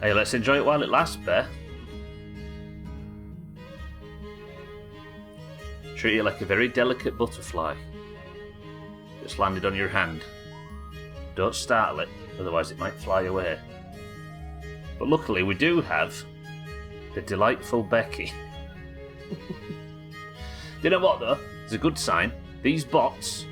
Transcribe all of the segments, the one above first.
Hey, let's enjoy it while it lasts, Bear. Treat it like a very delicate butterfly that's landed on your hand. Don't startle it, otherwise it might fly away. But luckily we do have the delightful Becky. You know what though? It's a good sign. These bots...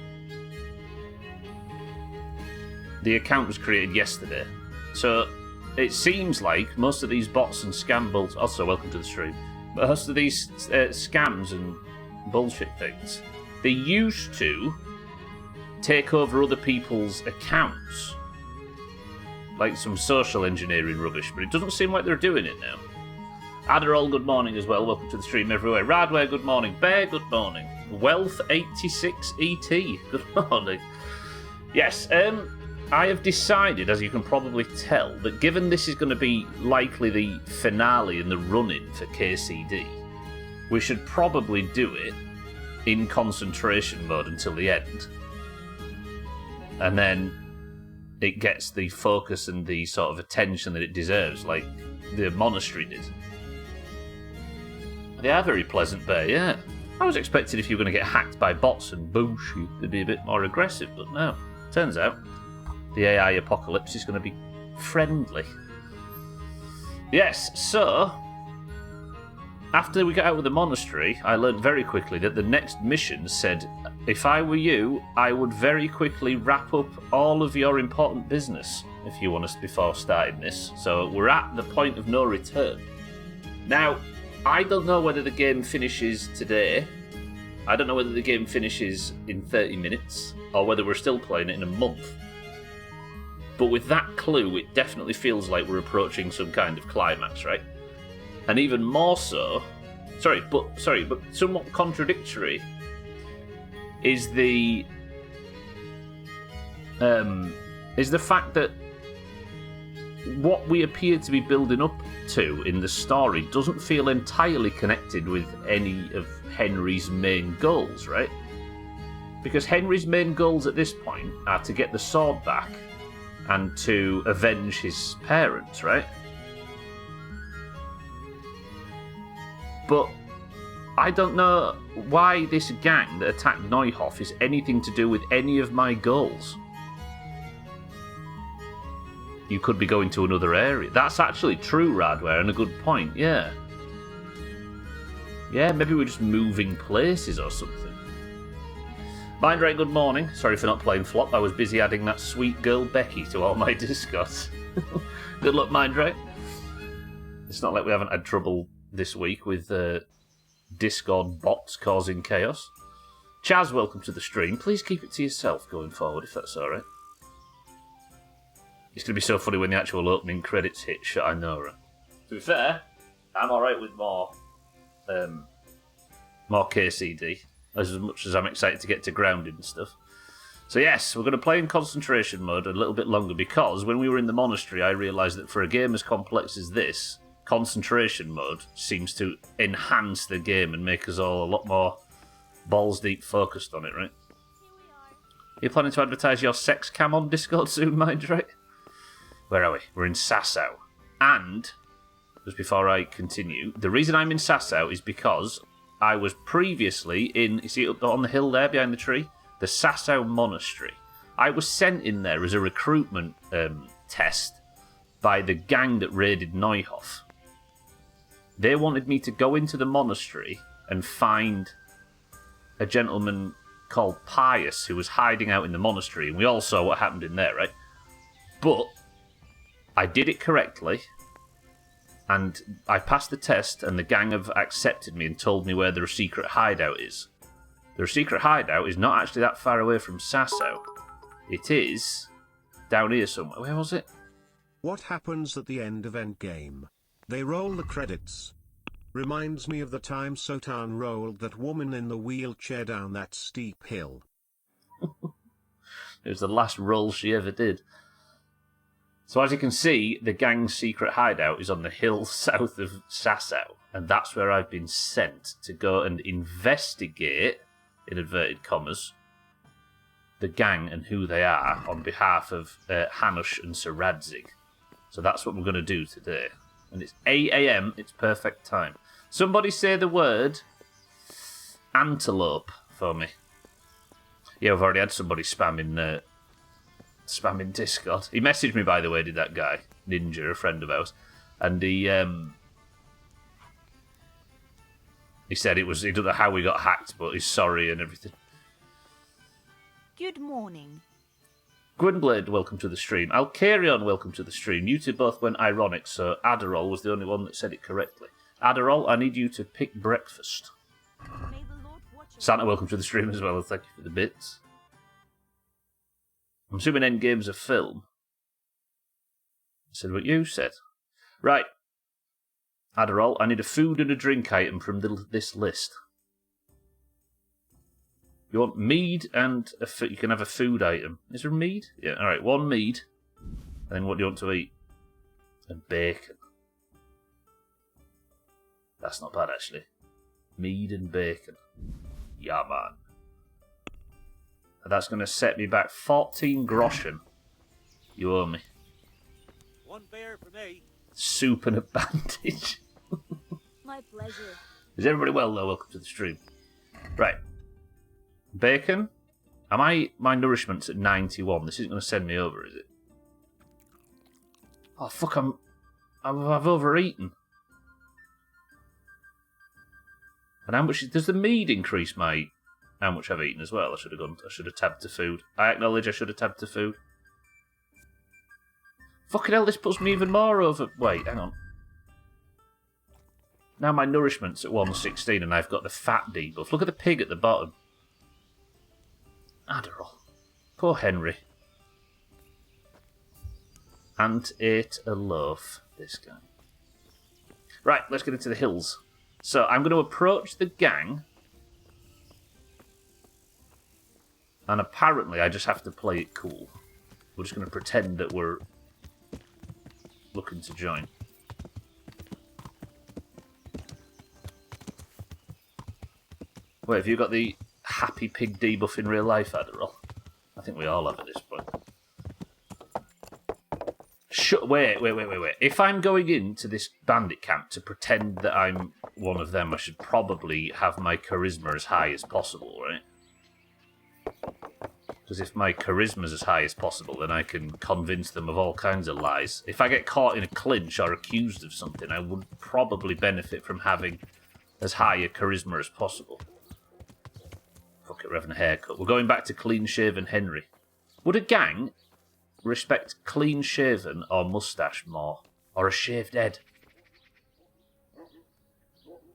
The account was created yesterday. So it seems like most of these bots and scam bulls... Also, welcome to the stream. Most of these scams and bullshit things, they used to take over other people's accounts. Like some social engineering rubbish, but it doesn't seem like they're doing it now. Adderall, good morning as well. Welcome to the stream everywhere. Radware, good morning. Bear, good morning. Wealth86ET, good morning. Yes, I have decided, as you can probably tell, that given this is going to be likely the finale and the run-in for KCD, we should probably do it in concentration mode until the end. And then it gets the focus and the sort of attention that it deserves, like the monastery did. They are very pleasant, Bear, yeah. I was expecting if you were going to get hacked by bots and bullshit, they'd be a bit more aggressive, but no. Turns out the AI apocalypse is going to be friendly. Yes, so... After we got out of the monastery, I learned very quickly that the next mission said, if I were you, I would very quickly wrap up all of your important business, if you want us before starting this. So we're at the point of no return. Now, I don't know whether the game finishes today. I don't know whether the game finishes in 30 minutes, or whether we're still playing it in a month. But with that clue, it definitely feels like we're approaching some kind of climax, right? And even more so, but somewhat contradictory is the fact that what we appear to be building up to in the story doesn't feel entirely connected with any of Henry's main goals, right? Because Henry's main goals at this point are to get the sword back and to avenge his parents, right? But I don't know why this gang that attacked Neuhoff is anything to do with any of my goals. You could be going to another area. That's actually true, Radware, and a good point, yeah. Yeah, maybe we're just moving places or something. Mindray, good morning. Sorry for not playing Flop. I was busy adding that sweet girl Becky to all my Discords. Good luck, Mindray. It's not like we haven't had trouble this week with Discord bots causing chaos. Chaz, welcome to the stream. Please keep it to yourself going forward, if that's alright. It's going to be so funny when the actual opening credits hit. Shit, I know, right? To be fair, I'm alright with more KCD, as much as I'm excited to get to grounded and stuff. So yes, we're going to play in concentration mode a little bit longer, because when we were in the monastery, I realised that for a game as complex as this, concentration mode seems to enhance the game and make us all a lot more balls deep focused on it, right? You're planning to advertise your sex cam on Discord soon, mind, right? Where are we? We're in Sasau. And, just before I continue, the reason I'm in Sasau is because I was previously in, you see up on the hill there behind the tree? The Sasau Monastery. I was sent in there as a recruitment test by the gang that raided Neuhoff. They wanted me to go into the monastery and find a gentleman called Pius who was hiding out in the monastery, and we all saw what happened in there, right? But I did it correctly, and I passed the test, and the gang have accepted me and told me where their secret hideout is. Their secret hideout is not actually that far away from Sasau. It is down here somewhere. Where was it? What happens at the end of Endgame? They roll the credits. Reminds me of the time Sotan rolled that woman in the wheelchair down that steep hill. It was the last roll she ever did. So as you can see, the gang's secret hideout is on the hill south of Sasau, and that's where I've been sent to go and investigate, in inverted commas, the gang and who they are on behalf of Hanush and Sir Radzig. So that's what we're going to do today. And it's 8 a.m. It's perfect time. Somebody say the word antelope for me. Yeah, I've already had somebody spamming Discord. He messaged me, by the way, did that guy, Ninja, a friend of ours. And he said he don't know how we got hacked, but he's sorry and everything. Good morning. Gwynblade, welcome to the stream. Alcarion, welcome to the stream. You two both went ironic, so Adderall was the only one that said it correctly. Adderall, I need you to pick breakfast. May the Lord watch over Santa, welcome to the stream as well. Thank you for the bits. I'm assuming Endgame's a film. I said what you said. Right. Adderall, I need a food and a drink item from this list. You want mead and you can have a food item. Is there mead? Yeah, alright, 1 mead. And then what do you want to eat? And bacon. That's not bad, actually. Mead and bacon. Yeah, man. And that's going to set me back 14 groschen. You owe me. 1 beer for me. Soup and a bandage. my pleasure. Is everybody well, though? Welcome to the stream. Right. Bacon. My nourishment's at 91. This isn't going to send me over, is it? Oh, fuck, I've overeaten. And how much... Does the mead increase how much I've eaten as well? I should have tabbed to food. I acknowledge I should have tabbed to food. Fucking hell, this puts me even more over... Wait, hang on. Now my nourishment's at 116 and I've got the fat debuff. Look at the pig at the bottom. Adderall. Poor Henry. And ate a loaf, this guy. Right, let's get into the hills. So I'm going to approach the gang. And apparently I just have to play it cool. We're just going to pretend that we're looking to join. Wait, have you got the happy pig debuff in real life, Adderall? I think we all have at this point. Wait. If I'm going into this bandit camp to pretend that I'm one of them, I should probably have my charisma as high as possible, right? Because if my charisma's as high as possible, then I can convince them of all kinds of lies. If I get caught in a clinch or accused of something, I would probably benefit from having as high a charisma as possible. Fuck it, we're having a haircut. We're going back to clean-shaven Henry. Would a gang respect clean-shaven or moustache more? Or a shaved head?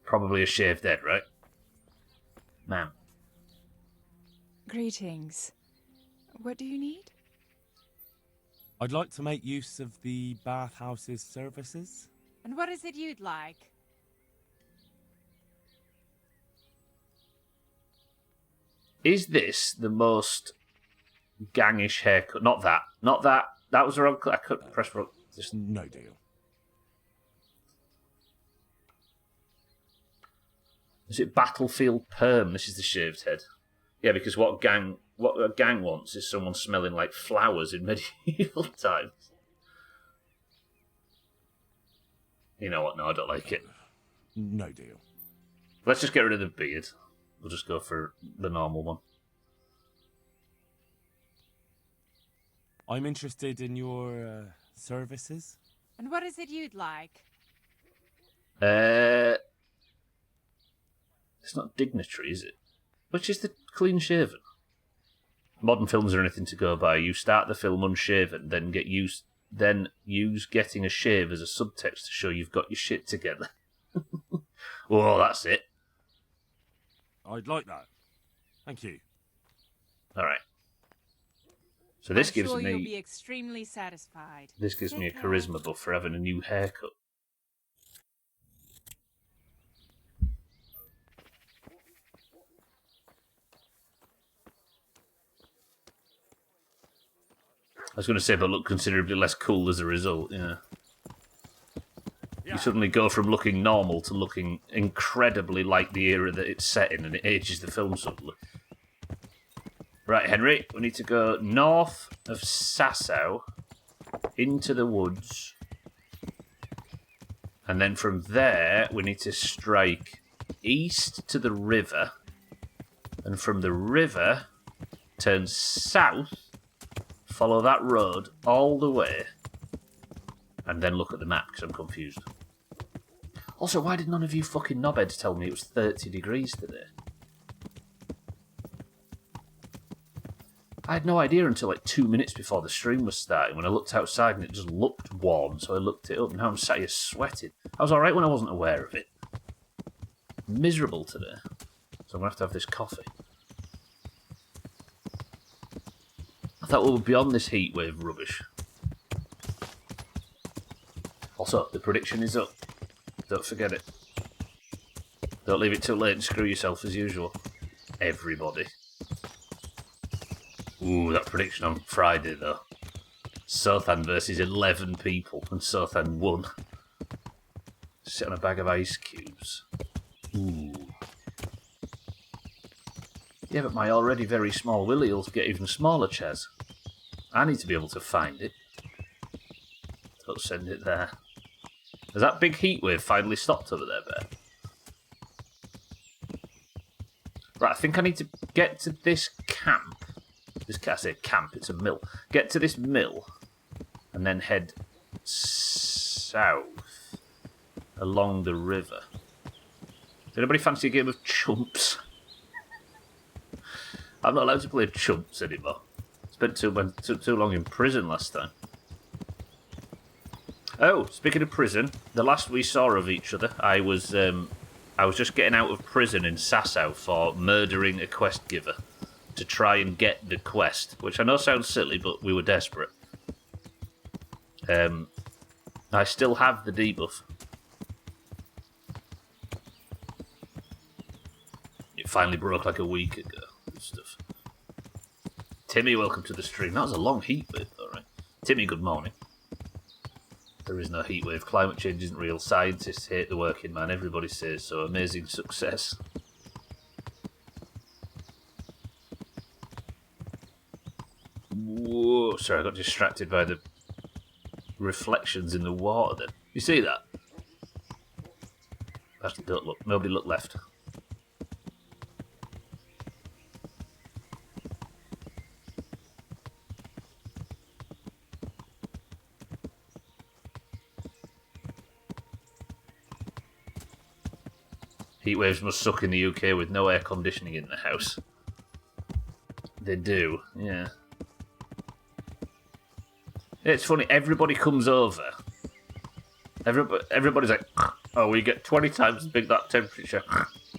Probably a shaved head, right? Ma'am. Greetings. What do you need? I'd like to make use of the bathhouse's services. And what is it you'd like? Is this the most gangish haircut? Not that. That was the wrong... I couldn't press... Just... No deal. Is it Battlefield Perm? This is the shaved head. Yeah, because what a gang wants is someone smelling like flowers in medieval times. You know what? No, I don't like it. No deal. Let's just get rid of the beard. We'll just go for the normal one. I'm interested in your services. And what is it you'd like? It's not dignitary, is it? Which is the clean-shaven? Modern films are anything to go by. You start the film unshaven, then use getting a shave as a subtext to show you've got your shit together. Oh, that's it. I'd like that. Thank you. All right. So this I'm gives sure me... you'll be extremely satisfied. This gives me a Take care. charisma buff for having a new haircut. I was going to say, but look considerably less cool as a result, yeah. You suddenly go from looking normal to looking incredibly like the era that it's set in, and it ages the film subtly. Right, Henry, we need to go north of Sasau, into the woods, And then from there, we need to strike east to the river. And from the river, turn south, follow that road all the way, and then look at the map, because I'm confused. Also, why did none of you fucking knobheads tell me it was 30 degrees today? I had no idea until like 2 minutes before the stream was starting, when I looked outside and it just looked warm, so I looked it up, and now I'm sat here sweating. I was alright when I wasn't aware of it. Miserable today. So I'm going to have this coffee. I thought we were beyond this heatwave rubbish. Also, the prediction is up. Don't forget it. Don't leave it too late and screw yourself as usual. Everybody. Ooh, that prediction on Friday though. Sothan versus 11 people, and Sothan won. Sit on a bag of ice cubes. Ooh. Yeah, but my already very small willy will get even smaller, Chez. I need to be able to find it. Don't send it there. Has that big heatwave finally stopped over there, Bear? Right, I think I need to get to this camp. I say camp, it's a mill. Get to this mill, and then head south along the river. Does anybody fancy a game of chumps? I'm not allowed to play chumps anymore. Spent too long in prison last time. Oh, speaking of prison, the last we saw of each other, I was just getting out of prison in Sasau for murdering a quest giver to try and get the quest, which I know sounds silly, but we were desperate. I still have the debuff. It finally broke like a week ago. Good stuff. Timmy, welcome to the stream. That was a long heat wave, though, right? Timmy, good morning. There is no heat wave. Climate change isn't real. Scientists hate the working man. Everybody says so. Amazing success. Whoa, sorry, I got distracted by the reflections in the water then. You see that? Don't look. Nobody look left. Heat waves must suck in the UK with no air conditioning in the house. They do, yeah. It's funny, everybody comes over. Everybody's like, oh, we get 20 times as big that temperature,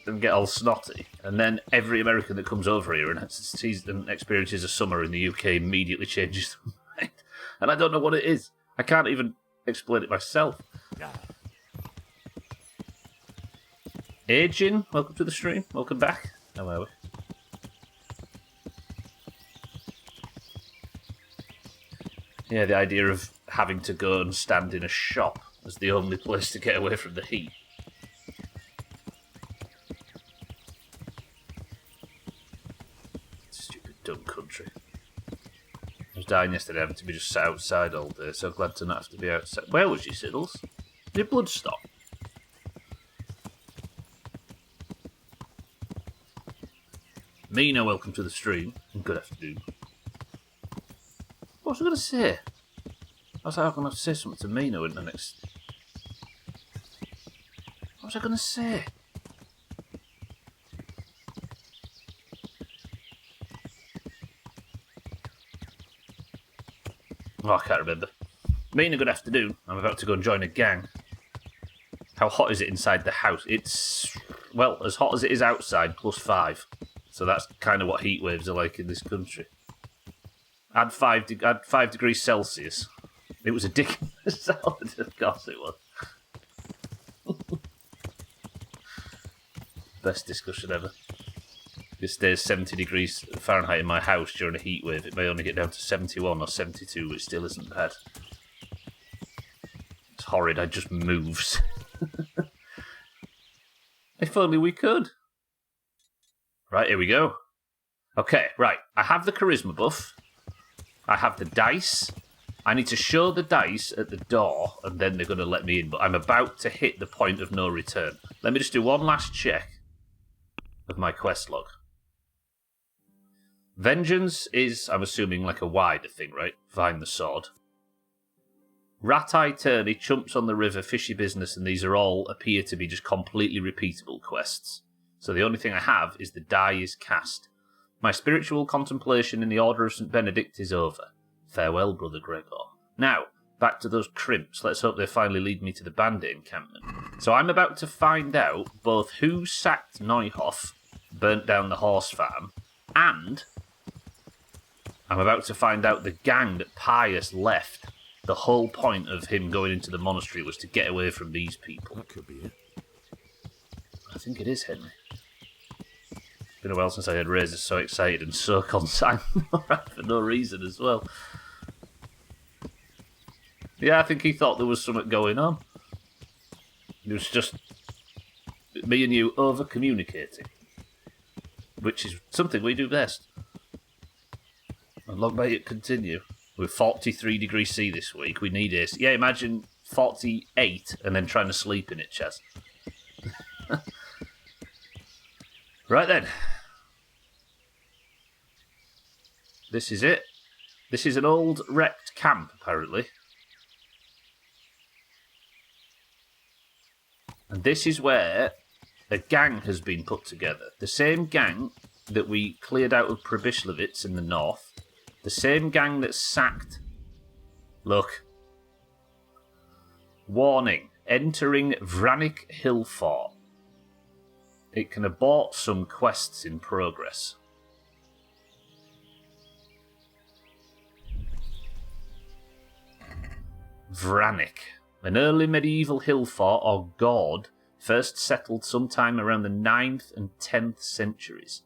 and get all snotty. And then every American that comes over here and sees and experiences a summer in the UK immediately changes their mind. And I don't know what it is. I can't even explain it myself. Agin, welcome to the stream. Welcome back. How are we? Yeah, the idea of having to go and stand in a shop as the only place to get away from the heat. Stupid, dumb country. I was dying yesterday having to be just sat outside all day, so glad to not have to be outside. Where was you, Siddles? Did your blood stop? Mina, welcome to the stream, and good afternoon. What was I going to say? I was like, I'm going to say something to Mina in the next... What was I going to say? Oh, I can't remember. Mina, good afternoon. I'm about to go and join a gang. How hot is it inside the house? It's, well, as hot as it is outside, +5. So that's kind of what heat waves are like in this country. Add 5 degrees Celsius. It was a dick in the salad, of course it was. Best discussion ever. If it stays 70 degrees Fahrenheit in my house during a heat wave, it may only get down to 71 or 72, which still isn't bad. It's horrid, I just moves. If only we could. Right, here we go. Okay, right. I have the charisma buff. I have the dice. I need to show the dice at the door, and then they're going to let me in. But I'm about to hit the point of no return. Let me just do one last check of my quest log. Vengeance is, I'm assuming, like a wider thing, right? Find the sword. Rat-eye Turney, Chumps on the River, Fishy Business, and these are all appear to be just completely repeatable quests. So the only thing I have is the die is cast. My spiritual contemplation in the Order of St. Benedict is over. Farewell, Brother Gregor. Now, back to those crimps. Let's hope they finally lead me to the bandit encampment. So I'm about to find out both who sacked Neuhoff, burnt down the horse farm, and I'm about to find out the gang that Pius left. The whole point of him going into the monastery was to get away from these people. That could be it. I think it is, Henry. It's been a while since I heard Razor so excited and so consigned for no reason as well. Yeah, I think he thought there was something going on. It was just me and you over-communicating, which is something we do best. And long may it continue. We're 43 degrees C this week. We need AC. Yeah, imagine 48 and then trying to sleep in it, Chaz. Right then. This is it. This is an old wrecked camp, apparently. And this is where a gang has been put together. The same gang that we cleared out of Pribyshlowitz in the north. The same gang that sacked... Look. Warning. Entering Vranik Hill Fort. It can abort some quests in progress. Vranik. An early medieval hill fort or god first settled sometime around the 9th and 10th centuries.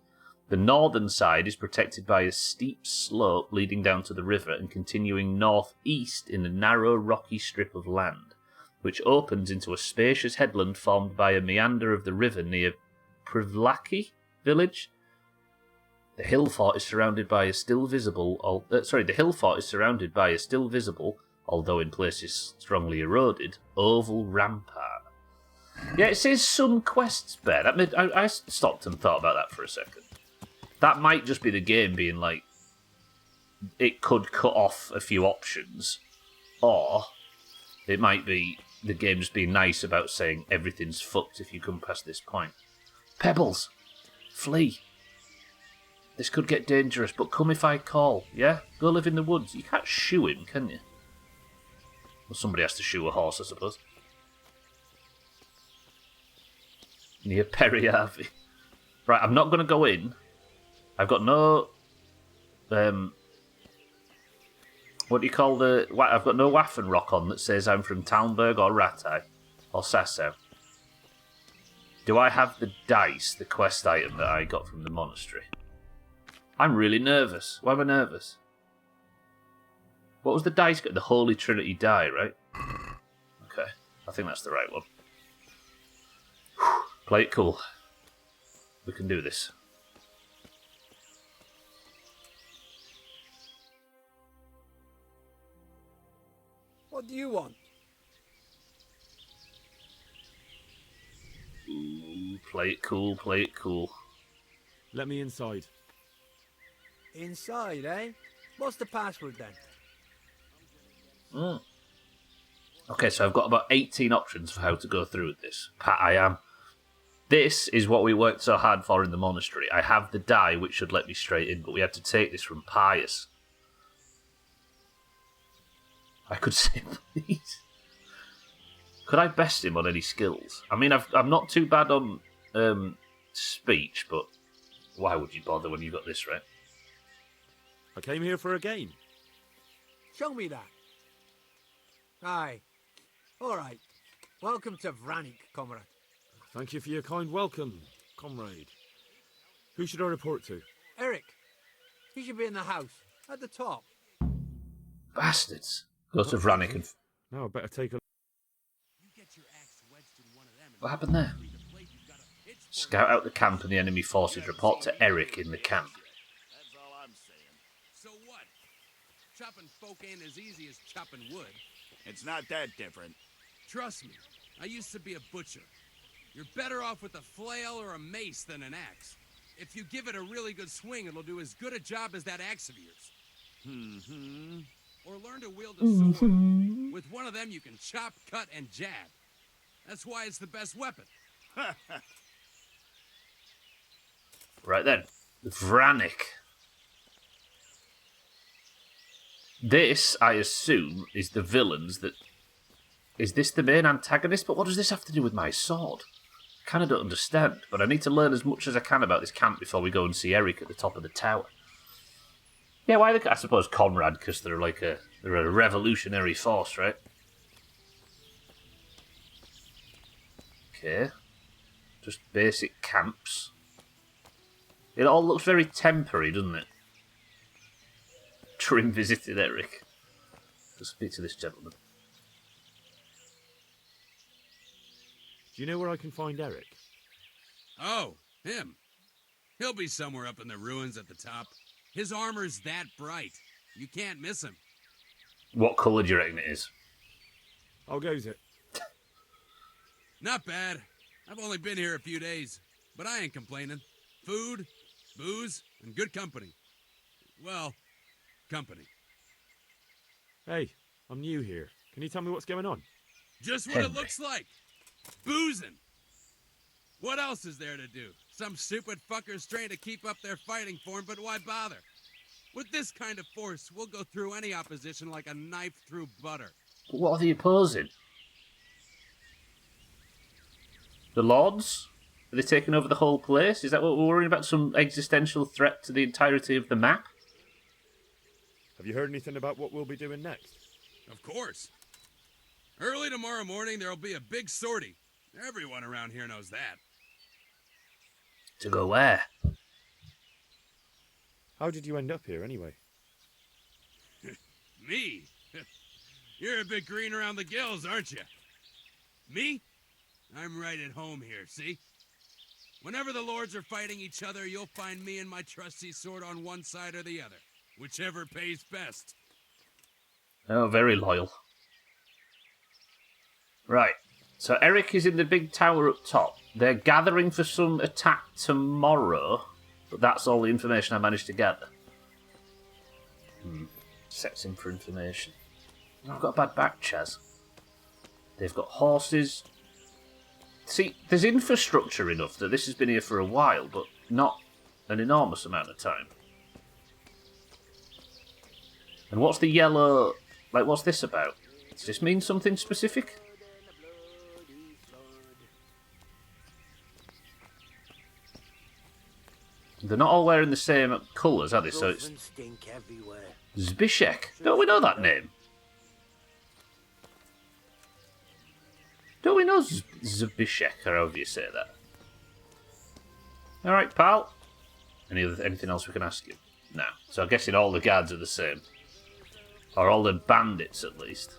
The northern side is protected by a steep slope leading down to the river and continuing northeast in a narrow rocky strip of land, which opens into a spacious headland formed by a meander of the river near Privlaki village. The hill fort is surrounded by a still visible, although in places strongly eroded, oval rampart. Yeah, it says some quests, Ben. I stopped and thought about that for a second. That might just be the game being like, it could cut off a few options, or it might be the game just being nice about saying everything's fucked if you come past this point. Pebbles! Flee! This could get dangerous, but come if I call, yeah? Go live in the woods. You can't shoe him, can you? Well, somebody has to shoe a horse, I suppose. Near Periarvi. Right, I'm not going to go in. I've got no... what do you call the... I've got no Waffenrock on that says I'm from Talmberg or Rattay or Sasau. Do I have the dice, the quest item that I got from the monastery? I'm really nervous. Why am I nervous? What was the dice? The Holy Trinity die, right? Okay, I think that's the right one. Whew. Play it cool. We can do this. What do you want? Ooh, play it cool, play it cool. Let me inside. Inside, eh? What's the password then? Okay, so I've got about 18 options for how to go through with this. Pat, I am. This is what we worked so hard for in the monastery. I have the die, which should let me straight in, but we had to take this from Pius. I could say, please. Could I best him on any skills? I mean, I'm not too bad on speech, but why would you bother when you got this right? I came here for a game. Show me that. Aye. All right. Welcome to Vranik, comrade. Thank you for your kind welcome, comrade. Who should I report to? Eric. He should be in the house, at the top. Bastards. Go to Vranik and... Now I better take a... What happened there? Scout out the camp and the enemy forces. Report to Eric in the camp. Chopping folk ain't as easy as chopping wood. It's not that different. Trust me, I used to be a butcher. You're better off with a flail or a mace than an axe. If you give it a really good swing, it'll do as good a job as that axe of yours. Mm-hmm. Or learn to wield a sword. With one of them, you can chop, cut, and jab. That's why it's the best weapon. Right then. Vranik. This, I assume, is the villains that... Is this the main antagonist? But what does this have to do with my sword? I kind of don't understand, but I need to learn as much as I can about this camp before we go and see Eric at the top of the tower. Yeah, why? I suppose Conrad, because they're a revolutionary force, right? Okay. Just basic camps. It all looks very temporary, doesn't it? Trim visited Eric. Let's speak to this gentleman. Do you know where I can find Eric? Oh, him. He'll be somewhere up in the ruins at the top. His armor's that bright. You can't miss him. What colour do you reckon it is? How goes it? Not bad. I've only been here a few days, but I ain't complaining. Food, booze, and good company. Well, company. Hey, I'm new here. Can you tell me what's going on? Just what it looks like. Boozing. What else is there to do? Some stupid fuckers trying to keep up their fighting form, but why bother? With this kind of force, we'll go through any opposition like a knife through butter. But what are they opposing? The Lords? Are they taking over the whole place? Is that what we're worrying about? Some existential threat to the entirety of the map? Have you heard anything about what we'll be doing next? Of course. Early tomorrow morning, there'll be a big sortie. Everyone around here knows that. To go where? How did you end up here, anyway? Me? You're a bit green around the gills, aren't you? Me? I'm right at home here, see? Whenever the lords are fighting each other, you'll find me and my trusty sword on one side or the other. Whichever pays best. Oh, very loyal. Right. So Eric is in the big tower up top. They're gathering for some attack tomorrow, but that's all the information I managed to gather. Sets in for information. I've got a bad back, Chaz. They've got horses. See, there's infrastructure enough that this has been here for a while, but not an enormous amount of time. And what's the yellow... Like, what's this about? Does this mean something specific? They're not all wearing the same colours, are they? So it's Zbyszek. Don't we know that name? Don't we know Zbyszek, or however you say that? Alright, pal. Anything else we can ask you? No. So I'm guessing all the guards are the same. Or all the bandits, at least.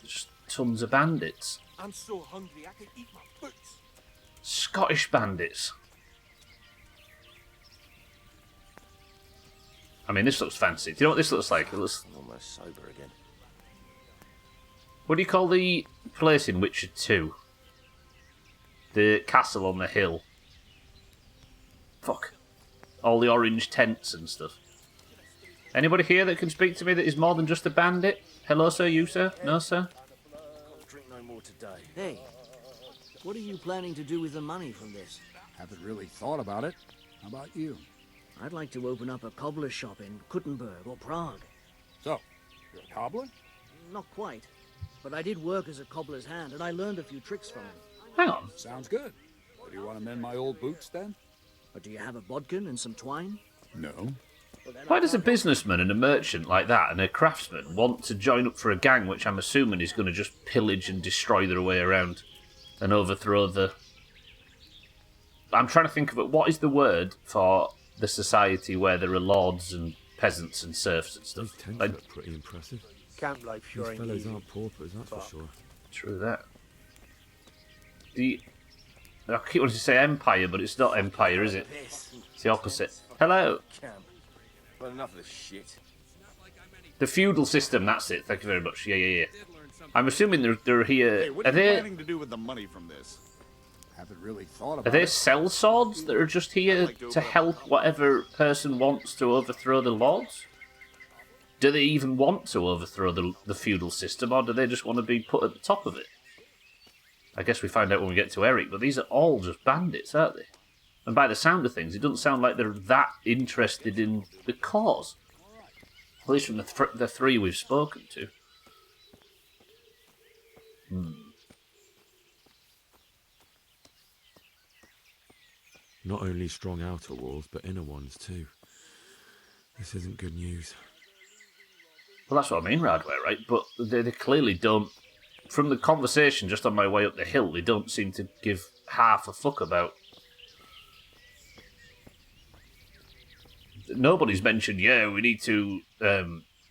Just tons of bandits. I'm so hungry I can eat my boots. Scottish bandits. I mean, this looks fancy. Do you know what this looks like? It looks... I'm almost sober again. What do you call the place in Witcher 2? The castle on the hill. Fuck. All the orange tents and stuff. Anybody here that can speak to me that is more than just a bandit? Hello, sir, you, sir? No, sir? Can't drink no more today. Hey, what are you planning to do with the money from this? Haven't really thought about it. How about you? I'd like to open up a cobbler shop in Kuttenberg or Prague. So, you're a cobbler? Not quite, but I did work as a cobbler's hand, and I learned a few tricks from him. Hang on. Sounds good. Do you want to mend my old boots, then? But do you have a bodkin and some twine? No. Why does a businessman and a merchant like that and a craftsman want to join up for a gang which I'm assuming is going to just pillage and destroy their way around and overthrow the... I'm trying to think of it. What is the word for the society where there are lords and peasants and serfs and stuff? These tents look pretty impressive. Camp life sure These ain't fellows easy. aren't paupers, that's for sure. True that. I keep wanting to say empire, but it's not empire, is it? It's the opposite. Hello. Camp. But enough of this shit. The feudal system, that's it. Thank you very much. Yeah. I'm assuming they're here. Hey, what are are you they planning to do with the money from this? Haven't really thought about are they it. sellswords that are just here to help whatever person wants to overthrow the lords? Do they even want to overthrow the feudal system, or do they just want to be put at the top of it? I guess we find out when we get to Eric, but these are all just bandits, aren't they? And by the sound of things, it doesn't sound like they're that interested in the cause. At least from the three we've spoken to. Not only strong outer walls, but inner ones too. This isn't good news. Well, that's what I mean, Radway, right? But they clearly don't... From the conversation just on my way up the hill, they don't seem to give half a fuck about... Nobody's mentioned, yeah, we need to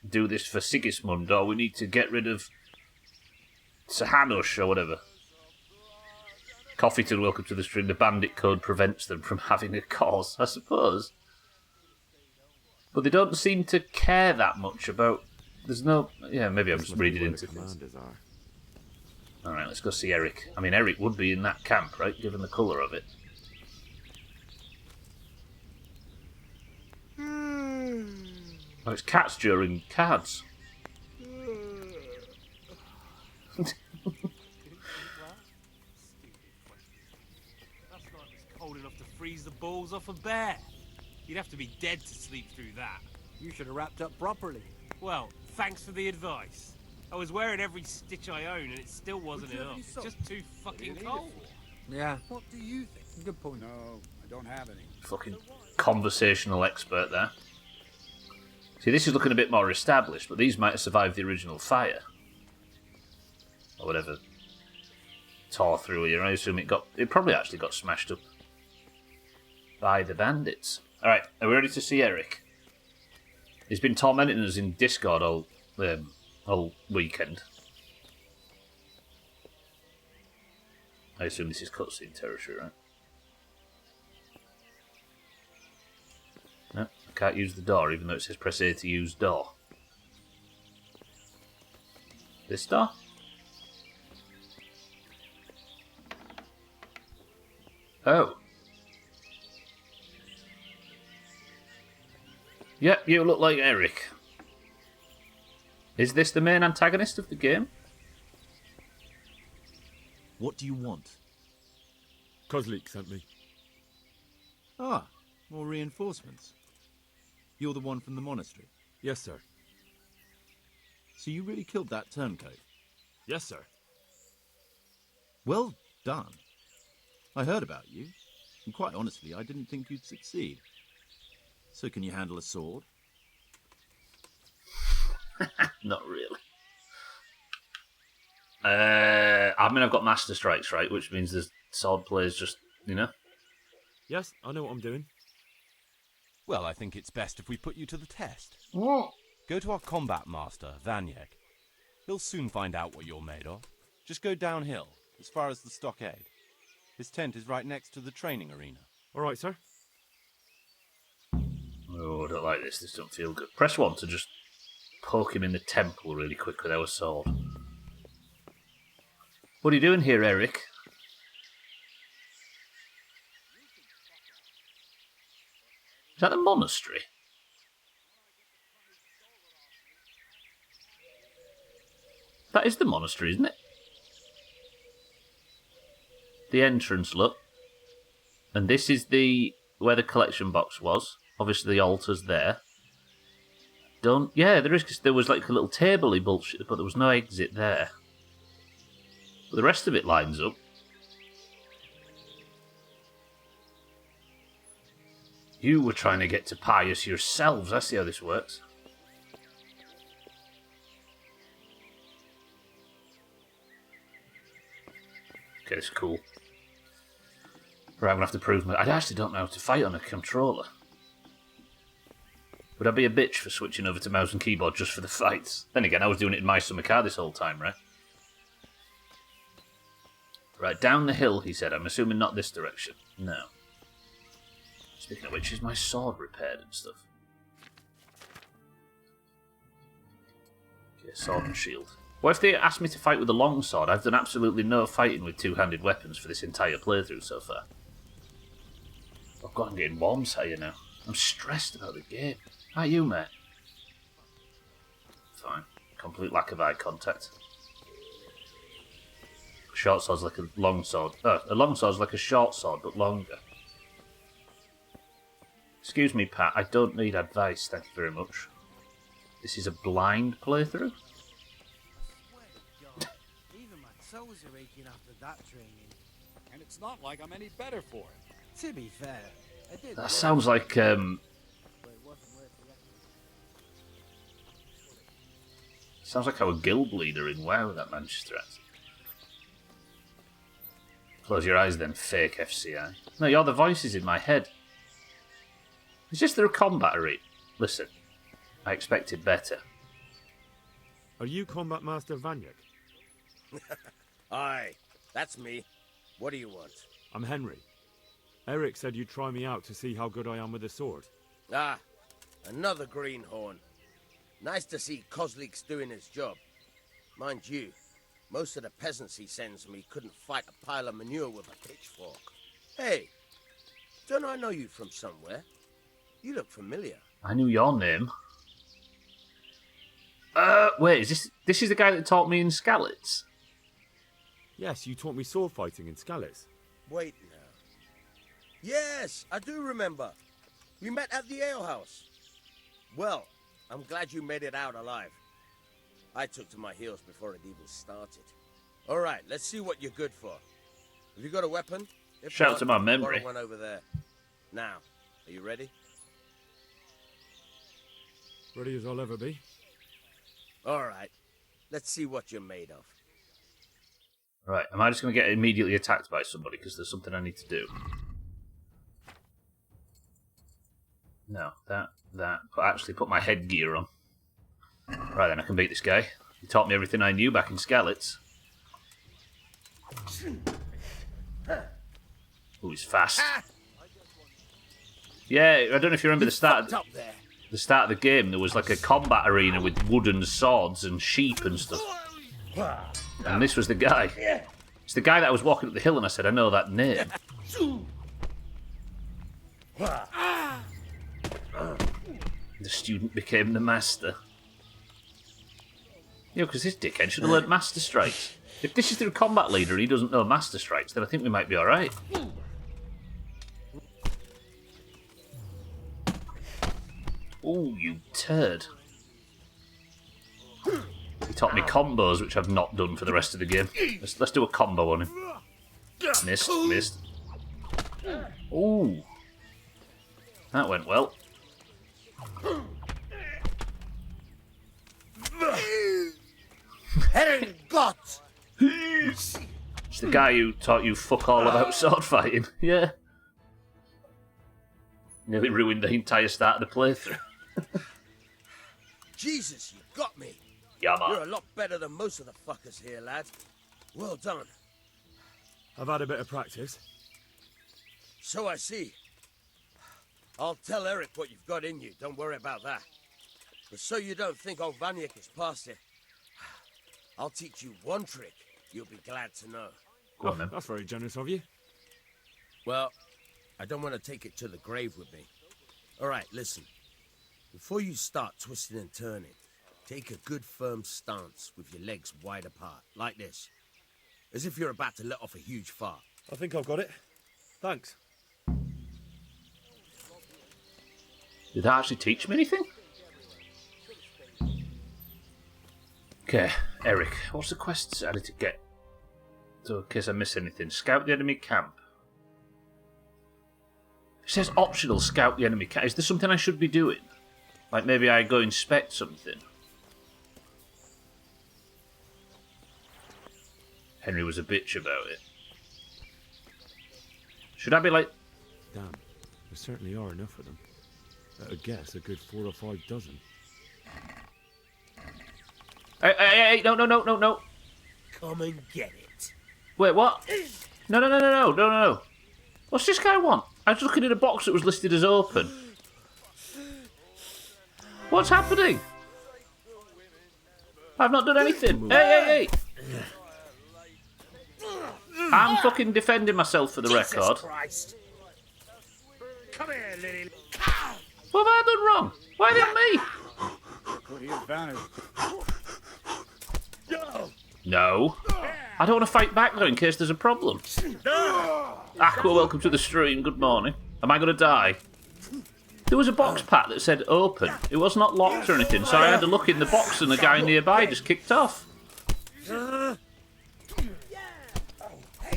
do this for Sigismund, or we need to get rid of Sahanush, or whatever. Coffeeton, welcome to the stream. The bandit code prevents them from having a cause, I suppose. But they don't seem to care that much about... There's no... Yeah, maybe I'm just reading into things. Alright, let's go see Eric. I mean, Eric would be in that camp, right? Given the colour of it. Oh, it's cats during cards. Cold enough to freeze the balls off a bear. You'd have to be dead to sleep through that. You should have wrapped up properly. Well, thanks for the advice. I was wearing every stitch I own and it still wasn't enough. It's just too fucking cold. Yeah. What do you think? Good point. No, I don't have any. Fucking conversational expert there. See, this is looking a bit more established, but these might have survived the original fire. Or whatever tore through here. I assume it probably actually got smashed up by the bandits. Alright, are we ready to see Eric? He's been tormenting us in Discord all weekend. I assume this is cutscene territory, right? No, I can't use the door, even though it says press A to use door. This door? Oh. Yep, you look like Eric. Is this the main antagonist of the game? What do you want? Kozlik sent me. Ah, more reinforcements. You're the one from the monastery? Yes, sir. So you really killed that turncoat? Yes, sir. Well done. I heard about you, and quite honestly, I didn't think you'd succeed. So can you handle a sword? Not really. I mean, I've got Master Strikes, right? Which means the sword plays just, you know? Yes, I know what I'm doing. Well, I think it's best if we put you to the test. What? Go to our combat master, Vanyek. He'll soon find out what you're made of. Just go downhill, as far as the stockade. His tent is right next to the training arena. All right, sir. Oh, I don't like this. This doesn't feel good. Press 1 to just poke him in the temple really quick with our sword. What are you doing here, Eric? Is that the monastery? That is the monastery, isn't it? The entrance, look. And this is where the collection box was. Obviously the altar's there. Yeah, there is, because there was like a little table-y bullshit, but there was no exit there. But the rest of it lines up. You were trying to get to Pius yourselves. I see how this works. Okay, it's cool. Right, I'm going to have to prove I actually don't know how to fight on a controller. Would I be a bitch for switching over to mouse and keyboard just for the fights? Then again, I was doing it in my summer car this whole time, right? Right, down the hill, he said. I'm assuming not this direction. No. Speaking of which, is my sword repaired and stuff? Okay, sword and shield. What if they asked me to fight with a longsword? I've done absolutely no fighting with two-handed weapons for this entire playthrough so far. Oh god, I'm getting worms here now. I'm stressed about the game. How are you, mate? Fine. Complete lack of eye contact. A short sword's like a long sword. A long sword's like a short sword, but longer. Excuse me, Pat. I don't need advice, thank you very much. This is a blind playthrough? Even my toes are aching after that training. And it's not like I'm any better for it. To be fair, I did. That sounds like, But it wasn't worth the effort. sounds like our guild leader in WoW, that Manchester accent. Close your eyes then, fake FCI. No, you're the voices in my head. Is this the combat arena? Listen, I expected better. Are you Combat Master Vanyek? Aye, that's me. What do you want? I'm Henry. Eric said you'd try me out to see how good I am with a sword. Ah, another greenhorn. Nice to see Kozlik's doing his job. Mind you, most of the peasants he sends me couldn't fight a pile of manure with a pitchfork. Hey, don't I know you from somewhere? You look familiar. I knew your name. Wait, is this is the guy that taught me in Skalitz? Yes, you taught me sword fighting in Skalitz. Wait now. Yes, I do remember. We met at the alehouse. Well, I'm glad you made it out alive. I took to my heels before it even started. All right, let's see what you're good for. Have you got a weapon? If Shout not, to my memory. borrow one over there. Now, are you ready? Ready as I'll ever be. All right, let's see what you're made of. Right, am I just going to get immediately attacked by somebody because there's something I need to do? No, that. Actually put my headgear on. Right then, I can beat this guy. He taught me everything I knew back in Skalitz. Ooh, he's fast. Yeah, I don't know if you remember the start of the game. There was like a combat arena with wooden swords and sheep and stuff. And this was the guy. It's the guy that I was walking up the hill and I said, I know that name. The student became the master. You know, because this dickhead should have learnt Master Strikes. If this is the combat leader and he doesn't know Master Strikes, then I think we might be alright. Ooh, you turd. He taught me combos, which I've not done for the rest of the game. Let's do a combo on him. Missed. Ooh. That went well. Herrengot! It's the guy who taught you fuck all about sword fighting. Yeah. Nearly ruined the entire start of the playthrough. Jesus, you got me. Yeah, man. You're a lot better than most of the fuckers here, lad. Well done. I've had a bit of practice. So I see. I'll tell Eric what you've got in you. Don't worry about that. But so you don't think old Vanyek is past it, I'll teach you one trick you'll be glad to know. Go on, then. That's very generous of you. Well, I don't want to take it to the grave with me. All right, listen. Before you start twisting and turning, take a good firm stance with your legs wide apart, like this. As if you're about to let off a huge fart. I think I've got it. Thanks. Did that actually teach me anything? Okay, Eric, what's the quests I need to get? So in case I miss anything. Scout the enemy camp. It says optional, scout the enemy camp. Is there something I should be doing? Like maybe I go inspect something. Henry was a bitch about it. Should I be like... Damn, there certainly are enough of them. At a guess, a good 4 or 5 dozen. Hey, no. Come and get it. Wait, what? No. What's this guy want? I was looking at a box that was listed as open. What's happening? I've not done anything. Hey! I'm fucking defending myself for the record. Christ. Come here, Lily. What have I done wrong? Why didn't me? What do you advantage? No. I don't want to fight back though in case there's a problem. Aqua, welcome to the stream. Good morning. Am I going to die? There was a box pat that said open. It was not locked or anything, so I had to look in the box and the guy nearby just kicked off.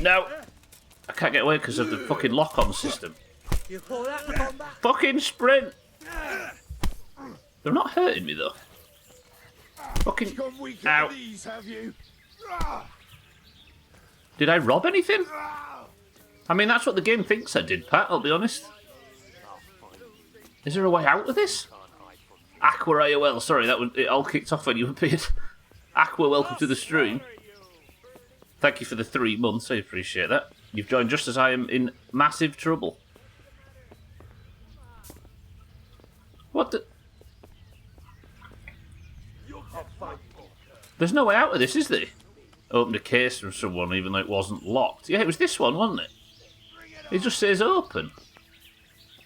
No. I can't get away because of the fucking lock-on system. Fucking sprint. They're not hurting me though. Fucking ow. Did I rob anything? I mean, that's what the game thinks I did, Pat, I'll be honest. Is there a way out of this? Aqua AOL, sorry, it all kicked off when you appeared. Aqua, welcome to the stream. Thank you for the 3 months, I appreciate that. You've joined just as I am in massive trouble. What the... There's no way out of this, is there? Opened a case from someone even though it wasn't locked. Yeah, it was this one, wasn't it? It just says open.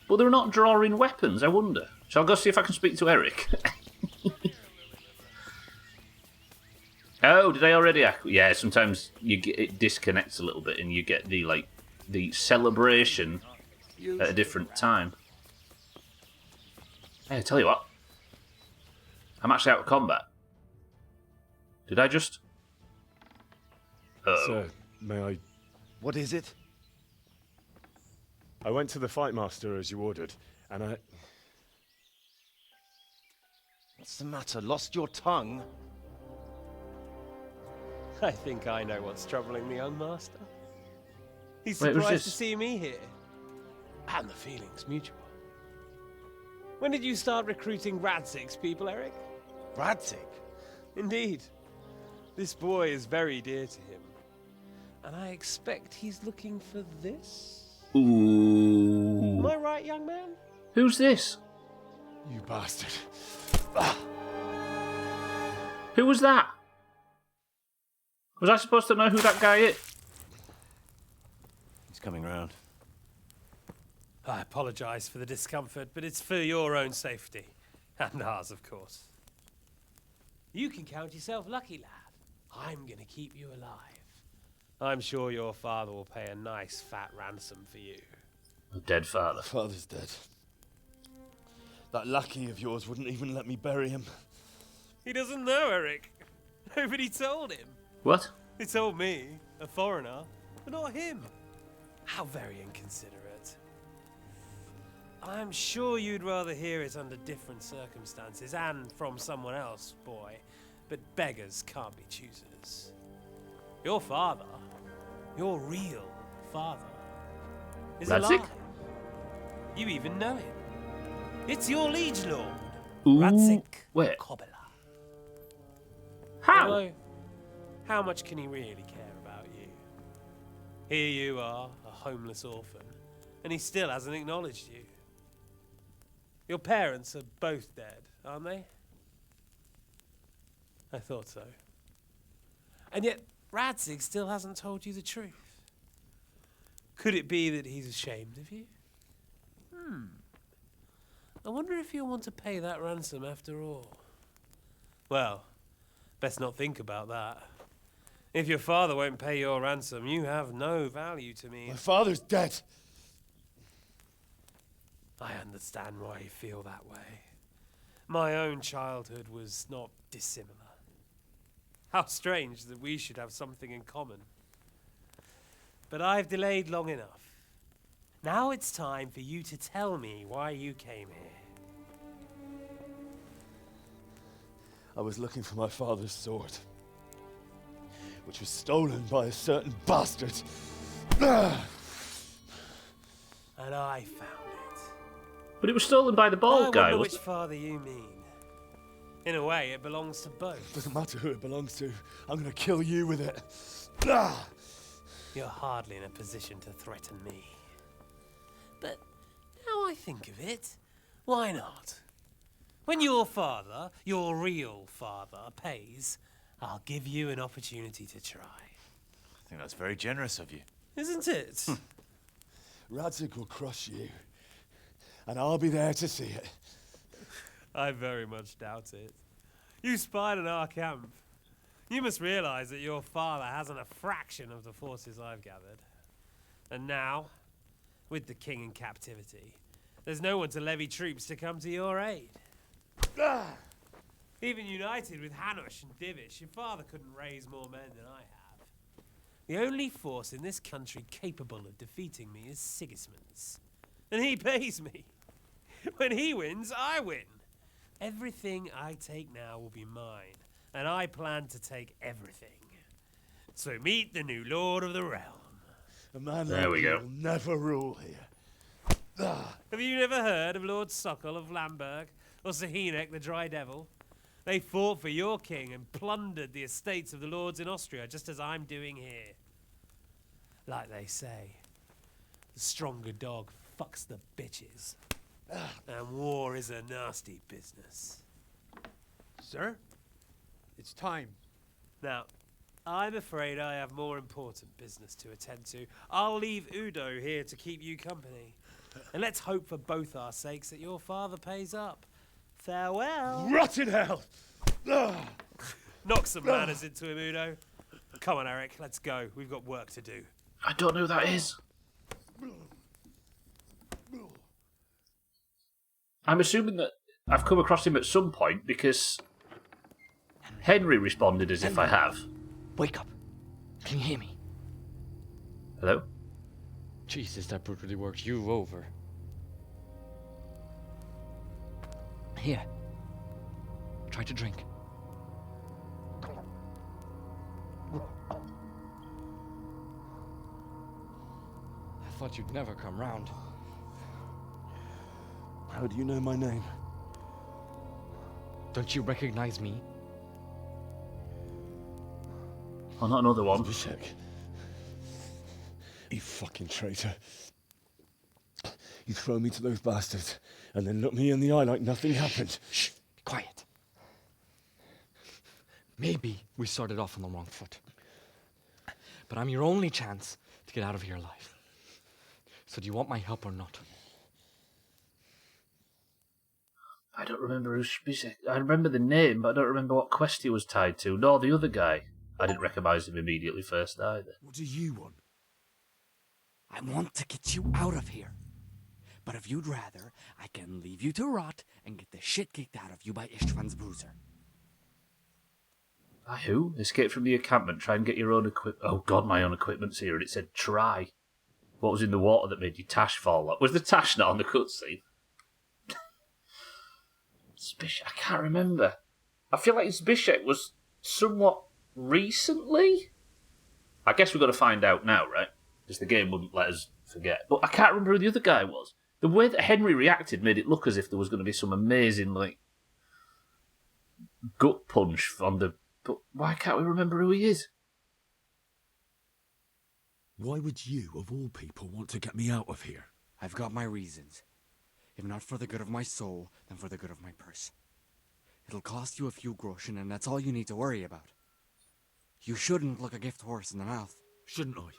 But they're not drawing weapons, I wonder. Shall I go see if I can speak to Eric? Oh, did I already? Yeah, sometimes it disconnects a little bit and you get the celebration at a different time. Hey, I tell you what. I'm actually out of combat. Did I just... Sir, may I... What is it? I went to the fight master as you ordered, and I... What's the matter? Lost your tongue? I think I know what's troubling the young master. He's Wait, who's surprised this? to see me here. And the feeling's mutual. When did you start recruiting Radzig's people, Eric? Radzig? Indeed. This boy is very dear to him. And I expect he's looking for this? Ooh. Am I right, young man? Who's this? You bastard. Who was that? Was I supposed to know who that guy is? He's coming round. I apologise for the discomfort, but it's for your own safety. And ours, of course. You can count yourself lucky, lad. I'm going to keep you alive. I'm sure your father will pay a nice fat ransom for you. A dead father. Father's dead. That lackey of yours wouldn't even let me bury him. He doesn't know, Eric. Nobody told him. What? They told me, a foreigner, but not him. How very inconsiderate. I'm sure you'd rather hear it under different circumstances and from someone else, boy. But beggars can't be choosers. Your father, your real father, is Radzig? alive. You even know him. It's your liege lord, Ooh. Radzig Where? Kobyla. How? Although, how much can he really care about you? Here you are, a homeless orphan, and he still hasn't acknowledged you. Your parents are both dead, aren't they? I thought so. And yet, Radzig still hasn't told you the truth. Could it be that he's ashamed of you? I wonder if you'll want to pay that ransom after all. Well, best not think about that. If your father won't pay your ransom, you have no value to me. My father's dead. I understand why you feel that way. My own childhood was not dissimilar. How strange that we should have something in common. But I've delayed long enough. Now it's time for you to tell me why you came here. I was looking for my father's sword, which was stolen by a certain bastard. And I found it. But it was stolen by the bald guy, I wonder wasn't which father you mean. In a way, it belongs to both. Doesn't matter who it belongs to. I'm gonna kill you with it. You're hardly in a position to threaten me. But now I think of it, why not? When your father, your real father, pays, I'll give you an opportunity to try. I think that's very generous of you. Isn't it? Radzik will crush you, and I'll be there to see it. I very much doubt it. You spied on our camp. You must realize that your father hasn't a fraction of the forces I've gathered. And now, with the king in captivity, there's no one to levy troops to come to your aid. Even united with Hanush and Divish, your father couldn't raise more men than I have. The only force in this country capable of defeating me is Sigismund's. And he pays me. When he wins, I win. Everything I take now will be mine, and I plan to take everything. So meet the new Lord of the Realm. A man There like we you go. will never rule here. Have you never heard of Lord Sokol of Lamberg, or Sahinek the Dry Devil? They fought for your king and plundered the estates of the lords in Austria, just as I'm doing here. Like they say, the stronger dog fucks the bitches. And war is a nasty business. Sir, it's time. Now, I'm afraid I have more important business to attend to. I'll leave Udo here to keep you company. And let's hope for both our sakes that your father pays up. Farewell. Rot in hell! Knock some manners into him, Udo. Come on, Eric, let's go. We've got work to do. I don't know who that is. I'm assuming that I've come across him at some point because Henry responded as if I have. Wake up. Can you hear me? Hello? Jesus, that brutally worked you over. Here. Try to drink. I thought you'd never come round. How do you know my name? Don't you recognize me? Oh, not another one. Zbyszek. You fucking traitor. You throw me to those bastards, and then look me in the eye like nothing happened. Shh, be quiet. Maybe we started off on the wrong foot. But I'm your only chance to get out of here alive. So do you want my help or not? I don't remember who Zbyszek. I remember the name, but I don't remember what quest he was tied to. Nor the other guy. I didn't recognise him immediately first either. What do you want? I want to get you out of here. But if you'd rather, I can leave you to rot and get the shit kicked out of you by Ishtvan's bruiser. By who? Escape from the encampment, try and get your own equipment. Oh god, my own equipment's here, and it said try. What was in the water that made your tash fall off? Was the tash not on the cutscene? Zbyszek, I can't remember. I feel like Zbyszek was somewhat recently? I guess we've got to find out now, right? Because the game wouldn't let us forget. But I can't remember who the other guy was. The way that Henry reacted made it look as if there was going to be some amazing, like, gut punch on the... But why can't we remember who he is? Why would you, of all people, want to get me out of here? I've got my reasons. If not for the good of my soul, then for the good of my purse. It'll cost you a few groschen, and that's all you need to worry about. You shouldn't look a gift horse in the mouth. Shouldn't I?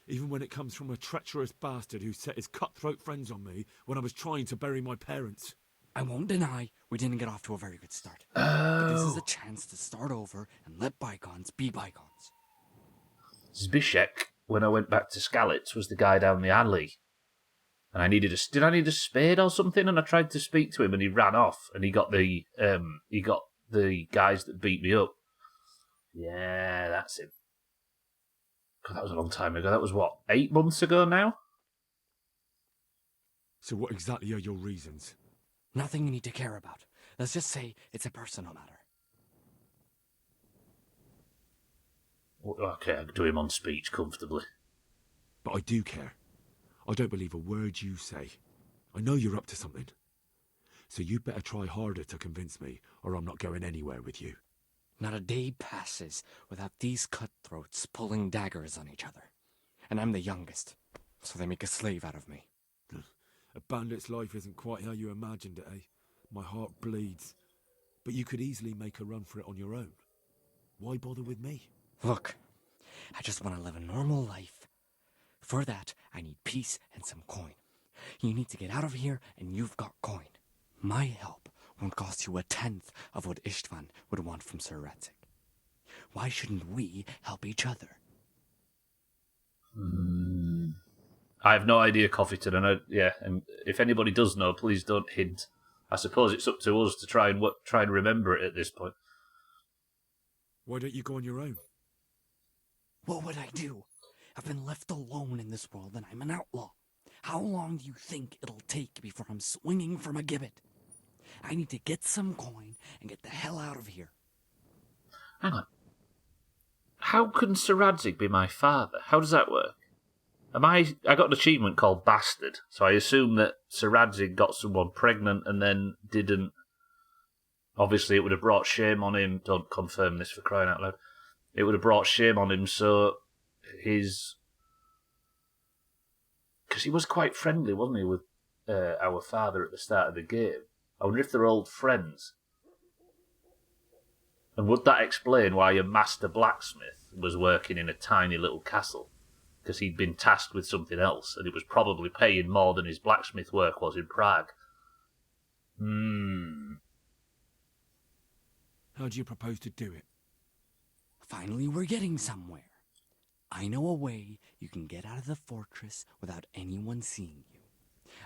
Even when it comes from a treacherous bastard who set his cutthroat friends on me when I was trying to bury my parents. I won't deny we didn't get off to a very good start. But this is a chance to start over and let bygones be bygones. Zbyszek, when I went back to Skalitz, was the guy down the alley. And I needed did I need a spade or something? And I tried to speak to him and he ran off and he got the guys that beat me up. Yeah, that's him. God, that was a long time ago. That was what, 8 months ago now? So what exactly are your reasons? Nothing you need to care about. Let's just say it's a personal matter. Okay, I can do him on speech comfortably. But I do care. I don't believe a word you say. I know you're up to something. So you better try harder to convince me, or I'm not going anywhere with you. Not a day passes without these cutthroats pulling daggers on each other. and I'm the youngest, so they make a slave out of me. A bandit's life isn't quite how you imagined it, eh? My heart bleeds. But you could easily make a run for it on your own. Why bother with me? Look, I just want to live a normal life. For that, I need peace and some coin. You need to get out of here, and you've got coin. My help won't cost you 1/10 of what Istvan would want from Sir Radzik. Why shouldn't we help each other? I have no idea, Coffeeton, and if anybody does know, please don't hint. I suppose it's up to us to try and remember it at this point. Why don't you go on your own? What would I do? I've been left alone in this world, and I'm an outlaw. How long do you think it'll take before I'm swinging from a gibbet? I need to get some coin and get the hell out of here. Hang on. How can Sir Radzik be my father? How does that work? I got an achievement called Bastard, so I assume that Sir Radzik got someone pregnant and then didn't. Obviously, it would have brought shame on him. Don't confirm this, for crying out loud. It would have brought shame on him, so because he was quite friendly, wasn't he, with our father at the start of the game. I wonder if they're old friends. And would that explain why a master blacksmith was working in a tiny little castle? Because he'd been tasked with something else, and it was probably paying more than his blacksmith work was in Prague. How do you propose to do it? Finally, we're getting somewhere. I know a way you can get out of the fortress without anyone seeing you.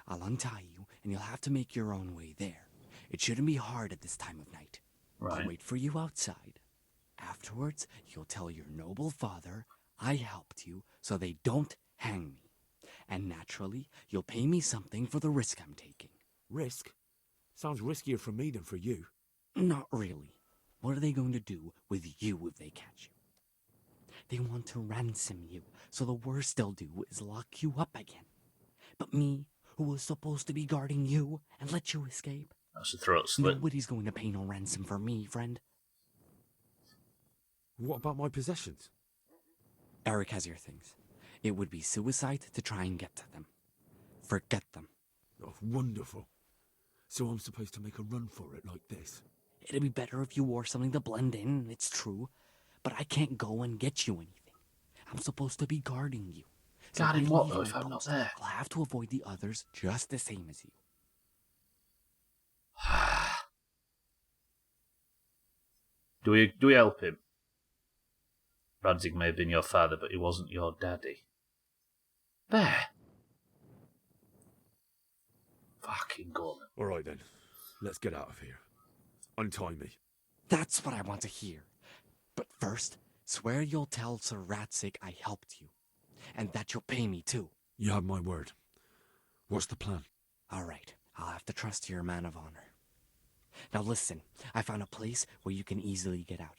I'll untie you, and you'll have to make your own way there. It shouldn't be hard at this time of night. Right. I'll wait for you outside. Afterwards, you'll tell your noble father I helped you so they don't hang me. And naturally, you'll pay me something for the risk I'm taking. Risk? Sounds riskier for me than for you. Not really. What are they going to do with you if they catch you? They want to ransom you, so the worst they'll do is lock you up again. But me, who was supposed to be guarding you and let you escape, that's a throat slit. Nobody's going to pay no ransom for me, friend. What about my possessions? Eric has your things. It would be suicide to try and get to them. Forget them. Oh, wonderful. So I'm supposed to make a run for it like this? It'd be better if you wore something to blend in, it's true. But I can't go and get you anything. I'm supposed to be guarding you. So Guarding when what, we though, leave if I'm not outpost, there? I'll have to avoid the others just the same as you. Do we help him? Radzik may have been your father, but he wasn't your daddy. There. Fucking Gorman. All right then, let's get out of here. Untie me. That's what I want to hear. But first, swear you'll tell Sir Radzik I helped you. And that you'll pay me too. You have my word. What's the plan? All right, I'll have to trust you're a man of honor. Now listen, I found a place where you can easily get out.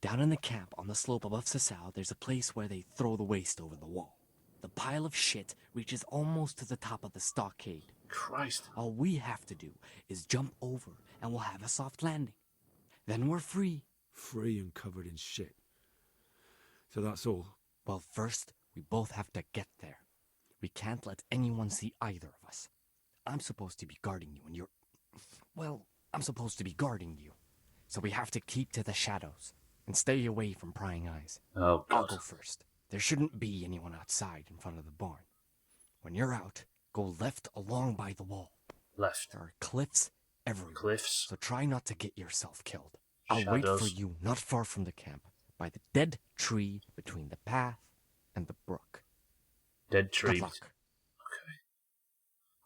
Down in the camp on the slope above Sasau, there's a place where they throw the waste over the wall. The pile of shit reaches almost to the top of the stockade. Christ. All we have to do is jump over and we'll have a soft landing. Then we're free. Free and covered in shit. So that's all? Well, first, we both have to get there. We can't let anyone see either of us. I'm supposed to be guarding you and you're... Well, I'm supposed to be guarding you. So we have to keep to the shadows and stay away from prying eyes. Oh, God. I'll go first. There shouldn't be anyone outside in front of the barn. When you're out, go left along by the wall. Left. There are cliffs everywhere. Cliffs. So try not to get yourself killed. I'll Shadows. wait for you not far from the camp, by the dead tree between the path and the brook. Dead tree. Good luck. Okay.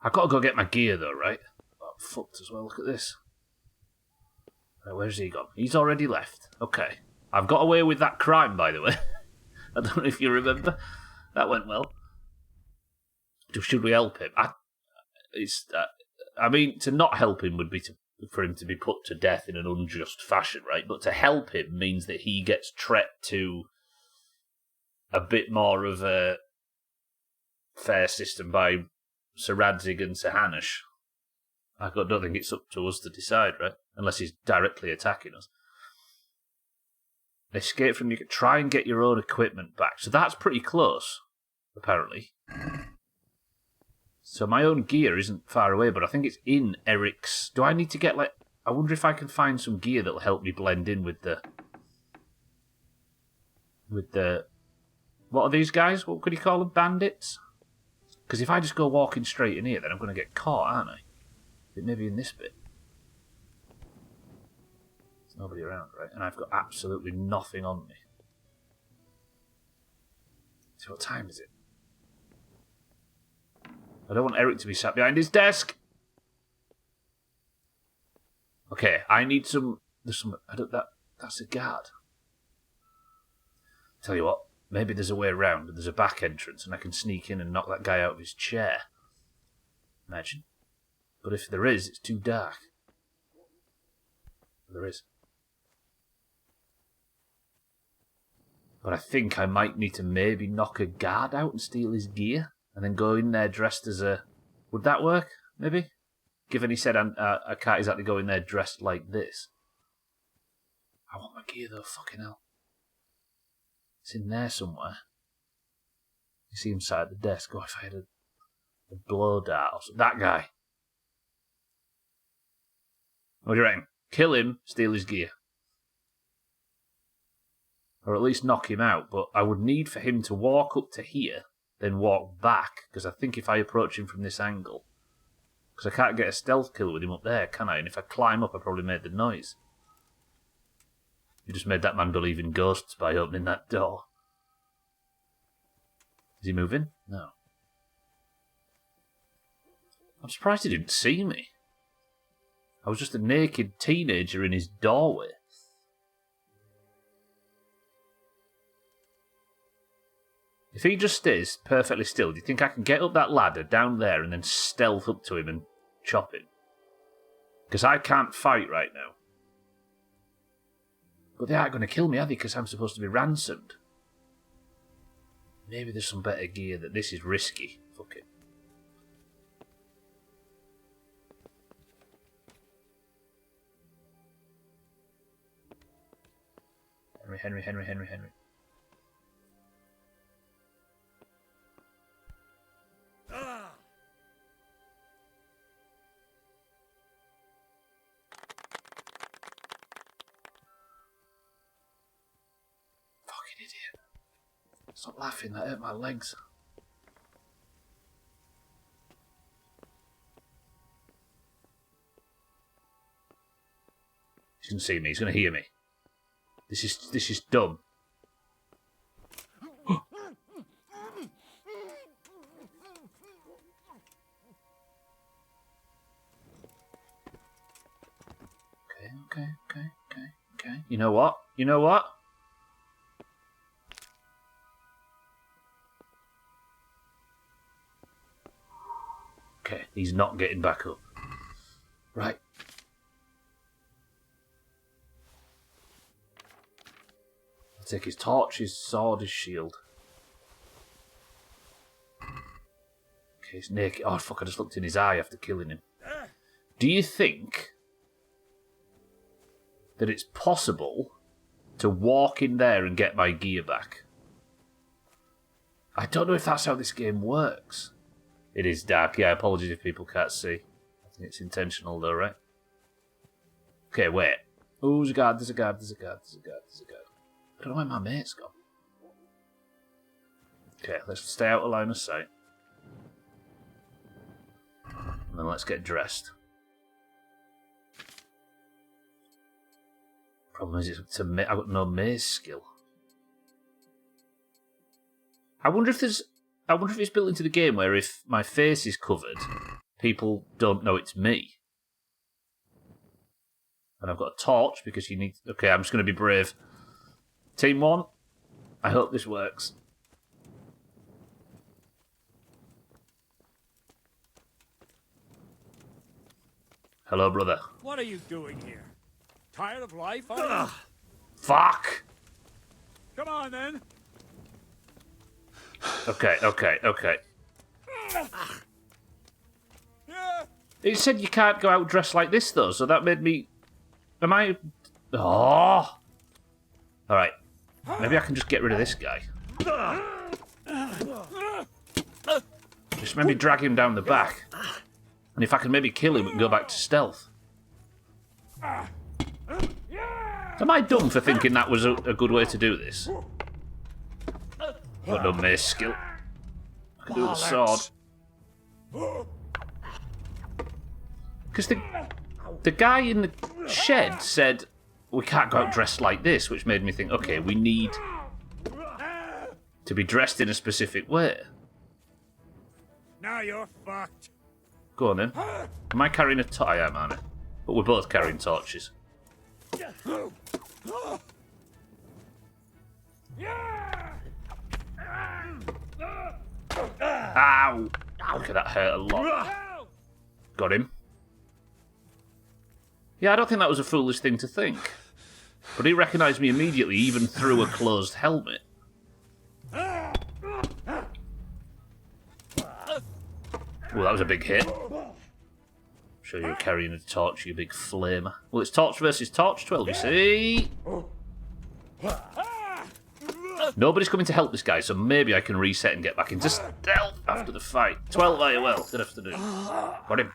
I've got to go get my gear, though, right? Oh, I'm fucked as well. Look at this. Right, where's he gone? He's already left. Okay. I've got away with that crime, by the way. I don't know if you remember. That went well. Should we help him? I mean, to not help him would be for him to be put to death in an unjust fashion, right? But to help him means that he gets treated to a bit more of a fair system by Sir Radzik and Sir Hanush. I don't think it's up to us to decide, right? Unless he's directly attacking us. Escape from you. Try and get your own equipment back. So that's pretty close. apparently. So my own gear isn't far away, but I think it's in Eric's... Do I need to get, like... I wonder if I can find some gear that'll help me blend in with the... What are these guys? What could you call them? Bandits? Because if I just go walking straight in here, then I'm going to get caught, aren't I? Maybe in this bit. There's nobody around, right? And I've got absolutely nothing on me. So what time is it? I don't want Eric to be sat behind his desk. Okay, I need some... There's some... That's a guard. Tell you what, maybe there's a way around and there's a back entrance and I can sneak in and knock that guy out of his chair. Imagine. But if there is, it's too dark. There is. But I think I might need to maybe knock a guard out and steal his gear, and then go in there dressed as a... Would that work, maybe? Given he said I can't exactly go in there dressed like this. I want my gear though, fucking hell. It's in there somewhere. You see him sat at the desk. Oh, if I had a blow dart or something. That guy. What do you reckon? Kill him, steal his gear. Or at least knock him out, but I would need for him to walk up to here, then walk back, because I think if I approach him from this angle... Because I can't get a stealth kill with him up there, can I? And if I climb up, I probably made the noise. You just made that man believe in ghosts by opening that door. Is he moving? No. I'm surprised he didn't see me. I was just a naked teenager in his doorway. If he just stays perfectly still, do you think I can get up that ladder down there and then stealth up to him and chop him? Because I can't fight right now. But they aren't going to kill me, are they? Because I'm supposed to be ransomed. Maybe there's some better gear that this is risky. Fuck it. Henry. Fucking idiot. Stop laughing, that hurt my legs. He's going to see me, he's going to hear me. This is dumb. Okay. You know what? Okay, he's not getting back up. Right. I'll take his torch, his sword, his shield. Okay, he's naked. Oh, fuck, I just looked in his eye after killing him. Do you think that it's possible to walk in there and get my gear back? I don't know if that's how this game works. It is dark. Yeah, apologies if people can't see. I think it's intentional though, right? Okay, wait. Oh, there's a guard. I don't know where my mate's gone. Okay, let's stay out of line of sight. And then let's get dressed. Problem is, I've got no maze skill. I wonder if it's built into the game where if my face is covered, people don't know it's me. And I've got a torch because you need... Okay, I'm just going to be brave. Team 1, I hope this works. Hello, brother. What are you doing here? Tired of life, are you? Fuck! Come on, then. Okay. It said you can't go out dressed like this, though, so that made me... Am I... Oh! Alright. Maybe I can just get rid of this guy. Just maybe drag him down the back. And if I can maybe kill him and go back to stealth. Am I dumb for thinking that was a good way to do this? Got no mace skill. I can do the sword. Because the guy in the shed said, we can't go out dressed like this, which made me think, okay, we need to be dressed in a specific way. Now you're fucked. Go on then. Am I carrying a torch? I am, aren't I? But we're both carrying torches. Ow! Okay, that hurt a lot. Got him. Yeah, I don't think that was a foolish thing to think. But he recognised me immediately, even through a closed helmet. Well, that was a big hit. Sure you're carrying a torch, you big flamer. Well, it's torch versus torch, 12, you see? Nobody's coming to help this guy, so maybe I can reset and get back into stealth after the fight. 12 IOL, good afternoon. Got him.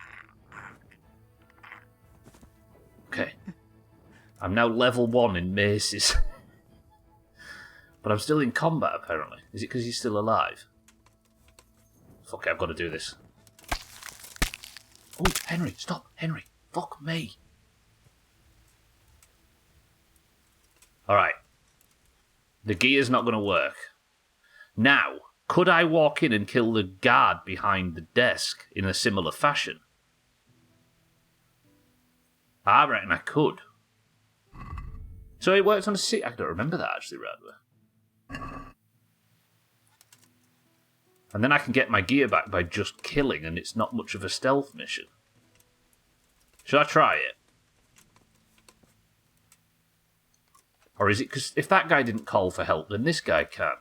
Okay. I'm now level 1 in maces. But I'm still in combat, apparently. Is it because he's still alive? Fuck it, I've got to do this. Oh, Henry, stop. Henry, fuck me. Alright. The gear's not going to work. Now, could I walk in and kill the guard behind the desk in a similar fashion? I reckon I could. So it works on a seat. I don't remember that actually, Radway. And then I can get my gear back by just killing, and it's not much of a stealth mission. Should I try it? Or is it because if that guy didn't call for help, then this guy can?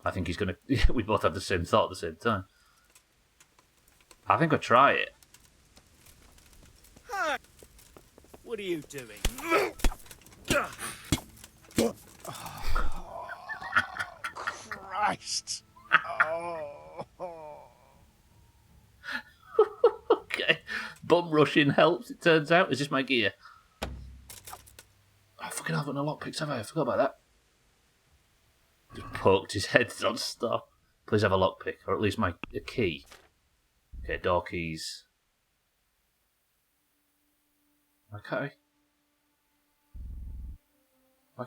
I think he's going to... We both have the same thought at the same time. I think I'll try it. What are you doing? Christ. Okay. Bum rushing helps, it turns out. Is this my gear? I fucking haven't got no lockpicks, have I? I forgot about that. Just poked his head non-stop. Please have a lockpick, or at least a key. Okay, door keys. Why can't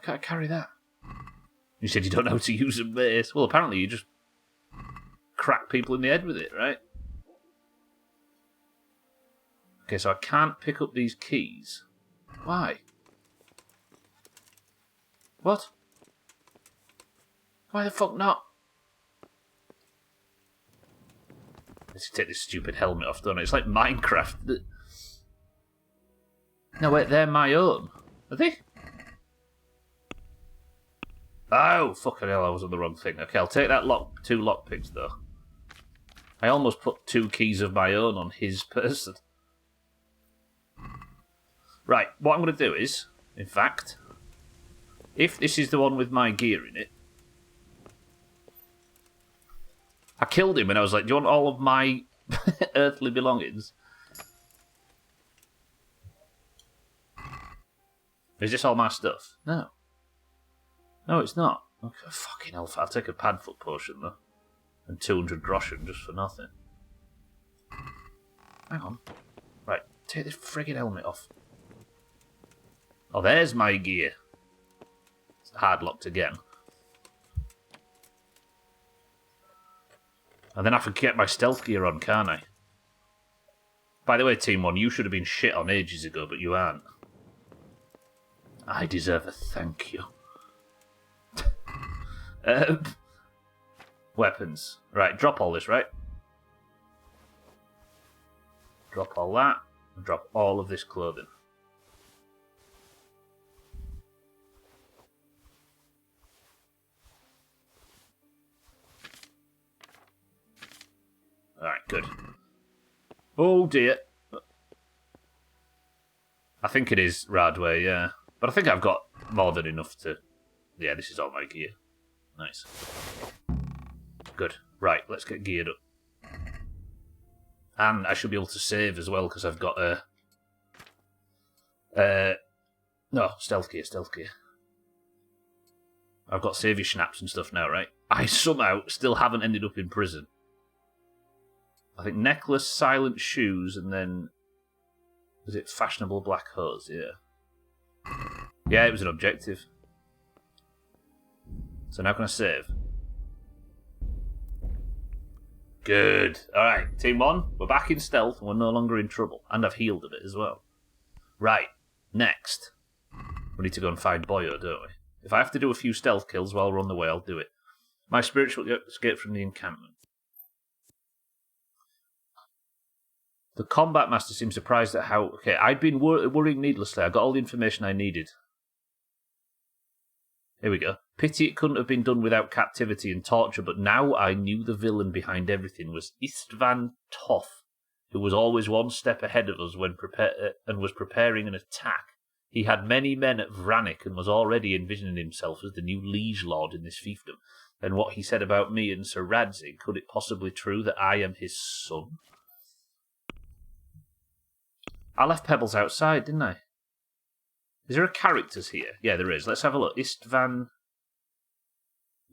I carry that? You said you don't know how to use a mace. Well, apparently you just crack people in the head with it, right? Okay, so I can't pick up these keys. Why? What? Why the fuck not? Let's take this stupid helmet off, don't I? It's like Minecraft. No, wait, they're my own. Are they? Oh, fucking hell, I was on the wrong thing. Okay, I'll take that two lockpicks, though. I almost put 2 keys of my own on his person. Right, what I'm going to do is, in fact, if this is the one with my gear in it, I killed him and I was like, do you want all of my earthly belongings? Is this all my stuff? No. No, it's not. Okay, fucking hell, I'll take a padfoot potion, though. And 200 groschen just for nothing. Hang on. Right, take this friggin' helmet off. Oh, there's my gear. It's hard locked again. And then I can get my stealth gear on, can't I? By the way, Team 1, you should have been shit on ages ago, but you aren't. I deserve a thank you. Weapons. Right, drop all this, right? Drop all that. And drop all of this clothing. Alright, good. Oh dear. I think it is Radway, yeah. But I think I've got more than enough to... Yeah, this is all my gear. Nice. Good. Right, let's get geared up. And I should be able to save as well, because I've got a... no, stealth gear. I've got savey schnaps and stuff now, right? I somehow still haven't ended up in prison. I think necklace, silent shoes, and then... Was it fashionable black hose? Yeah. Yeah, it was an objective. So now can I save? Good. Alright, Team 1, we're back in stealth and we're no longer in trouble. And I've healed a bit as well. Right, next. We need to go and find Boyo, don't we? If I have to do a few stealth kills while we're on the way, I'll do it. My spiritual escape from the encampment. The combat master seemed surprised at how... Okay, I'd been worrying needlessly. I got all the information I needed. Here we go. Pity it couldn't have been done without captivity and torture, but now I knew the villain behind everything was Istvan Toth, who was always one step ahead of us when and was preparing an attack. He had many men at Vranik and was already envisioning himself as the new liege lord in this fiefdom. And what he said about me and Sir Radzig, could it possibly be true that I am his son? I left Pebbles outside, didn't I? Is there a characters here? Yeah, there is. Let's have a look. Istvan...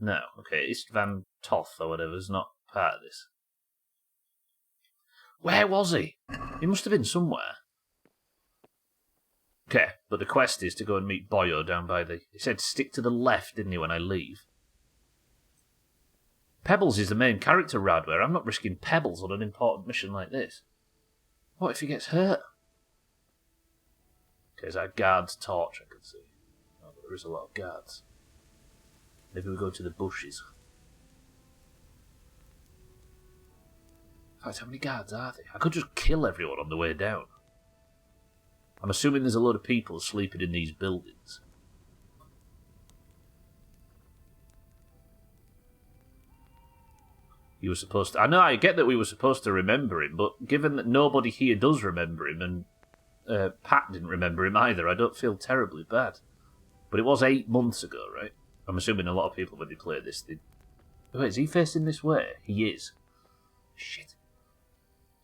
No, okay. Istvan Toth or whatever is not part of this. Where was he? He must have been somewhere. Okay, but the quest is to go and meet Boyo down by the... He said stick to the left, didn't he, when I leave? Pebbles is the main character, Radware. I'm not risking Pebbles on an important mission like this. What if he gets hurt? Okay, is that a guard's torch I can see? Oh, but there is a lot of guards. Maybe we go to the bushes. In fact, how many guards are there? I could just kill everyone on the way down. I'm assuming there's a lot of people sleeping in these buildings. You were supposed to... I know, I get that we were supposed to remember him, but given that nobody here does remember him, and Pat didn't remember him either, I don't feel terribly bad. But it was 8 months ago, right? I'm assuming a lot of people, when they play this, they... Wait, is he facing this way? He is. Shit.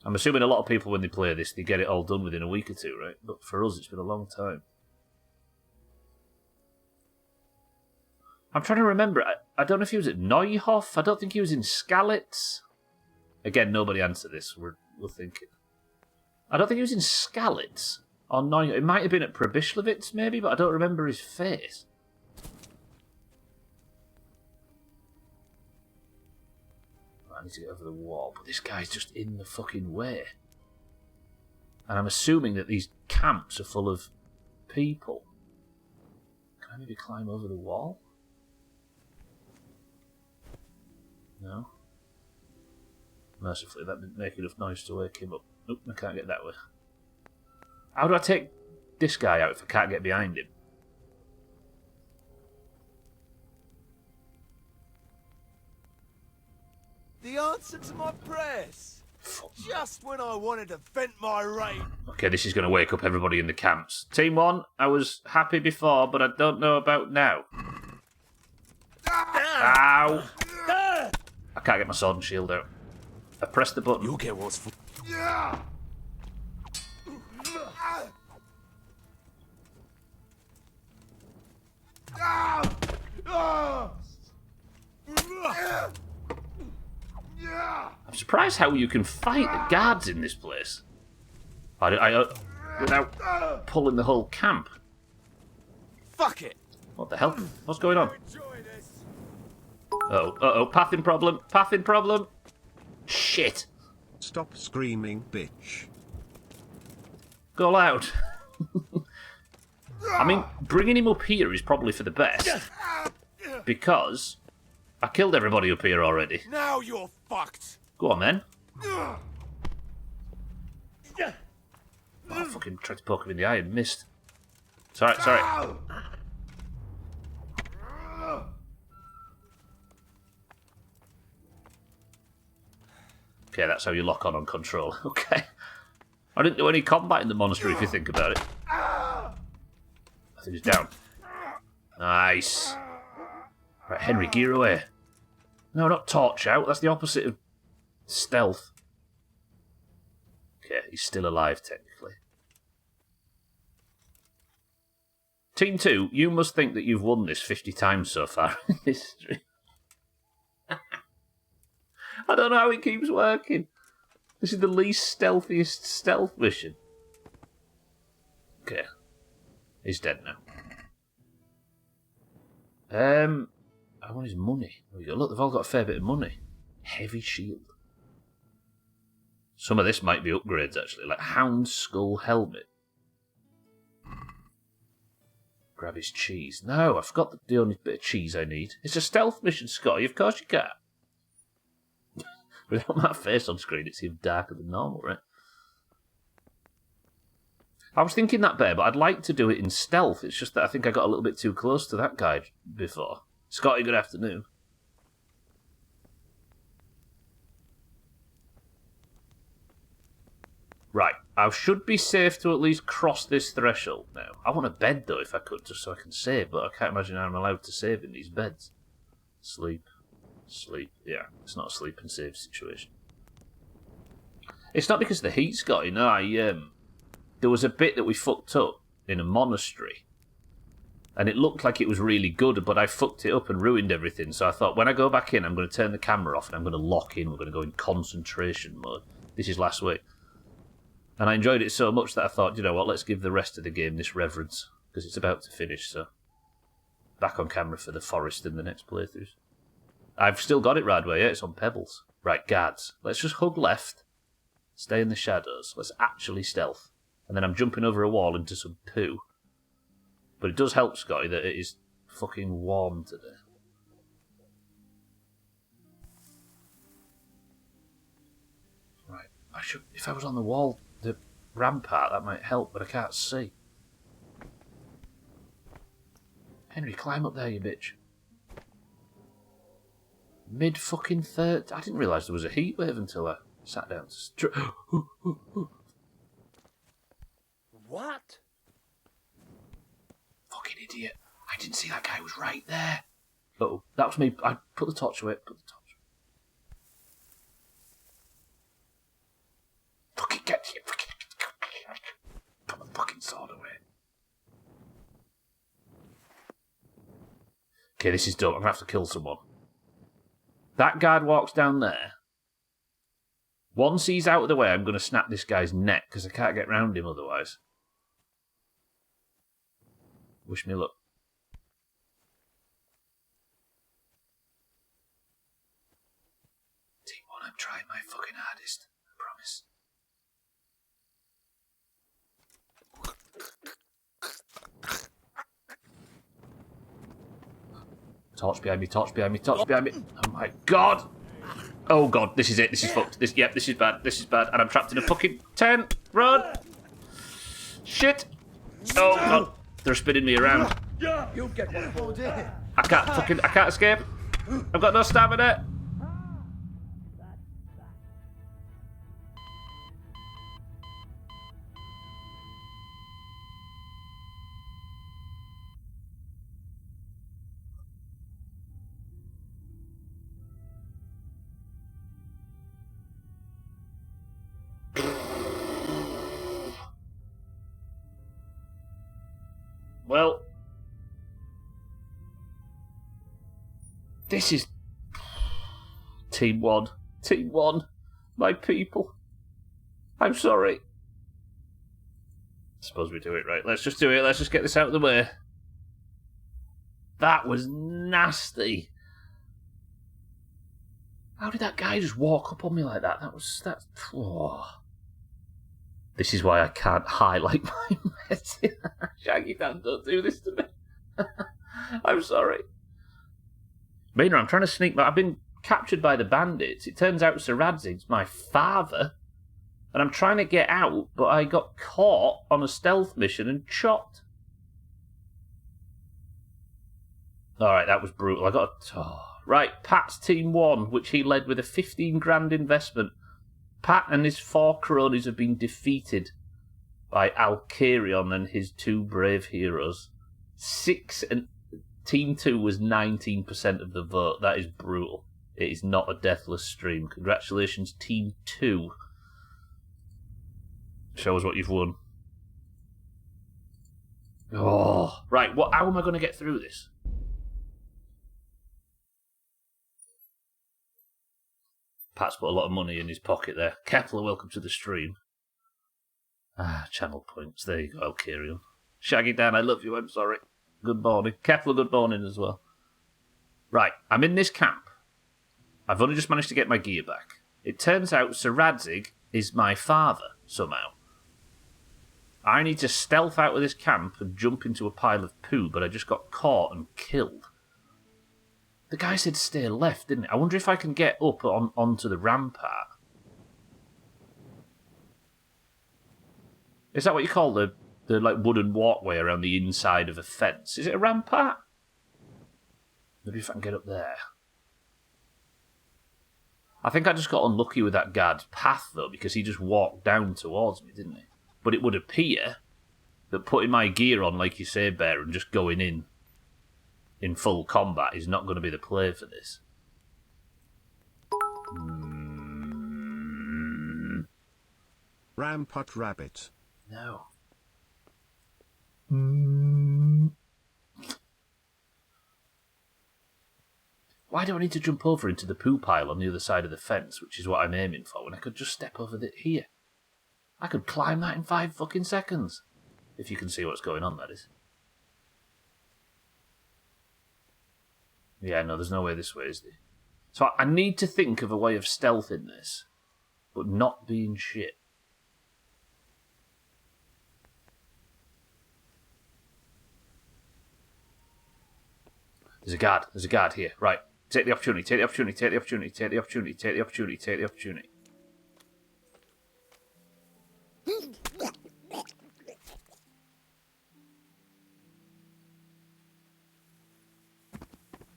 I'm assuming a lot of people, when they play this, they get it all done within a week or two, right? But for us, it's been a long time. I'm trying to remember. I don't know if he was at Neuhof. I don't think he was in Skalitz. Again, nobody answered this. We're thinking. I don't think he was in Skalitz. Or Neuhof. It might have been at Probishlovitz, maybe, but I don't remember his face. I need to get over the wall, but this guy's just in the fucking way. And I'm assuming that these camps are full of people. Can I maybe climb over the wall? No. Mercifully, that didn't make enough noise to wake him up. Nope, I can't get that way. How do I take this guy out if I can't get behind him? The answer to my prayers. Just when I wanted to vent my rage. Okay, this is going to wake up everybody in the camps. Team 1, I was happy before, but I don't know about now. Ow! I can't get my sword and shield out. I pressed the button. You'll get what's for. I'm surprised how you can fight the guards in this place. Without pulling the whole camp. Fuck it. What the hell? What's going on? Uh-oh, pathing problem. Shit. Stop screaming, bitch. Go loud. I mean, bringing him up here is probably for the best. Because I killed everybody up here already. Now you're fucked. Go on, then. Oh, I fucking tried to poke him in the eye and missed. Sorry. Okay, that's how you lock on control. Okay. I didn't do any combat in the monastery, if you think about it. I think he's down. Nice. Right, Henry, gear away. No, not torch out. That's the opposite of stealth. Okay, he's still alive, technically. Team 2, you must think that you've won this 50 times so far in history. I don't know how it keeps working. This is the least stealthiest stealth mission. Okay. He's dead now. I want his money. There we go. Look, they've all got a fair bit of money. Heavy shield. Some of this might be upgrades, actually. Like Hound Skull Helmet. Grab his cheese. No, I forgot the only bit of cheese I need. It's a stealth mission, Scotty. Of course you can. Without my face on screen, it's even darker than normal, right? I was thinking that bear, but I'd like to do it in stealth. It's just that I think I got a little bit too close to that guy before. Scotty, good afternoon. Right, I should be safe to at least cross this threshold now. I want a bed, though, if I could, just so I can save, but I can't imagine how I'm allowed to save in these beds. Sleep. Sleep. Yeah, it's not a sleep and save situation. It's not because the heat's got in. No, there was a bit that we fucked up in a monastery. And it looked like it was really good, but I fucked it up and ruined everything. So I thought, when I go back in, I'm going to turn the camera off and I'm going to lock in. We're going to go in concentration mode. This is last week. And I enjoyed it so much that I thought, you know what, let's give the rest of the game this reverence. Because it's about to finish, so... Back on camera for the forest in the next playthroughs. I've still got it, Radway, yeah, it's on pebbles. Right, guards. Let's just hug left. Stay in the shadows. Let's actually stealth. And then I'm jumping over a wall into some poo. But it does help, Scotty, that it is fucking warm today. Right, I should... If I was on the wall, the rampart, that might help, but I can't see. Henry, climb up there, you bitch. Mid-fucking-third... I didn't realise there was a heat wave until I sat down to... What? Fucking idiot. I didn't see that guy was right there. Uh-oh, that was me. I put the torch away. Put the torch away. Fucking get here. Put the fucking sword away. Okay, this is dumb. I'm going to have to kill someone. That guard walks down there. Once he's out of the way, I'm going to snap this guy's neck, because I can't get round him otherwise. Wish me luck. Team 1, I'm trying my fucking hardest. I promise. Torch behind me, torch behind me, torch behind me. Oh my god! Oh god, this is it, this is fucked. This is bad, and I'm trapped in a fucking tent. Run! Shit! Oh god, they're spinning me around. You'll get one for dear. I can't escape. I've got no stamina. Well, this is Team 1. Team 1, my people. I'm sorry. I suppose we do it right. Let's just do it. Let's just get this out of the way. That was nasty. How did that guy just walk up on me like that? That's. Oh. This is why I can't highlight my message. Shaggy Dan, don't do this to me. I'm sorry. Maynard, I'm trying to sneak. I've been captured by the bandits. It turns out Sir Radzig's my father. And I'm trying to get out, but I got caught on a stealth mission and chopped. Alright, that was brutal. I got a... Oh. Right, Pat's Team 1, which he led with a 15 grand investment. Pat and his 4 cronies have been defeated by Alcarion and his 2 brave heroes. Team 2 was 19% of the vote. That is brutal. It is not a deathless stream. Congratulations, Team 2. Show us what you've won. Oh, right. How am I going to get through this? Pat's put a lot of money in his pocket there. Kepler, welcome to the stream. Channel points. There you go. I'll carry on. Shaggy Dan, I love you. I'm sorry. Good morning. Kepler, good morning as well. Right. I'm in this camp. I've only just managed to get my gear back. It turns out Sir Radzig is my father, somehow. I need to stealth out of this camp and jump into a pile of poo, but I just got caught and killed. The guy said stay left, didn't he? I wonder if I can get up onto the rampart. Is that what you call the like wooden walkway around the inside of a fence? Is it a rampart? Maybe if I can get up there. I think I just got unlucky with that guard's path, though, because he just walked down towards me, didn't he? But it would appear that putting my gear on, like you say, Bear, and just going in full combat is not going to be the play for this. Rampart rabbit. No. Why do I need to jump over into the poo pile on the other side of the fence, which is what I'm aiming for, when I could just step over here? I could climb that in 5 fucking seconds. If you can see what's going on, that is. Yeah, no, there's no way this way, is there? So I need to think of a way of stealth in this, but not being shit. There's a guard here. Right. Take the opportunity, take the opportunity, take the opportunity, take the opportunity, take the opportunity, take the opportunity.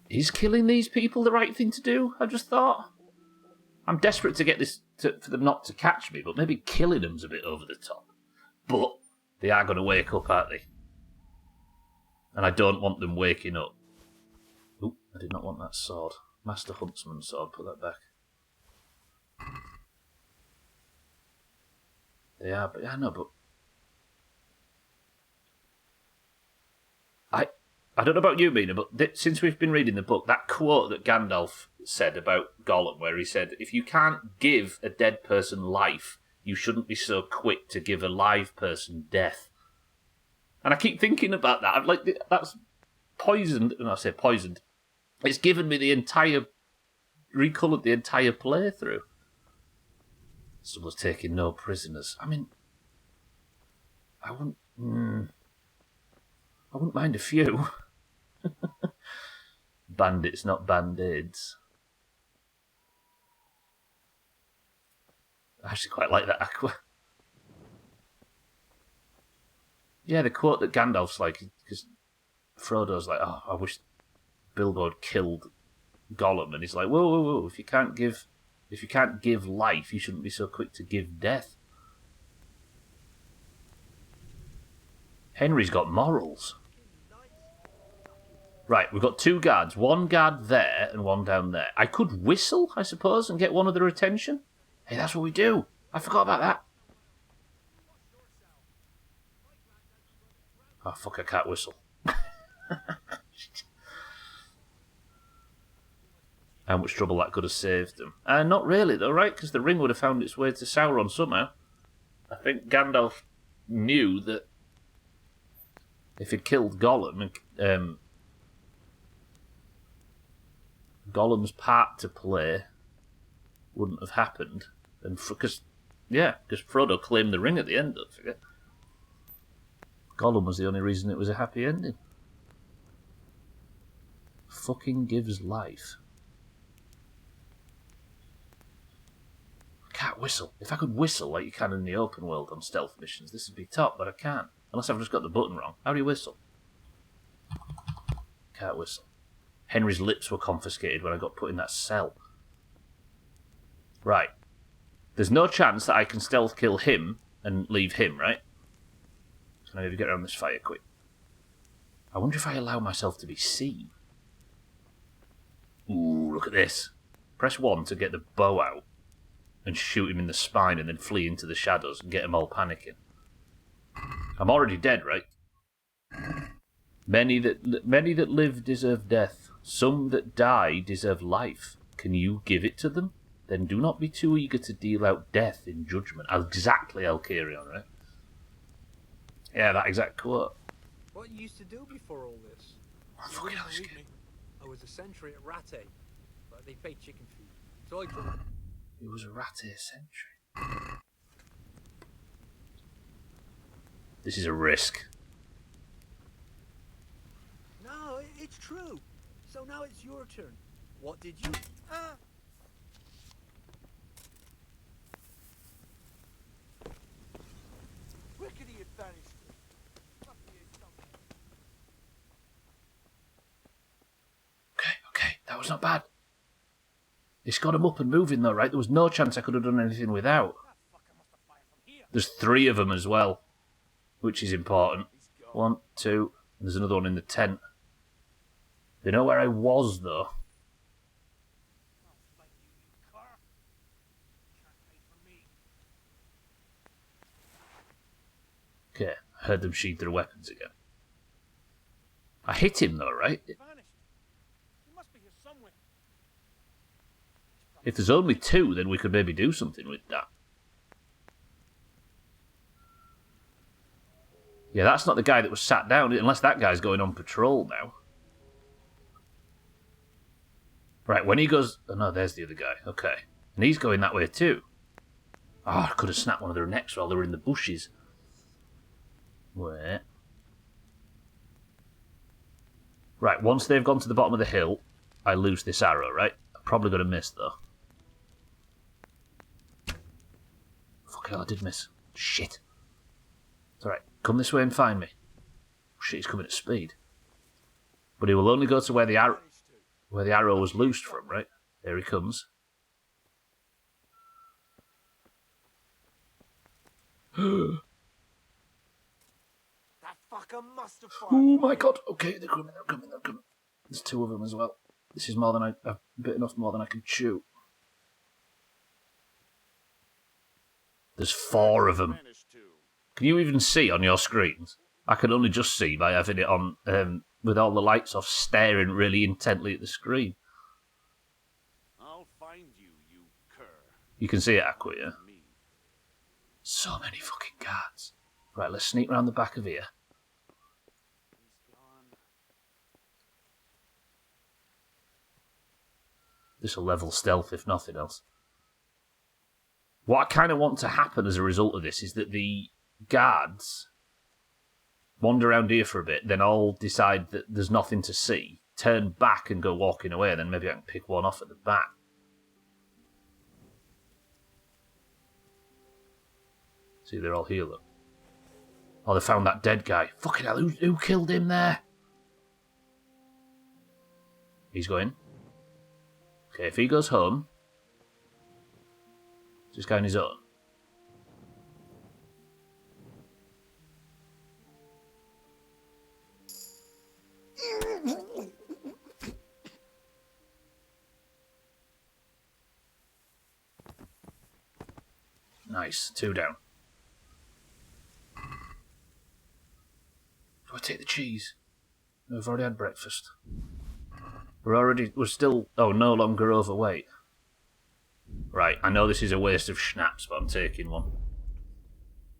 Is killing these people the right thing to do? I just thought. I'm desperate to get this for them not to catch me, but maybe killing them's a bit over the top. But they are going to wake up, aren't they? And I don't want them waking up. Oop, I did not want that sword. Master Huntsman sword, put that back. They are, but I know, but I don't know about you, Mina, but since we've been reading the book, that quote that Gandalf said about Gollum, where he said, if you can't give a dead person life, you shouldn't be so quick to give a live person death. And I keep thinking about that. I'm like, that's poisoned, and I say poisoned. It's given me recoloured the entire playthrough. Someone's taking no prisoners. I mean, I wouldn't mind a few. Bandits, not band-aids. I actually quite like that aqua. Yeah, the quote that Gandalf's like, because Frodo's like, oh, I wish Bilbo had killed Gollum, and he's like, whoa, whoa, whoa! If you can't give life, you shouldn't be so quick to give death. Henry's got morals. Right, we've got 2 guards. 1 guard there and 1 down there. I could whistle, I suppose, and get one of their attention. Hey, that's what we do. I forgot about that. Oh, fuck, I can't whistle. How much trouble that could have saved them. Not really, though, right? Because the ring would have found its way to Sauron somehow. I think Gandalf knew that if he'd killed Gollum, Gollum's part to play wouldn't have happened. And because Frodo claimed the ring at the end, don't forget. Gollum was the only reason it was a happy ending. Fucking gives life. I can't whistle. If I could whistle like you can in the open world on stealth missions, this would be top, but I can't. Unless I've just got the button wrong. How do you whistle? Can't whistle. Henry's lips were confiscated when I got put in that cell. Right. There's no chance that I can stealth kill him and leave him, right? Can I maybe get around this fire quick? I wonder if I allow myself to be seen. Ooh, look at this. Press 1 to get the bow out and shoot him in the spine and then flee into the shadows and get them all panicking. I'm already dead, right? Many that live deserve death. Some that die deserve life. Can you give it to them? Then do not be too eager to deal out death in judgment. Exactly Alkarion, right? Yeah, that exact quote. What you used to do before all this? You wouldn't believe me. I was a sentry at Rattay, but they paid chicken feed, so I dropped. It was a Rattay sentry. This is a risk. No, it's true. So now it's your turn. What did you... Rickety had vanished. Okay, that was not bad. It's got him up and moving though, right? There was no chance I could have done anything without. There's 3 of them as well, which is important. 1, 2, and there's another one in the tent. They know where I was though. Okay, I heard them sheathe their weapons again. I hit him though, right? If there's only 2, then we could maybe do something with that. Yeah, that's not the guy that was sat down, unless that guy's going on patrol now. Right, when he goes... Oh no, there's the other guy. Okay. And he's going that way too. Oh, I could have snapped one of their necks while they were in the bushes. Wait. Right, once they've gone to the bottom of the hill, I lose this arrow, right? I'm probably going to miss, though. Fucking hell, I did miss. Shit. It's alright. Come this way and find me. Shit, he's coming at speed. But he will only go to where the arrow was loosed from, right? There he comes. That fucker must have fired. Oh my god. Okay, they're coming. There's 2 of them as well. This is more than I've bitten off more than I can chew. There's 4 of them. Can you even see on your screens? I can only just see by having it on with all the lights off, staring really intently at the screen. I'll find you, you cur. You can see it, Aqua, yeah? So many fucking guards. Right, let's sneak round the back of here. This'll level stealth, if nothing else. What I kind of want to happen as a result of this is that the guards wander around here for a bit, then all decide that there's nothing to see, turn back and go walking away, and then maybe I can pick one off at the back. See, they're all here, look. Oh, they found that dead guy. Fucking hell, who killed him there? He's going. Okay, if he goes home, this guy on his own. Nice, 2 down. Do I take the cheese? No, we've already had breakfast. We're still, no longer overweight. Right, I know this is a waste of schnapps, but I'm taking one.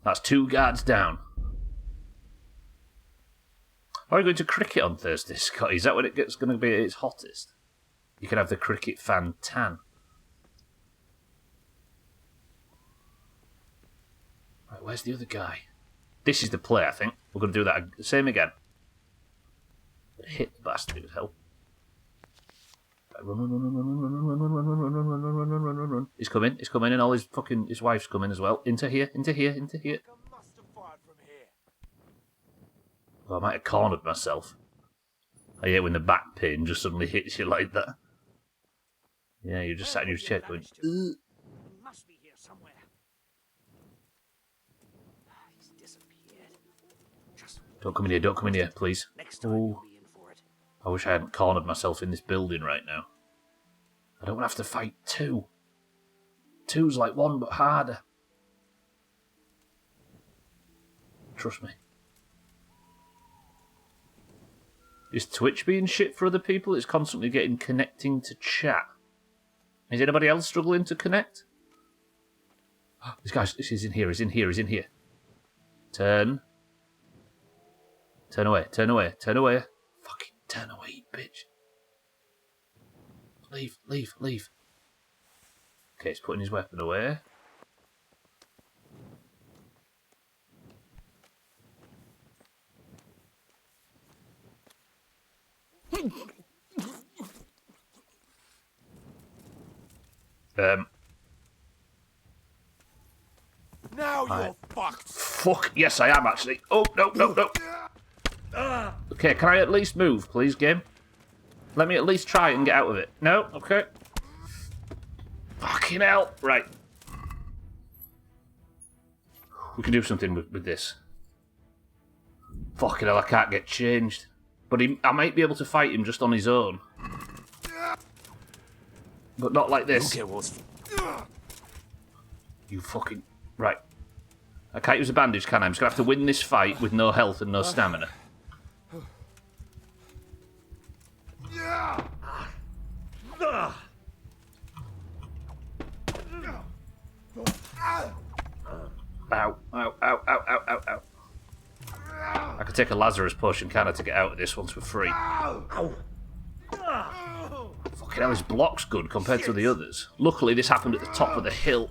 That's 2 guards down. Are you going to cricket on Thursday, Scott? Is that when it's going to be at its hottest? You can have the cricket fan tan. Right, where's the other guy? This is the play, I think. We're going to do that same again. Hit the bastard with hell. Run. He's coming, and all his wife's coming as well. Into here. Oh, I might have cornered myself. I hate when the back pain just suddenly hits you like that. Yeah, you just sat in your chair going, ugh. Must be here somewhere. He's disappeared. Don't come in here, please. Oh, I wish I hadn't cornered myself in this building right now. I don't want to have to fight two. Two's like one, but harder. Trust me. Is Twitch being shit for other people? It's constantly getting connecting to chat. Is anybody else struggling to connect? This is in here, he's in here, he's in here. Turn. Turn away, turn away, turn away. Fucking turn away, you bitch. Leave, leave, leave. Okay, he's putting his weapon away. Now you're fucked. Fuck, yes I am actually. Oh, no, no, no. Okay, can I at least move, please, game? Let me at least try and get out of it. No? Okay. Fucking hell. Right. We can do something with this. Fucking hell, I can't get changed. But I might be able to fight him just on his own. But not like this. You fucking... Right. I can't use a bandage, can I? I'm just going to have to win this fight with no health and no stamina. Ow, ow, ow, ow, ow, ow, ow. I could take a Lazarus potion, can I, to get out of this once we're free. Ow. Fucking hell, his block's good compared to the others. Luckily, this happened at the top of the hill.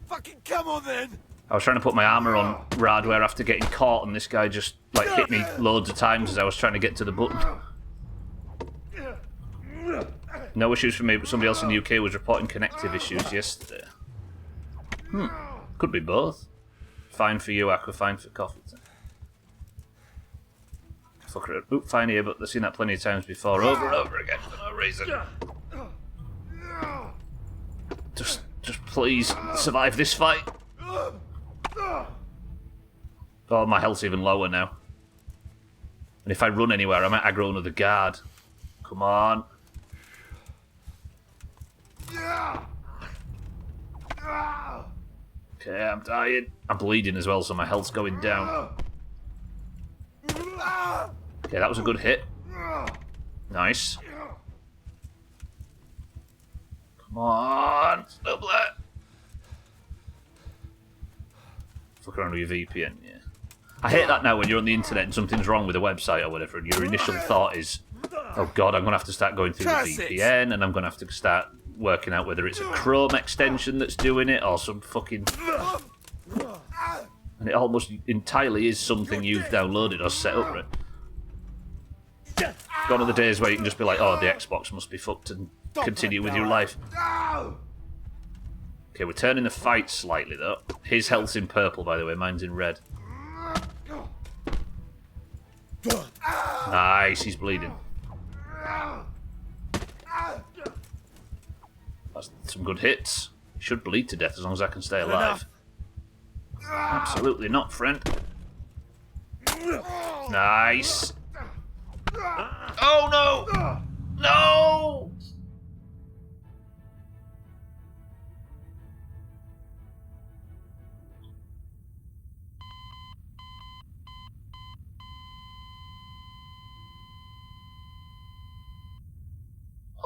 Fucking come on then! I was trying to put my armour on Radware after getting caught, and this guy just like hit me loads of times as I was trying to get to the button. No issues for me, but somebody else in the UK was reporting connective issues yesterday. Could be both. Fine for you, Aqua, fine for Coffeeton. Fucker, oop, fine here, but they've seen that plenty of times before, over and over again, for no reason. Just please survive this fight. Oh, my health's even lower now. And if I run anywhere, I might aggro another guard. Come on. Okay, I'm dying. I'm bleeding as well, so my health's going down. Okay, that was a good hit. Nice. Come on. Still there. Fuck around with your VPN, yeah. I hate that now when you're on the internet and something's wrong with a website or whatever, and your initial thought is, oh god, I'm going to have to start going through the VPN, and I'm going to have to start working out whether it's a Chrome extension that's doing it, or some fucking... And it almost entirely is something you've downloaded or set up, right? Gone are the days where you can just be like, oh, the Xbox must be fucked, and continue with your life. Okay, we're turning the fight slightly, though. His health's in purple, by the way. Mine's in red. Nice, he's bleeding. That's some good hits. He should bleed to death as long as I can stay alive. Absolutely not, friend. Nice. Oh, no! No!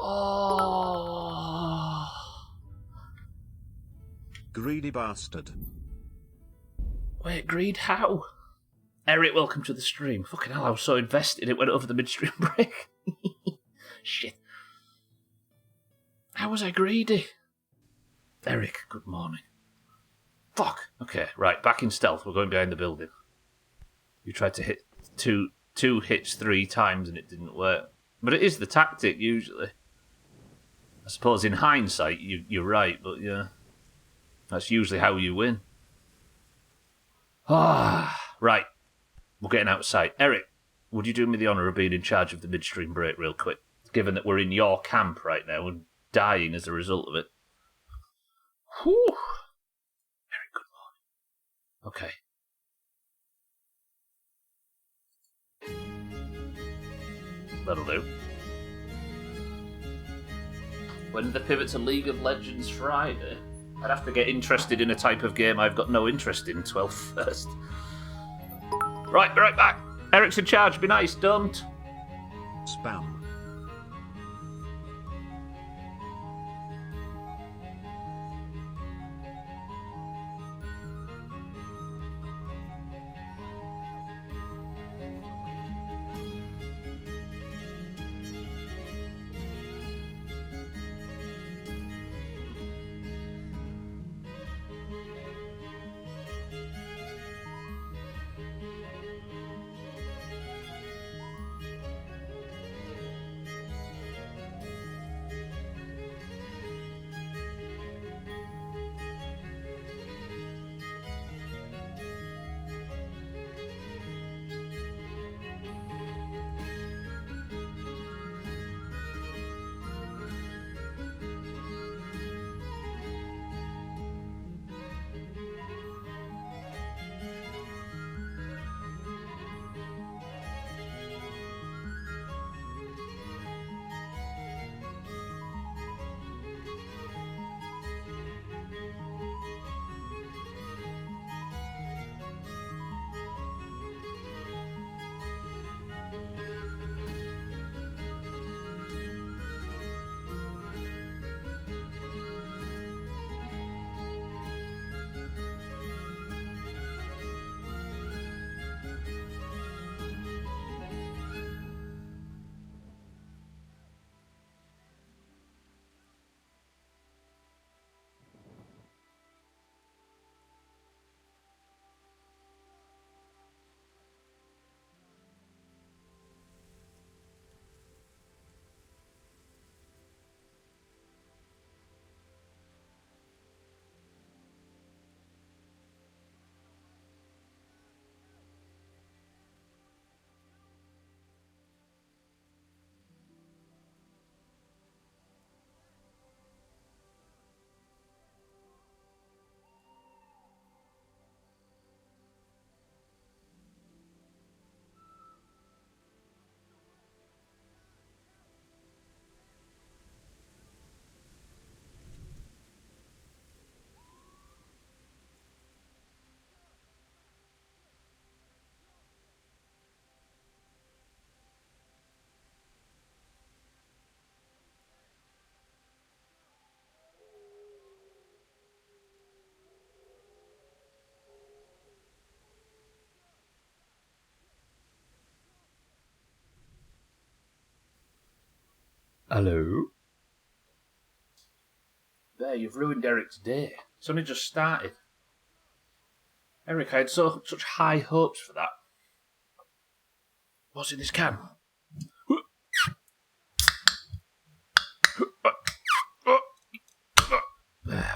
Oh. Greedy bastard. Wait, greed? How? Eric, welcome to the stream. Fucking hell, I was so invested it went over the midstream break. Shit. How was I greedy? Eric, good morning. Fuck. Okay, right, back in stealth. We're going behind the building. You tried to hit two hits 3 times and it didn't work. But it is the tactic, usually. I suppose in hindsight, you're right, but yeah. That's usually how you win. Right. We're getting outside. Eric, would you do me the honour of being in charge of the midstream break real quick? Given that we're in your camp right now and dying as a result of it. Whew. Eric, good morning. Okay. That'll do. When the pivot to League of Legends Friday? I'd have to get interested in a type of game I've got no interest in 12 first. Right back. Eric's in charge. Be nice, don't. Spam. Hello? There, you've ruined Eric's day. It's only just started. Eric, I had such high hopes for that. What's in this can? There we go.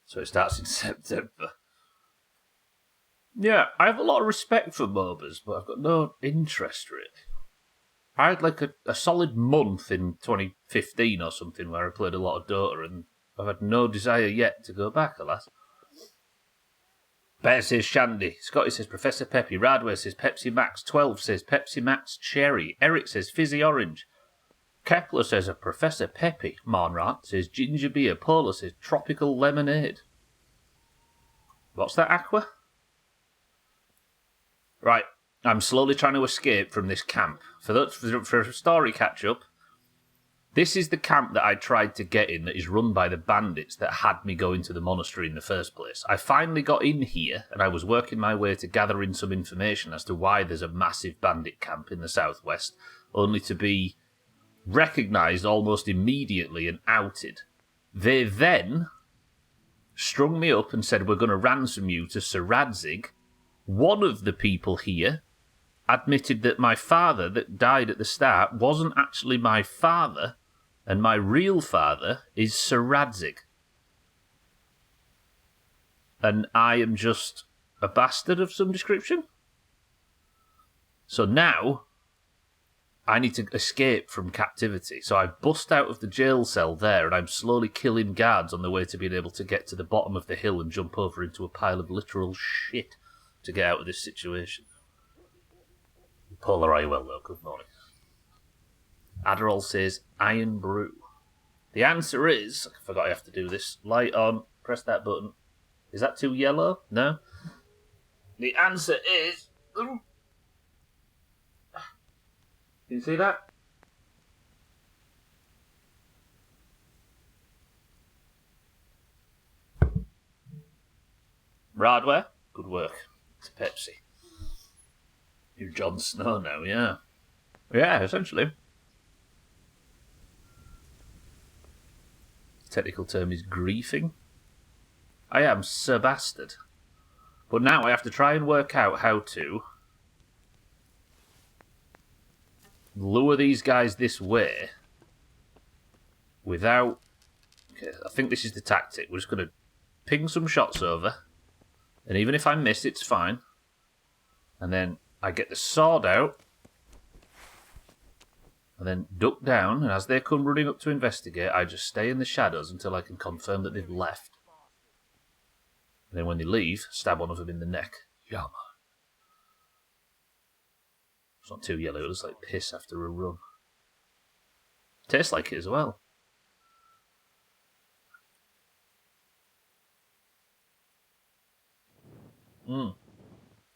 So it starts in September. Yeah, I have a lot of respect for MOBAs, but I've got no interest really. I had like a solid month in 2015 or something where I played a lot of Dota, and I've had no desire yet to go back, alas. Bear says Shandy. Scotty says Professor Peppy. Radway says Pepsi Max. 12 says Pepsi Max Cherry. Eric says Fizzy Orange. Kepler says a Professor Peppy. Monrat says Ginger Beer. Polar says Tropical Lemonade. What's that, Aqua? Right. I'm slowly trying to escape from this camp. For a story catch-up, this is the camp that I tried to get in that is run by the bandits that had me go into the monastery in the first place. I finally got in here, and I was working my way to gather in some information as to why there's a massive bandit camp in the southwest, only to be recognised almost immediately and outed. They then strung me up and said, we're going to ransom you to Sir Radzig. One of the people here admitted that my father that died at the start wasn't actually my father, and my real father is Sir Radzig. And I am just a bastard of some description. So now I need to escape from captivity. So I've bust out of the jail cell there, and I'm slowly killing guards on the way to being able to get to the bottom of the hill and jump over into a pile of literal shit to get out of this situation. Polar eye well though, good morning. Adderall says iron brew. The answer is, I forgot I have to do this. Light on, press that button. Is that too yellow? No? The answer is... Can you see that? Radware? Good work. It's Pepsi. You're Jon Snow now, yeah. Yeah, essentially. Technical term is griefing. I am Sir Bastard. But now I have to try and work out how to lure these guys this way without... Okay, I think this is the tactic. We're just going to ping some shots over, and even if I miss, it's fine. And then I get the sword out, and then duck down, and as they come running up to investigate, I just stay in the shadows until I can confirm that they've left. And then when they leave, stab one of them in the neck. Yeah, man. It's not too yellow, it looks like piss after a run. Tastes like it as well.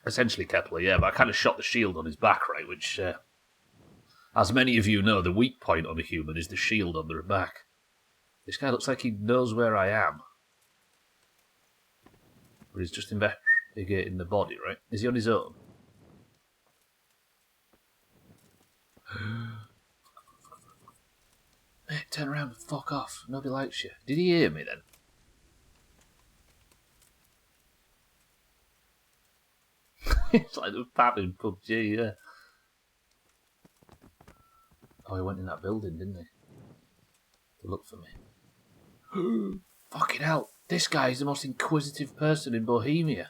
Essentially Kepler, yeah, but I kind of shot the shield on his back, right, which, as many of you know, the weak point on a human is the shield on their back. This guy looks like he knows where I am. But he's just investigating the body, right? Is he on his own? Mate, turn around and fuck off. Nobody likes you. Did he hear me then? It's like the pap in PUBG, yeah. Oh, he went in that building, didn't he? To look for me. Fucking hell. This guy is the most inquisitive person in Bohemia.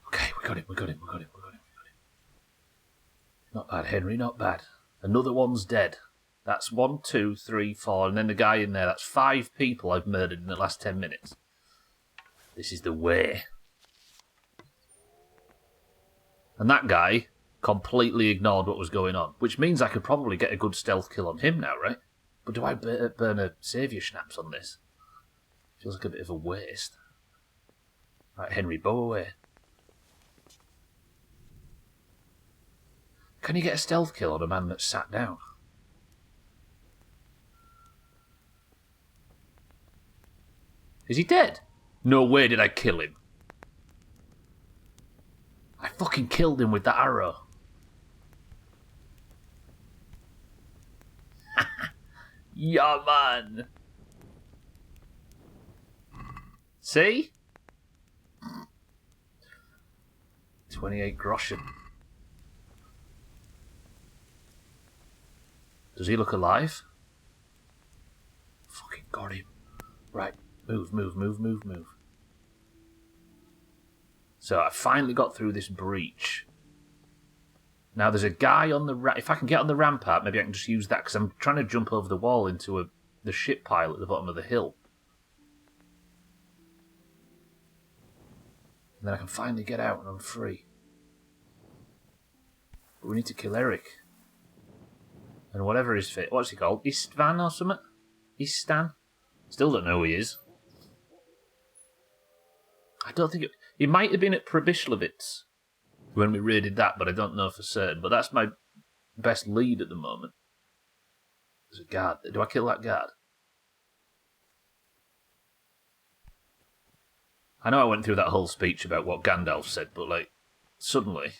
Okay, we got him. Not bad, Henry, not bad. Another one's dead. That's 1, 2, 3, 4, and then the guy in there. That's 5 people I've murdered in the last 10 minutes. This is the way. And that guy completely ignored what was going on, which means I could probably get a good stealth kill on him now, right? But do I burn a saviour schnapps on this? Feels like a bit of a waste. Right, Henry, bow away. Can you get a stealth kill on a man that's sat down? Is he dead? No way did I kill him. I fucking killed him with that arrow. Yeah, man. See? 28 groschen. Does he look alive? Fucking got him. Right, move. So I finally got through this breach. Now there's a guy on the if I can get on the rampart, maybe I can just use that, because I'm trying to jump over the wall into the ship pile at the bottom of the hill. And then I can finally get out and I'm free. But we need to kill Eric. And whatever his fate. What's he called? Istvan or something? Istan? Still don't know who he is. I don't think he might have been at Probishlovitz when we raided that, but I don't know for certain. But that's my best lead at the moment. There's a guard. Do I kill that guard? I know I went through that whole speech about what Gandalf said, but like, suddenly,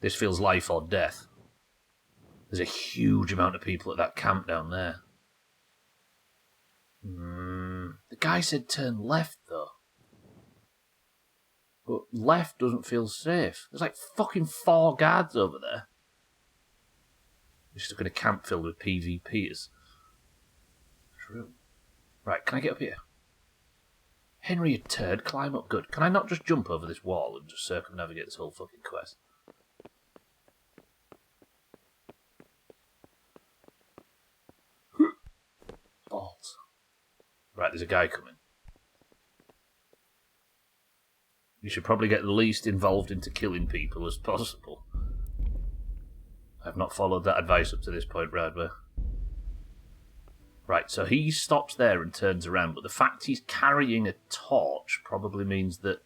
this feels life or death. There's a huge amount of people at that camp down there. The guy said turn left, though. But left doesn't feel safe. There's like fucking 4 guards over there. We're stuck in a camp filled with PvPers. True. Right, can I get up here? Henry, you turd, climb up. Good. Can I not just jump over this wall and just circumnavigate this whole fucking quest? Balls. Right, there's a guy coming. You should probably get the least involved into killing people as possible. I've not followed that advice up to this point, Radway. Right, so he stops there and turns around, but the fact he's carrying a torch probably means that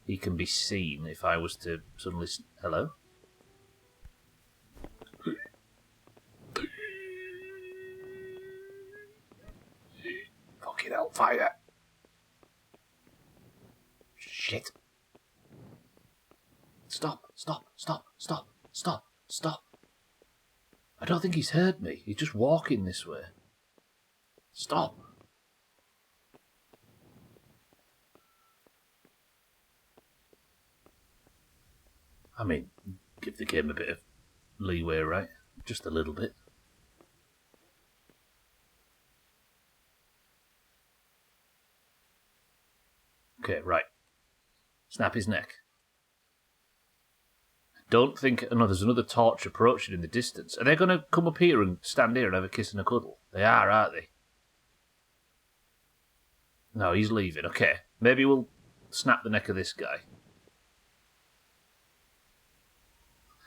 he can be seen if I was to suddenly... Hello? Fucking hellfire. Shit. Stop. I don't think he's heard me. He's just walking this way. Stop. I mean, give the game a bit of leeway, right? Just a little bit. Okay, right. Snap his neck. Don't think... Oh, no, there's another torch approaching in the distance. Are they going to come up here and stand here and have a kiss and a cuddle? They are, aren't they? No, he's leaving. Okay, maybe we'll snap the neck of this guy.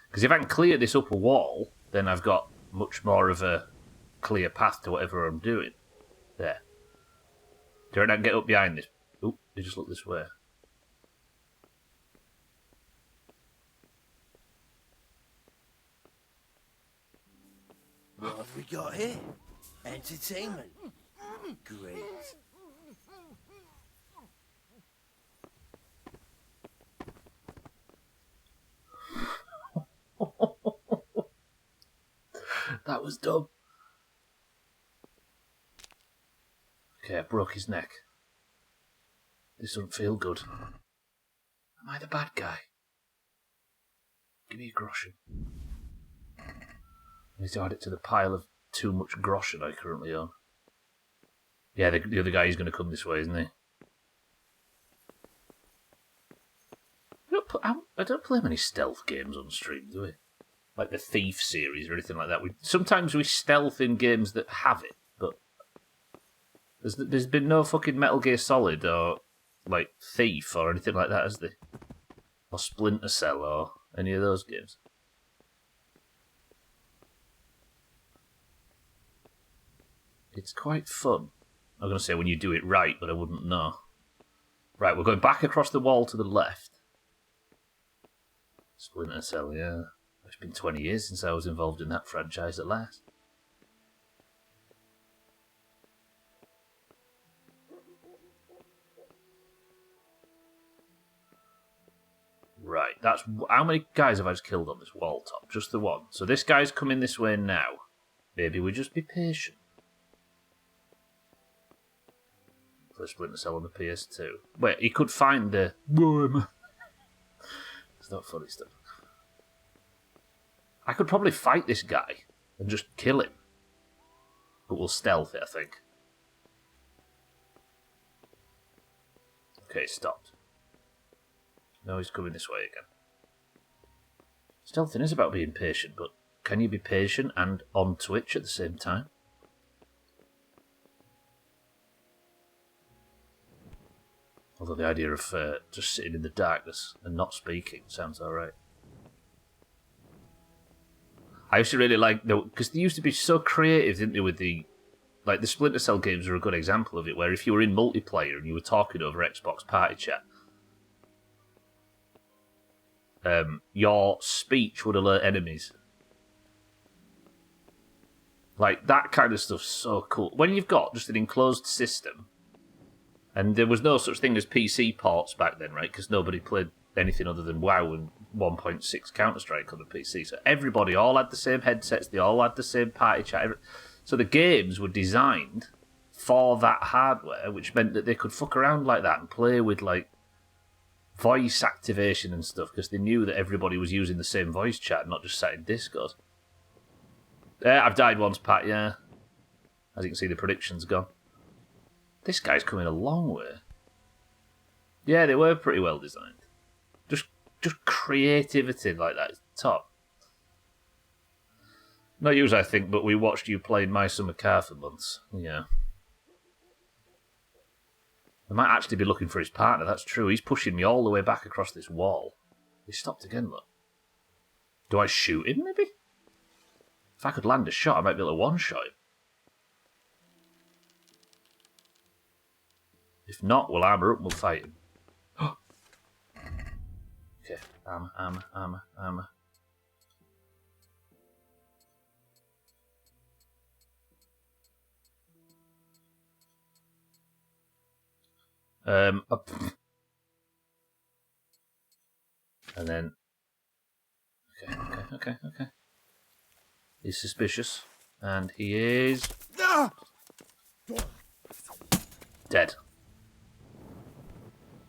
Because if I can clear this upper wall, then I've got much more of a clear path to whatever I'm doing. There. Do you reckon I can get up behind this? Oop, they just look this way. What have we got here? Entertainment. Great. That was dumb. Okay, I broke his neck. This doesn't feel good. Am I the bad guy? Give me a groschen. I need to add it to the pile of too much groschen I currently own. Yeah, the other guy is going to come this way, isn't he? I don't play many stealth games on stream, do we? Like the Thief series or anything like that. Sometimes we stealth in games that have it, but there's been no fucking Metal Gear Solid or like Thief or anything like that, has there? Or Splinter Cell or any of those games. It's quite fun. I'm going to say when you do it right, but I wouldn't know. Right, we're going back across the wall to the left. Splinter Cell, yeah. It's been 20 years since I was involved in that franchise at last. Right, that's... How many guys have I just killed on this wall top? Just the one. So this guy's coming this way now. Maybe we just be patient. Play Splinter Cell on the PS2. Wait, he could find the... worm. It's not funny stuff. I could probably fight this guy and just kill him. But we'll stealth it, I think. Okay, stopped. No, he's coming this way again. Stealthing is about being patient, but can you be patient and on Twitch at the same time? Although the idea of just sitting in the darkness and not speaking sounds alright. I used to really like... Because they used to be so creative, didn't they, with the... Like, the Splinter Cell games are a good example of it, where if you were in multiplayer and you were talking over Xbox Party Chat, your speech would alert enemies. Like, that kind of stuff's so cool. When you've got just an enclosed system, and there was no such thing as PC ports back then, right? Because nobody played anything other than WoW and 1.6 Counter-Strike on the PC. So everybody all had the same headsets, they all had the same party chat. So the games were designed for that hardware, which meant that they could fuck around like that and play with, like, voice activation and stuff, because they knew that everybody was using the same voice chat, not just sat in Discord. I've died once, Pat, yeah. As you can see, the prediction's gone. This guy's coming a long way. Yeah, they were pretty well designed. Just creativity like that is top. Not yours, I think, but we watched you playing My Summer Car for months. Yeah. I might actually be looking for his partner, that's true. He's pushing me all the way back across this wall. He stopped again, look. Do I shoot him, maybe? If I could land a shot, I might be able to one-shot him. If not, we'll armour up and we'll fight him. Okay, armour. Up. And then... Okay. He's suspicious. And he is... dead.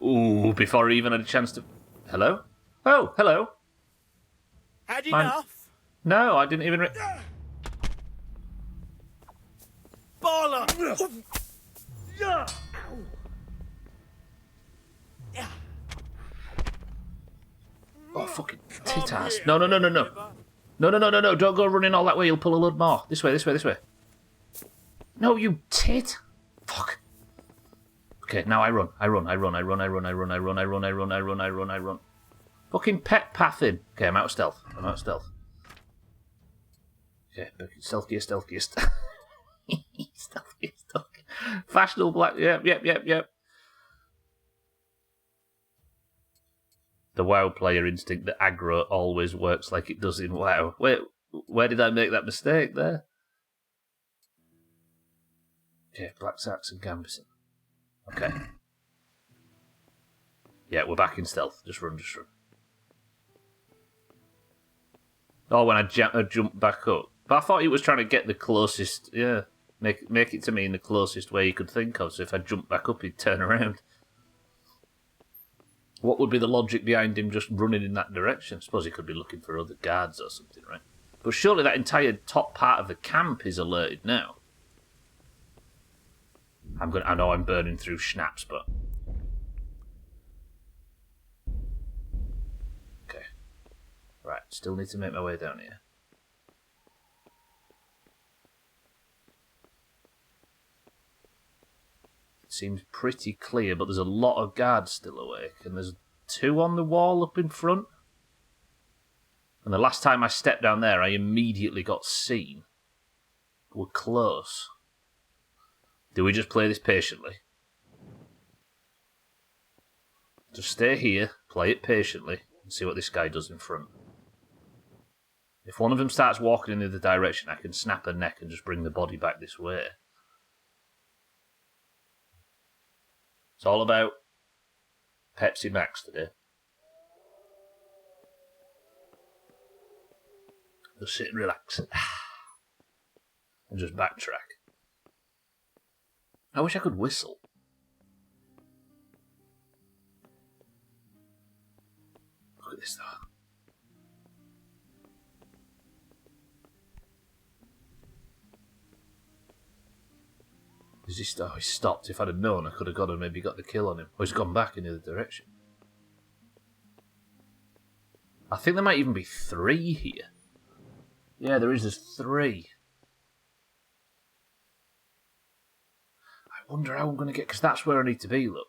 Ooh, before he even had a chance to... Hello? Oh, hello. Had enough? No, I didn't even... Bollocks! Oh, fucking tit ass. No. No, don't go running all that way, you'll pull a load more. This way. No, you tit. Fuck. Okay, now I run. Fucking pet pathing. Okay, I'm out of stealth. Okay, stealthiest. Stealthiest. Fashionable black. Yep. The WoW player instinct that aggro always works like it does in WoW. Wait, where did I make that mistake there? Okay, Black Sax and Gambison. Okay. Yeah, we're back in stealth. Just run. Oh, when I jumped back up. But I thought he was trying to get the closest... Yeah, make it to me in the closest way he could think of, so if I jumped back up, he'd turn around. What would be the logic behind him just running in that direction? I suppose he could be looking for other guards or something, right? But surely that entire top part of the camp is alerted now. I know I'm burning through schnapps, but... Okay. Right, still need to make my way down here. It seems pretty clear, but there's a lot of guards still awake, and there's 2 on the wall up in front. And the last time I stepped down there, I immediately got seen. We're close. Do we just play this patiently? Just stay here, play it patiently, and see what this guy does in front. If one of them starts walking in the other direction, I can snap a neck and just bring the body back this way. It's all about Pepsi Max today. Just sit and relax. And just backtrack. I wish I could whistle. Look at this though. He stopped. If I'd have known, I could have gone and maybe got the kill on him. Or he's gone back in the other direction. I think there might even be 3 here. Yeah, there's 3. I wonder how I'm going to get... Because that's where I need to be, look.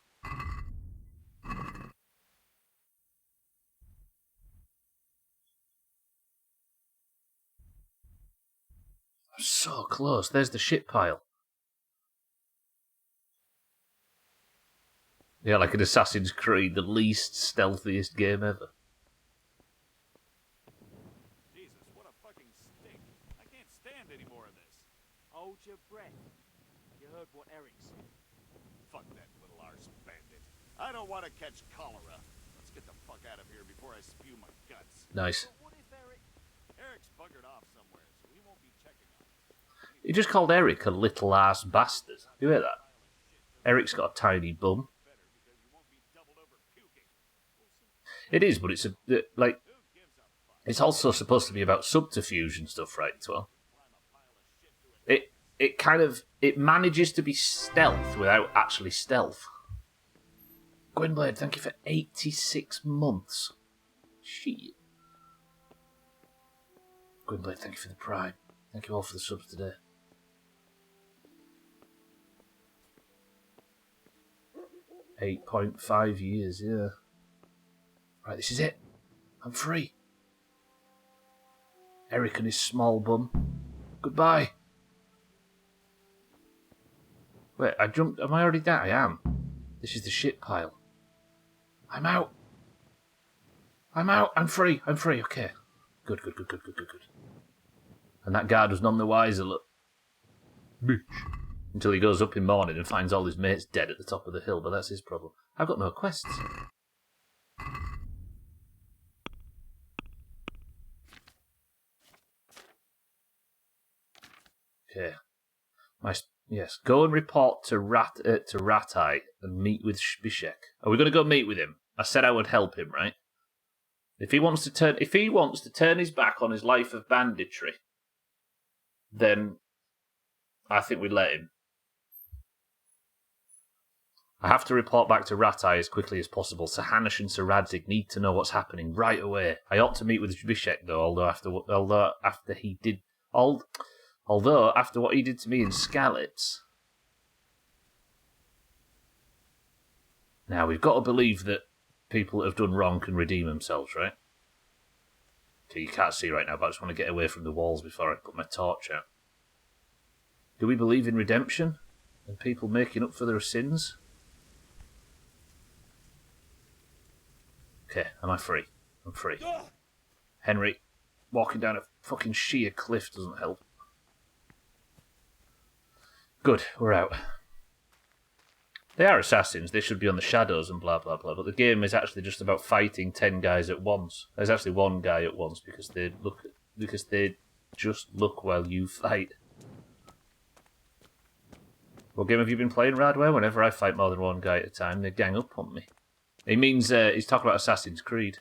I'm so close. There's the shit pile. Yeah, like an Assassin's Creed, the least stealthiest game ever. Jesus, what a fucking stink. I can't stand any more of this. Hold your breath. You heard what Eric said. Fuck that little arse bandit. I don't want to catch cholera. Let's get the fuck out of here before I spew my guts. Nice. What if Eric's buggered off somewhere, so he won't be checking on us. He just called Eric a little ass bastard. You hear that? Eric's got a tiny bum. It is, but it's it's also supposed to be about subterfuge and stuff, right? As well, it manages to be stealth without actually stealth. Gwynblade, thank you for 86 months. Shit. Gwynblade, thank you for the prime. Thank you all for the subs today. .5 years, yeah. Right, this is it. I'm free. Eric and his small bum. Goodbye. Wait, I jumped. Am I already down? I am. This is the shit pile. I'm out. I'm out. I'm free. I'm free. Okay. Good. And that guard was none the wiser, look. Bitch. Until he goes up in morning and finds all his mates dead at the top of the hill, but that's his problem. I've got no quests. Okay. Yes, go and report to Ratai and meet with Shbishek. Are we going to go meet with him? I said I would help him, right? If he wants to turn his back on his life of banditry, then I think we'd let him. I have to report back to Ratai as quickly as possible. Sir Hanush and Sir Radzig need to know what's happening right away. I ought to meet with Shbishek though, although after what he did to me in Scallops. Now we've got to believe that people that have done wrong can redeem themselves, right? Okay, you can't see right now, but I just want to get away from the walls before I put my torch out. Do we believe in redemption and people making up for their sins? Okay, am I free? I'm free. Henry, walking down a fucking sheer cliff doesn't help. Good, we're out. They are assassins, they should be on the shadows and blah blah blah, but the game is actually just about fighting 10 guys at once. There's actually one guy at once because they just look while you fight. What game have you been playing, Radware? Whenever I fight more than one guy at a time, they gang up on me. He means he's talking about Assassin's Creed.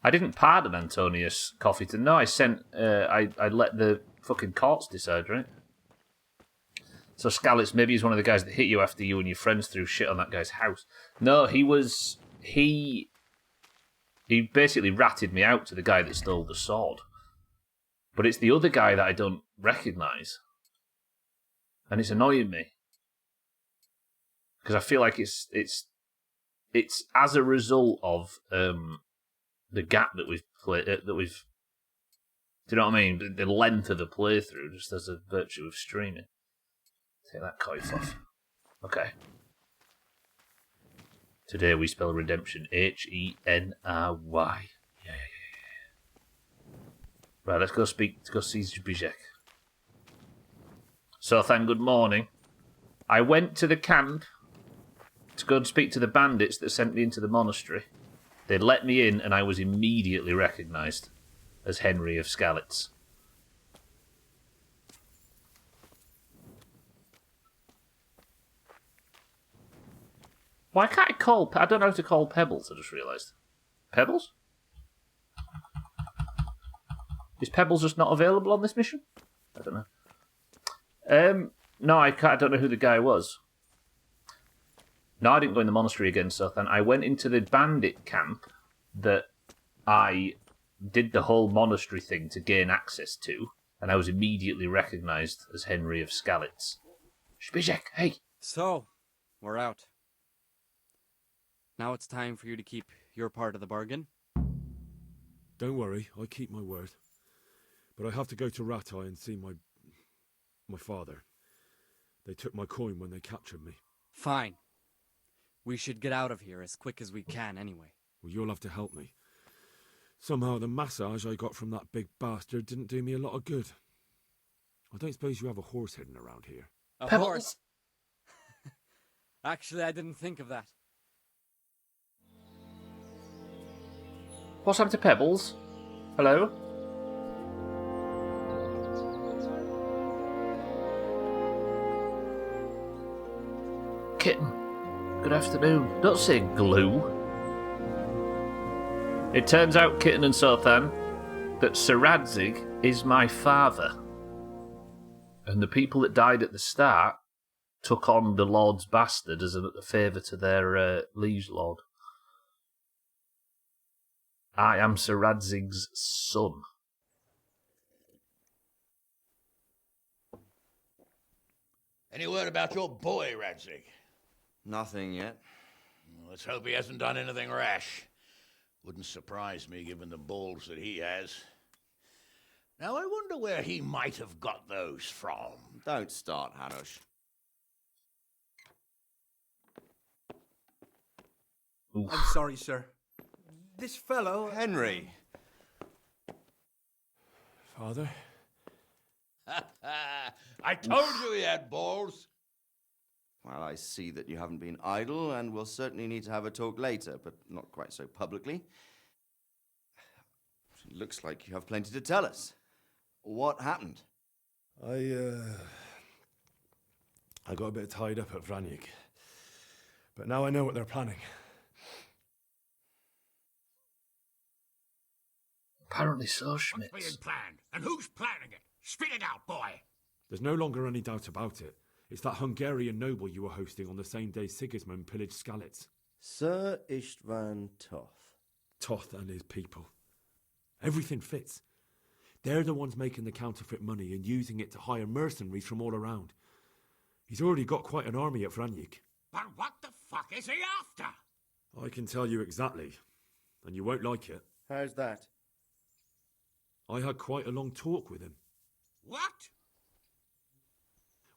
I didn't pardon Antonius Coffeyton. No, I let the fucking courts decide, right? So Scallops, maybe he's one of the guys that hit you after you and your friends threw shit on that guy's house. No, he basically ratted me out to the guy that stole the sword. But it's the other guy that I don't recognise. And it's annoying me. Because I feel like it's as a result of the gap that we've played, do you know what I mean? The length of the playthrough, just as a virtue of streaming. Take that coif off. Okay. Today we spell redemption Henry. Yeah. Right, let's go see Zbizek. So, good morning. I went to the camp to go and speak to the bandits that sent me into the monastery. They let me in and I was immediately recognised as Henry of Scallops. Why can't I don't know how to call Pebbles, I just realised. Pebbles? Is Pebbles just not available on this mission? I don't know. No, I don't know who the guy was. No, I didn't go in the monastery again, so then I went into the bandit camp that I did the whole monastery thing to gain access to, and I was immediately recognised as Henry of Scallops. Shbizek, hey! So, we're out. Now it's time for you to keep your part of the bargain. Don't worry, I keep my word. But I have to go to Ratai and see my father. They took my coin when they captured me. Fine. We should get out of here as quick as we can anyway. Well, you'll have to help me. Somehow the massage I got from that big bastard didn't do me a lot of good. I don't suppose you have a horse hidden around here? A horse? Actually, I didn't think of that. What's happened to Pebbles? Hello? Kitten, good afternoon. Don't say glue. It turns out, Kitten and Sothan, that Sir Radzig is my father. And the people that died at the start took on the Lord's bastard as a favour to their liege lord. I am Sir Radzig's son. Any word about your boy, Radzig? Nothing yet. Let's hope he hasn't done anything rash. Wouldn't surprise me given the balls that he has. Now, I wonder where he might have got those from. Don't start, Hanush. I'm sorry, sir. This fellow... Henry! Father? I told you he had balls. Well, I see that you haven't been idle, and we'll certainly need to have a talk later, but not quite so publicly. It looks like you have plenty to tell us. What happened? I got a bit tied up at Vranyig. But now I know what they're planning. Apparently so, Schmidt. What's being planned? And who's planning it? Spit it out, boy! There's no longer any doubt about it. It's that Hungarian noble you were hosting on the same day Sigismund pillaged Skalitz. Sir Istvan Toth. Toth and his people. Everything fits. They're the ones making the counterfeit money and using it to hire mercenaries from all around. He's already got quite an army at Vranyig. But what the fuck is he after? I can tell you exactly, and you won't like it. How's that? I had quite a long talk with him. What?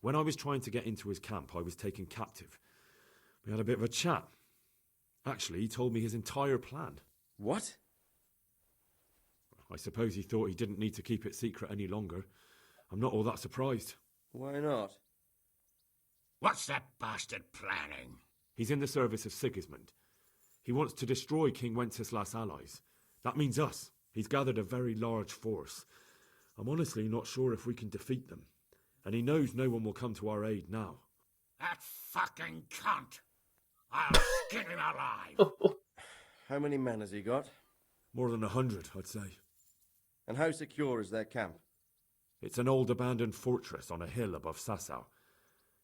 When I was trying to get into his camp, I was taken captive. We had a bit of a chat. Actually, he told me his entire plan. What? I suppose he thought he didn't need to keep it secret any longer. I'm not all that surprised. Why not? What's that bastard planning? He's in the service of Sigismund. He wants to destroy King Wenceslas' allies. That means us. He's gathered a very large force. I'm honestly not sure if we can defeat them. And he knows no one will come to our aid now. That fucking cunt! I'll skin him alive! How many men has he got? More than 100, I'd say. And how secure is their camp? It's an old abandoned fortress on a hill above Sasau.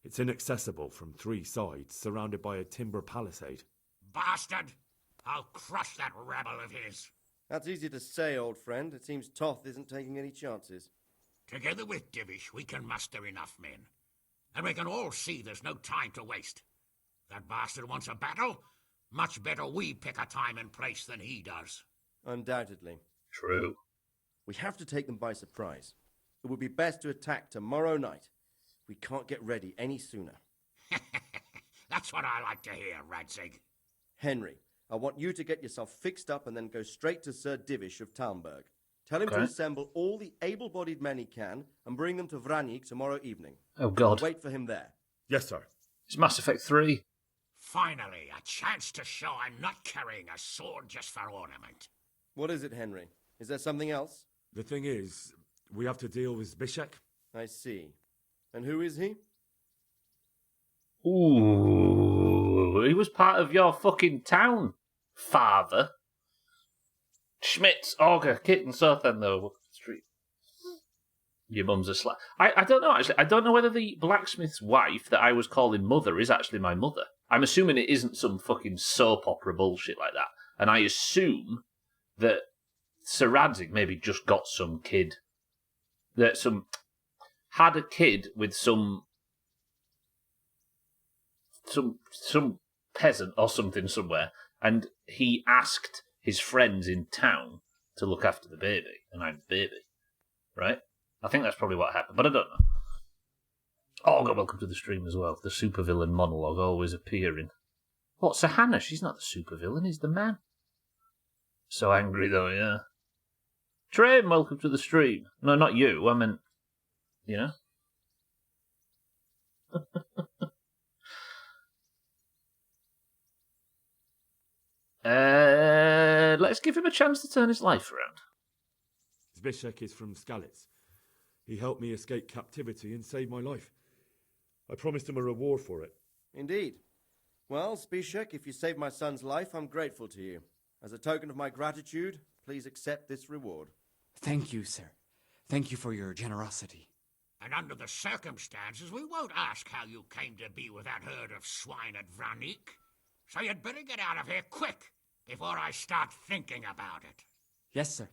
It's inaccessible from 3 sides, surrounded by a timber palisade. Bastard! I'll crush that rebel of his! That's easy to say, old friend. It seems Toth isn't taking any chances. Together with Divish, we can muster enough men. And we can all see there's no time to waste. That bastard wants a battle. Much better we pick a time and place than he does. Undoubtedly. True. We have to take them by surprise. It would be best to attack tomorrow night. We can't get ready any sooner. That's what I like to hear, Radzig. Henry, I want you to get yourself fixed up and then go straight to Sir Divish of Talmberg. Tell him to assemble all the able-bodied men he can and bring them to Vranyig tomorrow evening. Oh, God. Wait for him there. Yes, sir. It's Mass Effect 3. Finally, a chance to show I'm not carrying a sword just for ornament. What is it, Henry? Is there something else? The thing is, we have to deal with Zbyszek. I see. And who is he? Ooh, he was part of your fucking town, father. Schmitz, Auger, Kitten, Sothan, though. Street. Your mum's a slut. I don't know, actually. I don't know whether the blacksmith's wife that I was calling mother is actually my mother. I'm assuming it isn't some fucking soap opera bullshit like that. And I assume that Sir Radzig maybe just got some kid. Had a kid with some peasant or something somewhere, and he asked his friends in town to look after the baby, and I'm the baby, right? I think that's probably what happened, but I don't know. Oh, God, welcome to the stream as well. The supervillain monologue always appearing. What, Sir Hannah? She's not the supervillain, he's the man. So angry, though, yeah. Train, welcome to the stream. No, not you, I meant, you know. Let's give him a chance to turn his life around. Zbyszek is from Skalitz. He helped me escape captivity and save my life. I promised him a reward for it. Indeed. Well, Zbyszek, if you saved my son's life, I'm grateful to you. As a token of my gratitude, please accept this reward. Thank you, sir. Thank you for your generosity. And under the circumstances, we won't ask how you came to be with that herd of swine at Vranik. So you'd better get out of here quick, before I start thinking about it. Yes, sir.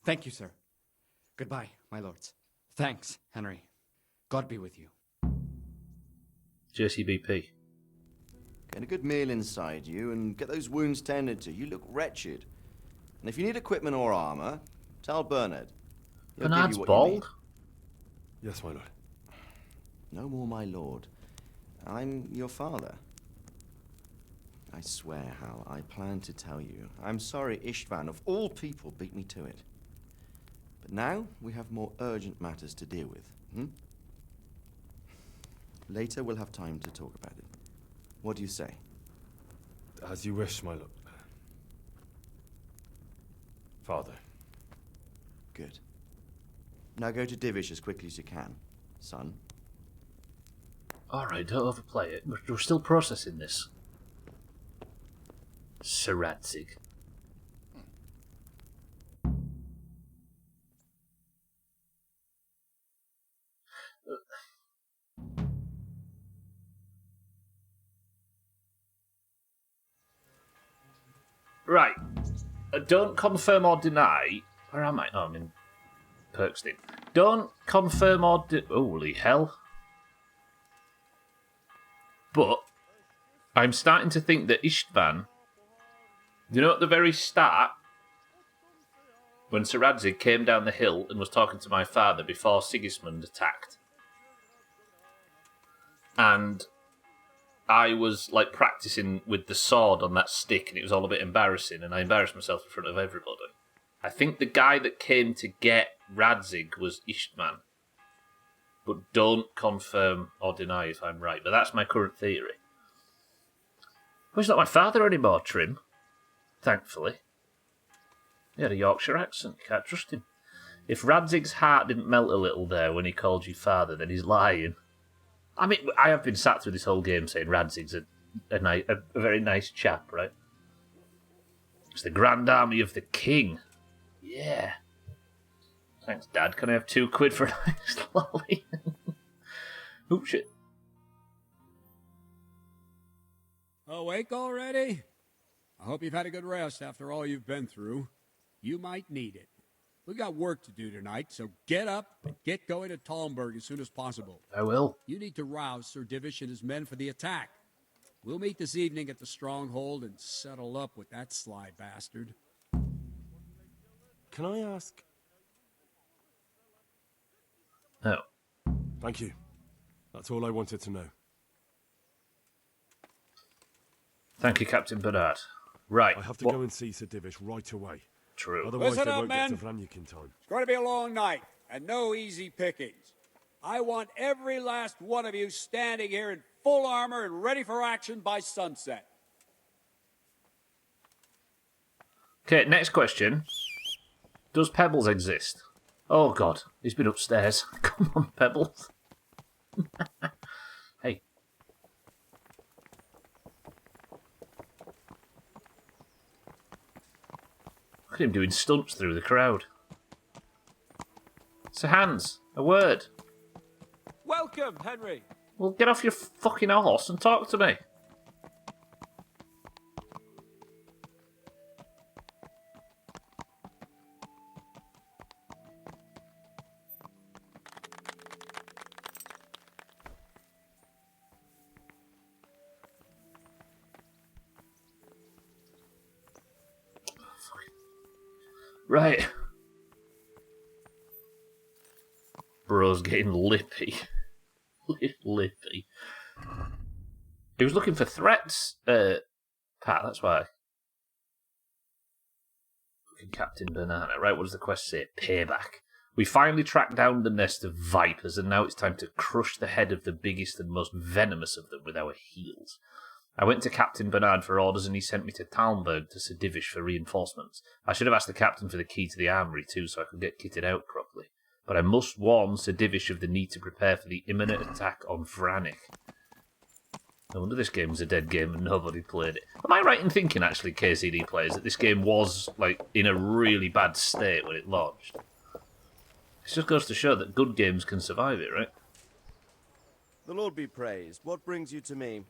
Thank you, sir. Goodbye, my lords. Thanks, Henry. God be with you. JCBP. Get a good meal inside you and get those wounds tended to. You look wretched. And if you need equipment or armor, tell Bernard. He'll give Bernard's you what bald? you need. Yes, my lord. No more, my lord. I'm your father. I swear, Hal, I plan to tell you. I'm sorry Istvan, of all people, beat me to it. But now we have more urgent matters to deal with. Later we'll have time to talk about it. What do you say? As you wish, my lord. Father. Good. Now go to Divish as quickly as you can, son. Alright, don't overplay it. We're still processing this. Sir Radzig. Right. Don't confirm or deny. Where am I? Oh, I'm in Perkston. Don't confirm or holy hell. But I'm starting to think that Istvan, you know, at the very start, when Sir Radzig came down the hill and was talking to my father before Sigismund attacked, and I was like practicing with the sword on that stick, and it was all a bit embarrassing, and I embarrassed myself in front of everybody. I think the guy that came to get Radzig was Istvan. But don't confirm or deny if I'm right. But that's my current theory. Well, he's not my father anymore, Trim. Thankfully. He had a Yorkshire accent. You can't trust him. If Radzig's heart didn't melt a little there when he called you father, then he's lying. I mean, I have been sat through this whole game saying Radzig's a very nice chap, right? It's the Grand Army of the King. Yeah. Thanks, Dad. Can I have £2 for a nice lolly? Oop, shit. Awake already? I hope you've had a good rest after all you've been through. You might need it. We've got work to do tonight, so get up and get going to Talmberg as soon as possible. I will. You need to rouse Sir Divish and his men for the attack. We'll meet this evening at the stronghold and settle up with that sly bastard. Can I ask? No. Thank you. That's all I wanted to know. Thank you, Captain Bernard. Right. I have to go and see Sir Divish right away. True. Otherwise Listen they up, won't men. get to Vranyuk in time. It's going to be a long night, and no easy pickings. I want every last one of you standing here in full armor and ready for action by sunset. Okay, next question. Does Pebbles exist? Oh, God. He's been upstairs. Come on, Pebbles. Hey. Look at him doing stunts through the crowd. Sir Hans, a word. Welcome, Henry. Well, get off your fucking horse and talk to me. Right. Bro's getting lippy. Lippy. He was looking for threats, Pat, that's why. Fucking Captain Banana. Right, what does the quest say? Payback. We finally tracked down the nest of vipers, and now it's time to crush the head of the biggest and most venomous of them with our heels. I went to Captain Bernard for orders, and he sent me to Talmberg to Sir Divish for reinforcements. I should have asked the captain for the key to the armoury too, so I could get kitted out properly. But I must warn Sir Divish of the need to prepare for the imminent attack on Vranik. No wonder this game was a dead game and nobody played it. Am I right in thinking, actually, KCD players, that this game was like in a really bad state when it launched? It just goes to show that good games can survive it, right? The Lord be praised. What brings you to me?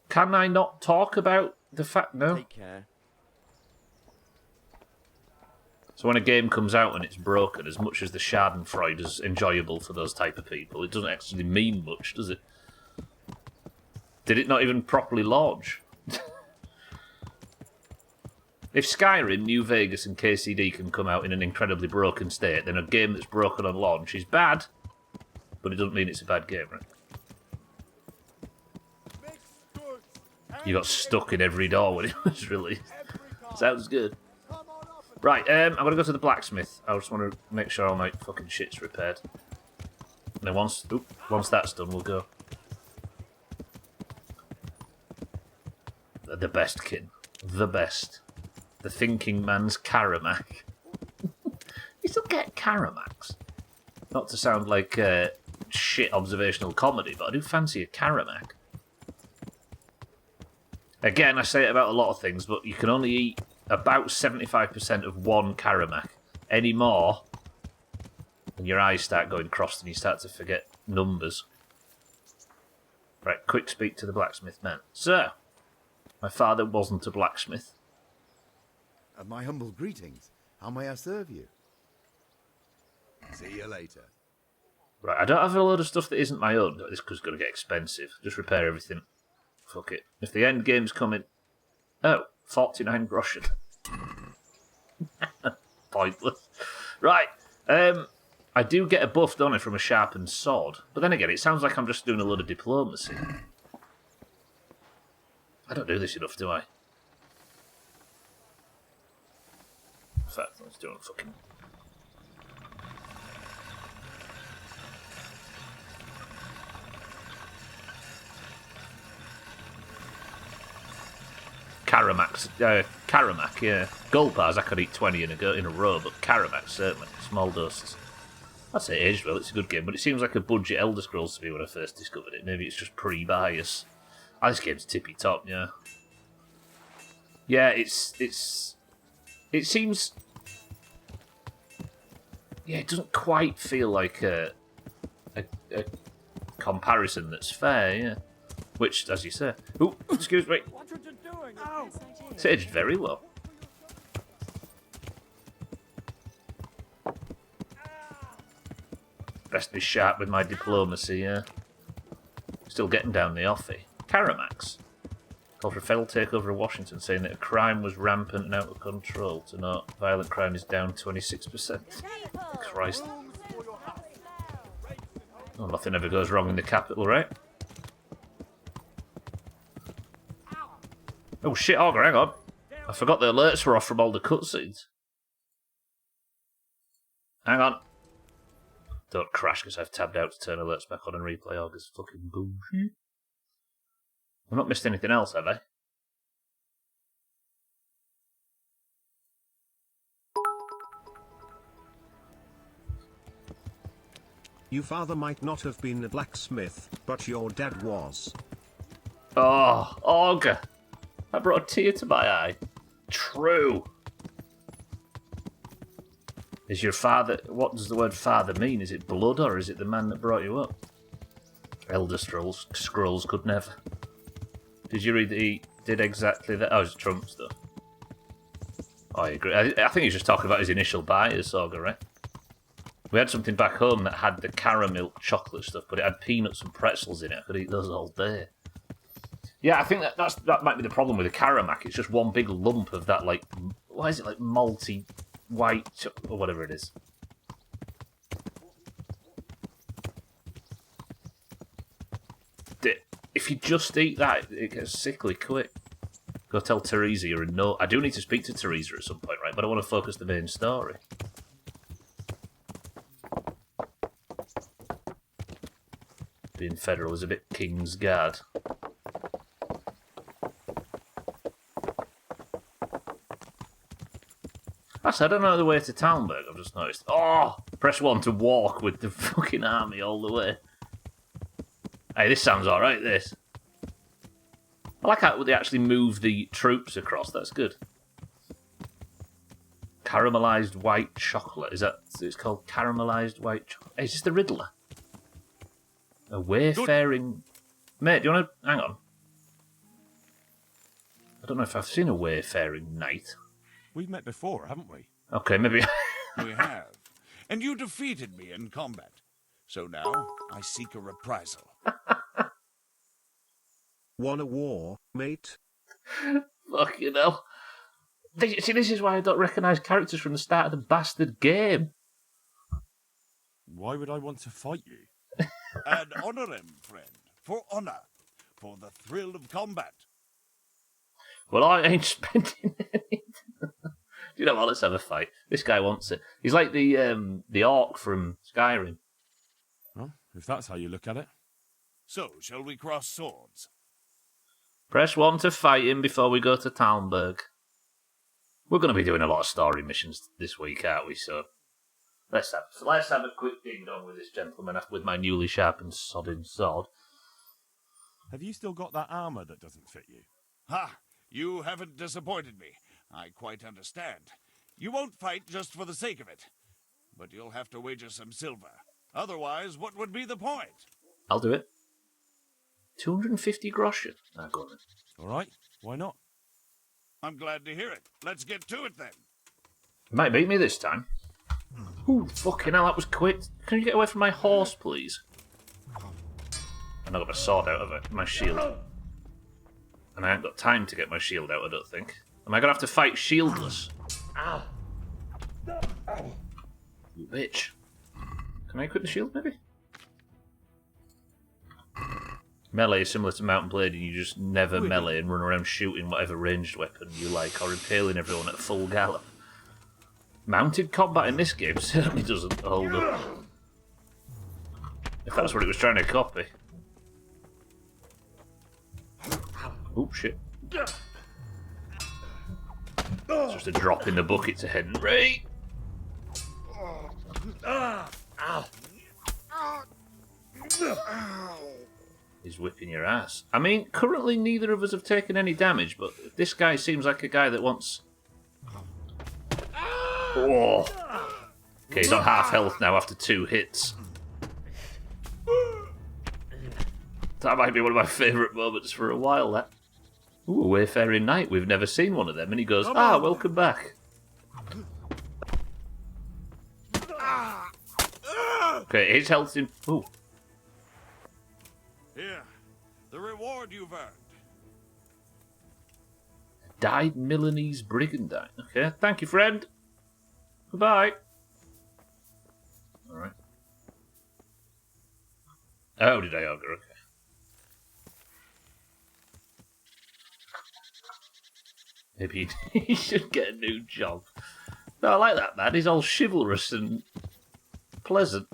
Can I not talk about the fact? No. Take care. So when a game comes out and it's broken, as much as the Schadenfreude is enjoyable for those type of people, it doesn't actually mean much, does it? Did it not even properly launch? If Skyrim, New Vegas and KCD can come out in an incredibly broken state, then a game that's broken on launch is bad, but it doesn't mean it's a bad game, right? You got stuck in every door when it was released. Sounds good. Right, I'm going to go to the blacksmith. I just want to make sure all my fucking shit's repaired. And then once that's done, we'll go. The best kin. The best. The thinking man's Karamak. You still get Karamaks. Not to sound like shit observational comedy, but I do fancy a Karamak. Again, I say it about a lot of things, but you can only eat about 75% of one Karamak. Any more, and your eyes start going crossed and you start to forget numbers. Right, quick speak to the blacksmith man. Sir, my father wasn't a blacksmith. My humble greetings. How may I serve you? See you later. Right, I don't have a load of stuff that isn't my own. This is going to get expensive. Just repair everything. Fuck it. If the end game's coming... Oh, 49 groschen. Pointless. Right, I do get a buff, don't I, from a sharpened sword. But then again, it sounds like I'm just doing a load of diplomacy. I don't do this enough, do I? In fact, let's do it fucking... Karamak, yeah. Gold bars, I could eat 20 in a row, but Karamak, certainly. Small doses. I'd say aged well, it's a good game, but it seems like a budget Elder Scrolls to me when I first discovered it. Maybe it's just pre-bias. Oh, this game's tippy top, yeah. Yeah, it seems... Yeah, it doesn't quite feel like a comparison that's fair, yeah. Which, as you say... Ooh, excuse me. It's aged very well. Best be sharp with my diplomacy, yeah. Still getting down the offie. Karamax. Called for a failed takeover of Washington, saying that crime was rampant and out of control. To note, violent crime is down 26%. Christ. Oh, nothing ever goes wrong in the capital, right? Oh shit, Augur, hang on. I forgot the alerts were off from all the cutscenes. Hang on. Don't crash because I've tabbed out to turn alerts back on and replay Augur's fucking bullshit. I've not missed anything else, have I? Your father might not have been a blacksmith, but your dad was. Oh, Augur. I brought a tear to my eye. True. Is your father... What does the word father mean? Is it blood or is it the man that brought you up? Elder Scrolls could never. Did you read that he did exactly that? Oh, it's Trump stuff. Oh, I agree. I think he's just talking about his initial buyers, Augur, right? We had something back home that had the caramel chocolate stuff, but it had peanuts and pretzels in it. I could eat those all day. Yeah, I think that might be the problem with the Karamak. It's just one big lump of that, like... Why is it, like, malty white... or whatever it is. If you just eat that, it gets sickly quick. Go tell Teresa you're a no... I do need to speak to Teresa at some point, right? But I want to focus the main story. Being federal is a bit King's Guard. Actually, I don't know the way to Talmberg, I've just noticed. Oh! Press 1 to walk with the fucking army all the way. Hey, this sounds alright, this. I like how they actually move the troops across, that's good. Caramelized white chocolate. Is that... It's called caramelized white chocolate. Hey, is this the Riddler? A wayfaring... Mate, do you want to... Hang on. I don't know if I've seen a wayfaring knight. We've met before, haven't we? Okay, maybe... We have. And you defeated me in combat. So now, I seek a reprisal. Want a war, mate? Fucking hell. See, this is why I don't recognise characters from the start of the bastard game. Why would I want to fight you? And honor him, friend. For honor. For the thrill of combat. Well, I ain't spending any. You know what? Let's have a fight. This guy wants it. He's like the orc from Skyrim. Well, if that's how you look at it. So, shall we cross swords? Press 1 to fight him before we go to Talmberg. We're going to be doing a lot of story missions this week, aren't we? So let's have a quick ding dong with this gentleman with my newly sharpened sodding sword. Have you still got that armour that doesn't fit you? Ha! You haven't disappointed me. I quite understand. You won't fight just for the sake of it. But you'll have to wager some silver. Otherwise, what would be the point? I'll do it. 250 groschen. Ah, go on then. All right, why not? I'm glad to hear it. Let's get to it then. You might beat me this time. Ooh, fucking hell, that was quick. Can you get away from my horse, please? And I got my sword out of it, my shield. And I haven't got time to get my shield out, I don't think. Am I going to have to fight shieldless? Ow. You bitch. Can I equip the shield, maybe? Melee is similar to Mount and Blade, and you just never melee and run around shooting whatever ranged weapon you like, or impaling everyone at full gallop. Mounted combat in this game certainly doesn't hold up. If that's what it was trying to copy. Oop, shit. It's just a drop in the bucket to Henry. He's whipping your ass. I mean, currently neither of us have taken any damage, but this guy seems like a guy that wants... Oh. Okay, he's on half health now after 2 hits. That might be one of my favourite moments for a while, that. Ooh, a wayfaring knight. We've never seen one of them. And he goes, welcome back. Okay, his health's in... Ooh. Here, the reward you've earned. Dyed Milanese brigandine. Okay, thank you, friend. Goodbye. Alright. Oh, did I ogre? Okay. Maybe he should get a new job. No, I like that man. He's all chivalrous and pleasant.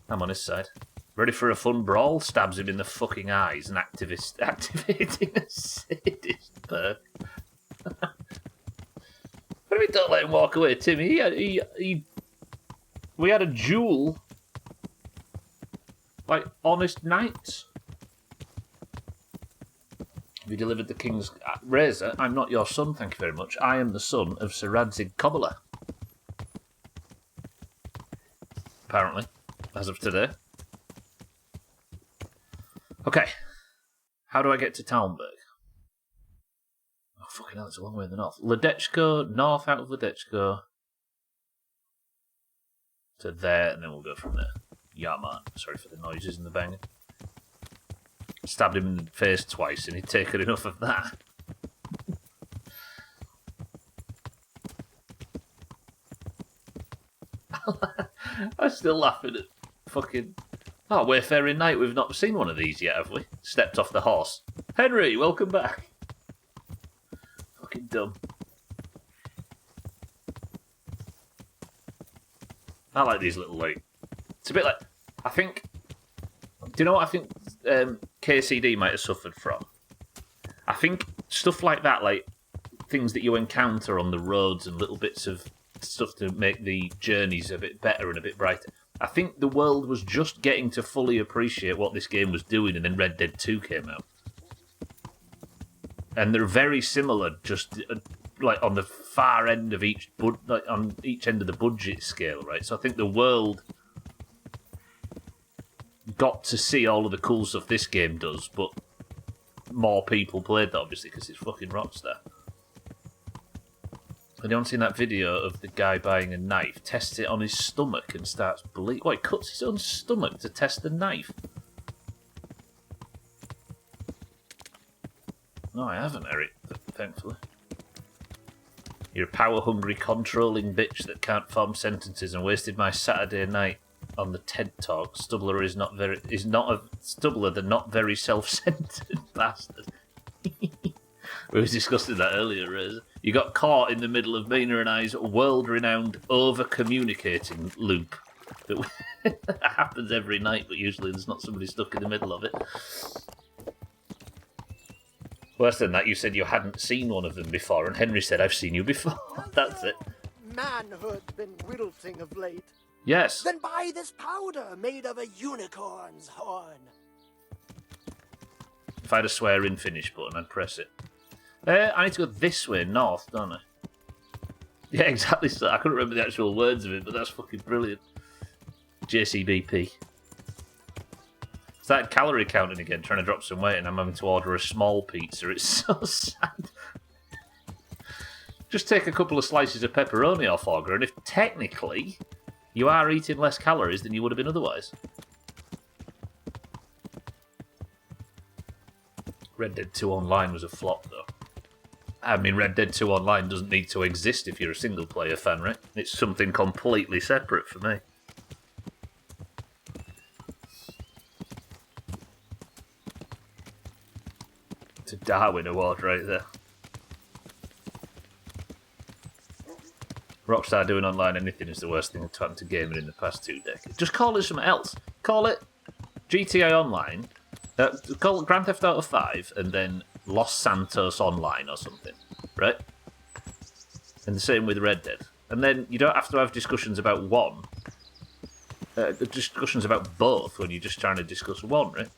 I'm on his side. Ready for a fun brawl? Stabs him in the fucking eyes and activating a sadist perk. What if we don't let him walk away, Tim? We had a duel. Like honest knights. We delivered the king's razor. I'm not your son, thank you very much. I am the son of Sir Radzig Kobyla. Apparently, as of today. Okay. How do I get to Talmberg? Oh, fucking hell, it's a long way in the north. Ledechko, north out of Ledechko. To there, and then we'll go from there. Yeah, man. Sorry for the noises and the banging. Stabbed him in the face twice, and he'd taken enough of that. I'm still laughing at fucking... Oh, wayfaring knight, we've not seen one of these yet, have we? Stepped off the horse. Henry, welcome back. Fucking dumb. I like these little, like... It's a bit like... I think... Do you know what I think KCD might have suffered from? I think stuff like that, like things that you encounter on the roads and little bits of stuff to make the journeys a bit better and a bit brighter. I think the world was just getting to fully appreciate what this game was doing, and then Red Dead 2 came out. And they're very similar, just like on the far end of on each end of the budget scale, right? So I think the world got to see all of the cool stuff this game does, but more people played that obviously because it's fucking Rockstar. Anyone seen that video of the guy buying a knife, tests it on his stomach and starts bleeding? What, he cuts his own stomach to test the knife? No, I haven't, Eric, thankfully. You're a power-hungry, controlling bitch that can't form sentences and wasted my Saturday night on the TED Talk. Stubbler is not a Stubbler, the not very self-centered bastard. We were discussing that earlier, Reza. You got caught in the middle of Mina and I's world-renowned over-communicating loop. That happens every night, but usually there's not somebody stuck in the middle of it. Worse than that, you said you hadn't seen one of them before, and Henry said, I've seen you before. That's it. Manhood been wilting of late? Yes. Then buy this powder made of a unicorn's horn. If I had a swear in finish button, I'd press it. I need to go this way, north, don't I? Yeah, exactly. So I couldn't remember the actual words of it, but that's fucking brilliant. JCBP. Started calorie counting again, trying to drop some weight, and I'm having to order a small pizza. It's so sad. Just take a couple of slices of pepperoni off Augur, and if technically you are eating less calories than you would have been otherwise. Red Dead 2 Online was a flop, though. I mean, Red Dead 2 Online doesn't need to exist if you're a single-player fan, right? It's something completely separate for me. It's a Darwin Award right there. Rockstar doing online anything is the worst thing that's happened to gaming in the past 2 decades. Just call it something else. Call it GTA Online. Call it Grand Theft Auto 5 and then Los Santos Online or something, right? And the same with Red Dead. And then you don't have to have discussions about one. Discussions about both when you're just trying to discuss one, right?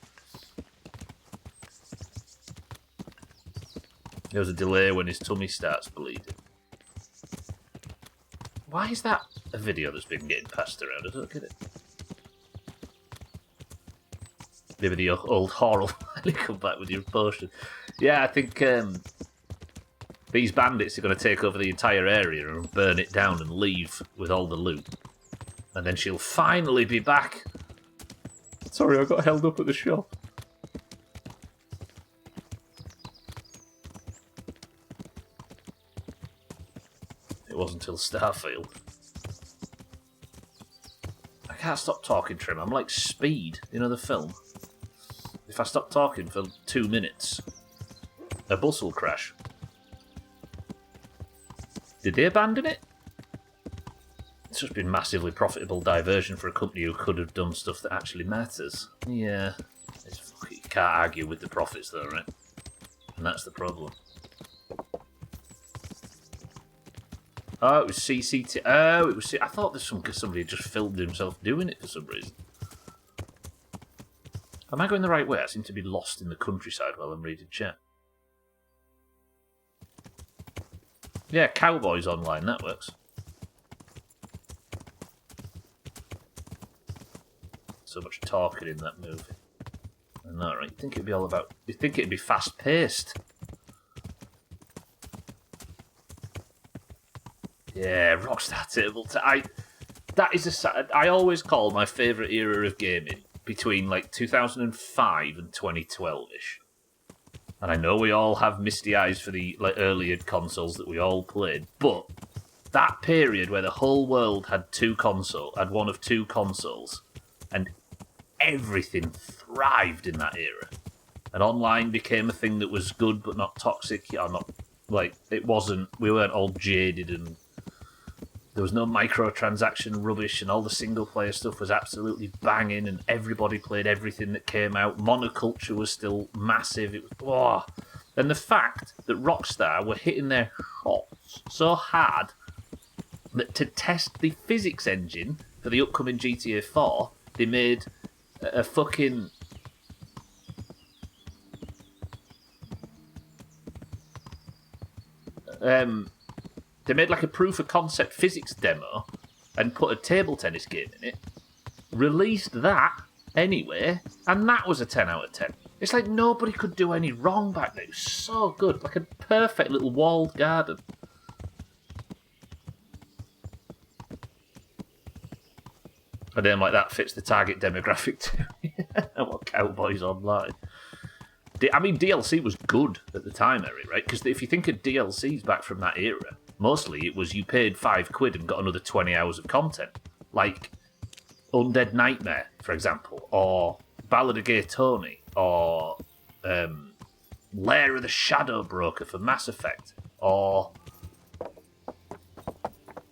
There was a delay when his tummy starts bleeding. Why is that a video that's been getting passed around? I don't get it. Maybe the old horror finally come back with your potion. Yeah, I think these bandits are going to take over the entire area and burn it down and leave with all the loot. And then she'll finally be back. Sorry, I got held up at the shop. It wasn't until Starfield. I can't stop talking, Trim. I'm like Speed, you know the film? If I stop talking for 2 minutes, a bus will crash. Did they abandon it? It's just been massively profitable diversion for a company who could have done stuff that actually matters. Yeah, you can't argue with the profits though, right? And that's the problem. Oh, it was CCT. Oh, it was. I thought there's somebody just filmed himself doing it for some reason. Am I going the right way? I seem to be lost in the countryside while I'm reading chat. Yeah, Cowboys Online, that works. So much talking in that movie. I know, right? You'd think it'd be fast-paced. Yeah, Rockstar Table. I always call my favourite era of gaming between like 2005 and 2012-ish. And I know we all have misty eyes for the earlier consoles that we all played, but that period where the whole world had one of two consoles, and everything thrived in that era. And online became a thing that was good but not toxic, or not we weren't all jaded, and there was no microtransaction rubbish, and all the single-player stuff was absolutely banging, and everybody played everything that came out. Monoculture was still massive. It was, and the fact that Rockstar were hitting their shots so hard that to test the physics engine for the upcoming GTA 4, they made a fucking... They made like a proof of concept physics demo and put a table tennis game in it. Released that anyway, and that was a 10 out of 10. It's like nobody could do any wrong back then. It was so good. Like a perfect little walled garden. A name like that fits the target demographic too. What Cowboys Online. I mean, DLC was good at the time, Eric, right? Because if you think of DLCs back from that era, mostly it was you paid £5 and got another 20 hours of content. Like Undead Nightmare, for example, or Ballad of Gay Tony, or Lair of the Shadow Broker for Mass Effect, or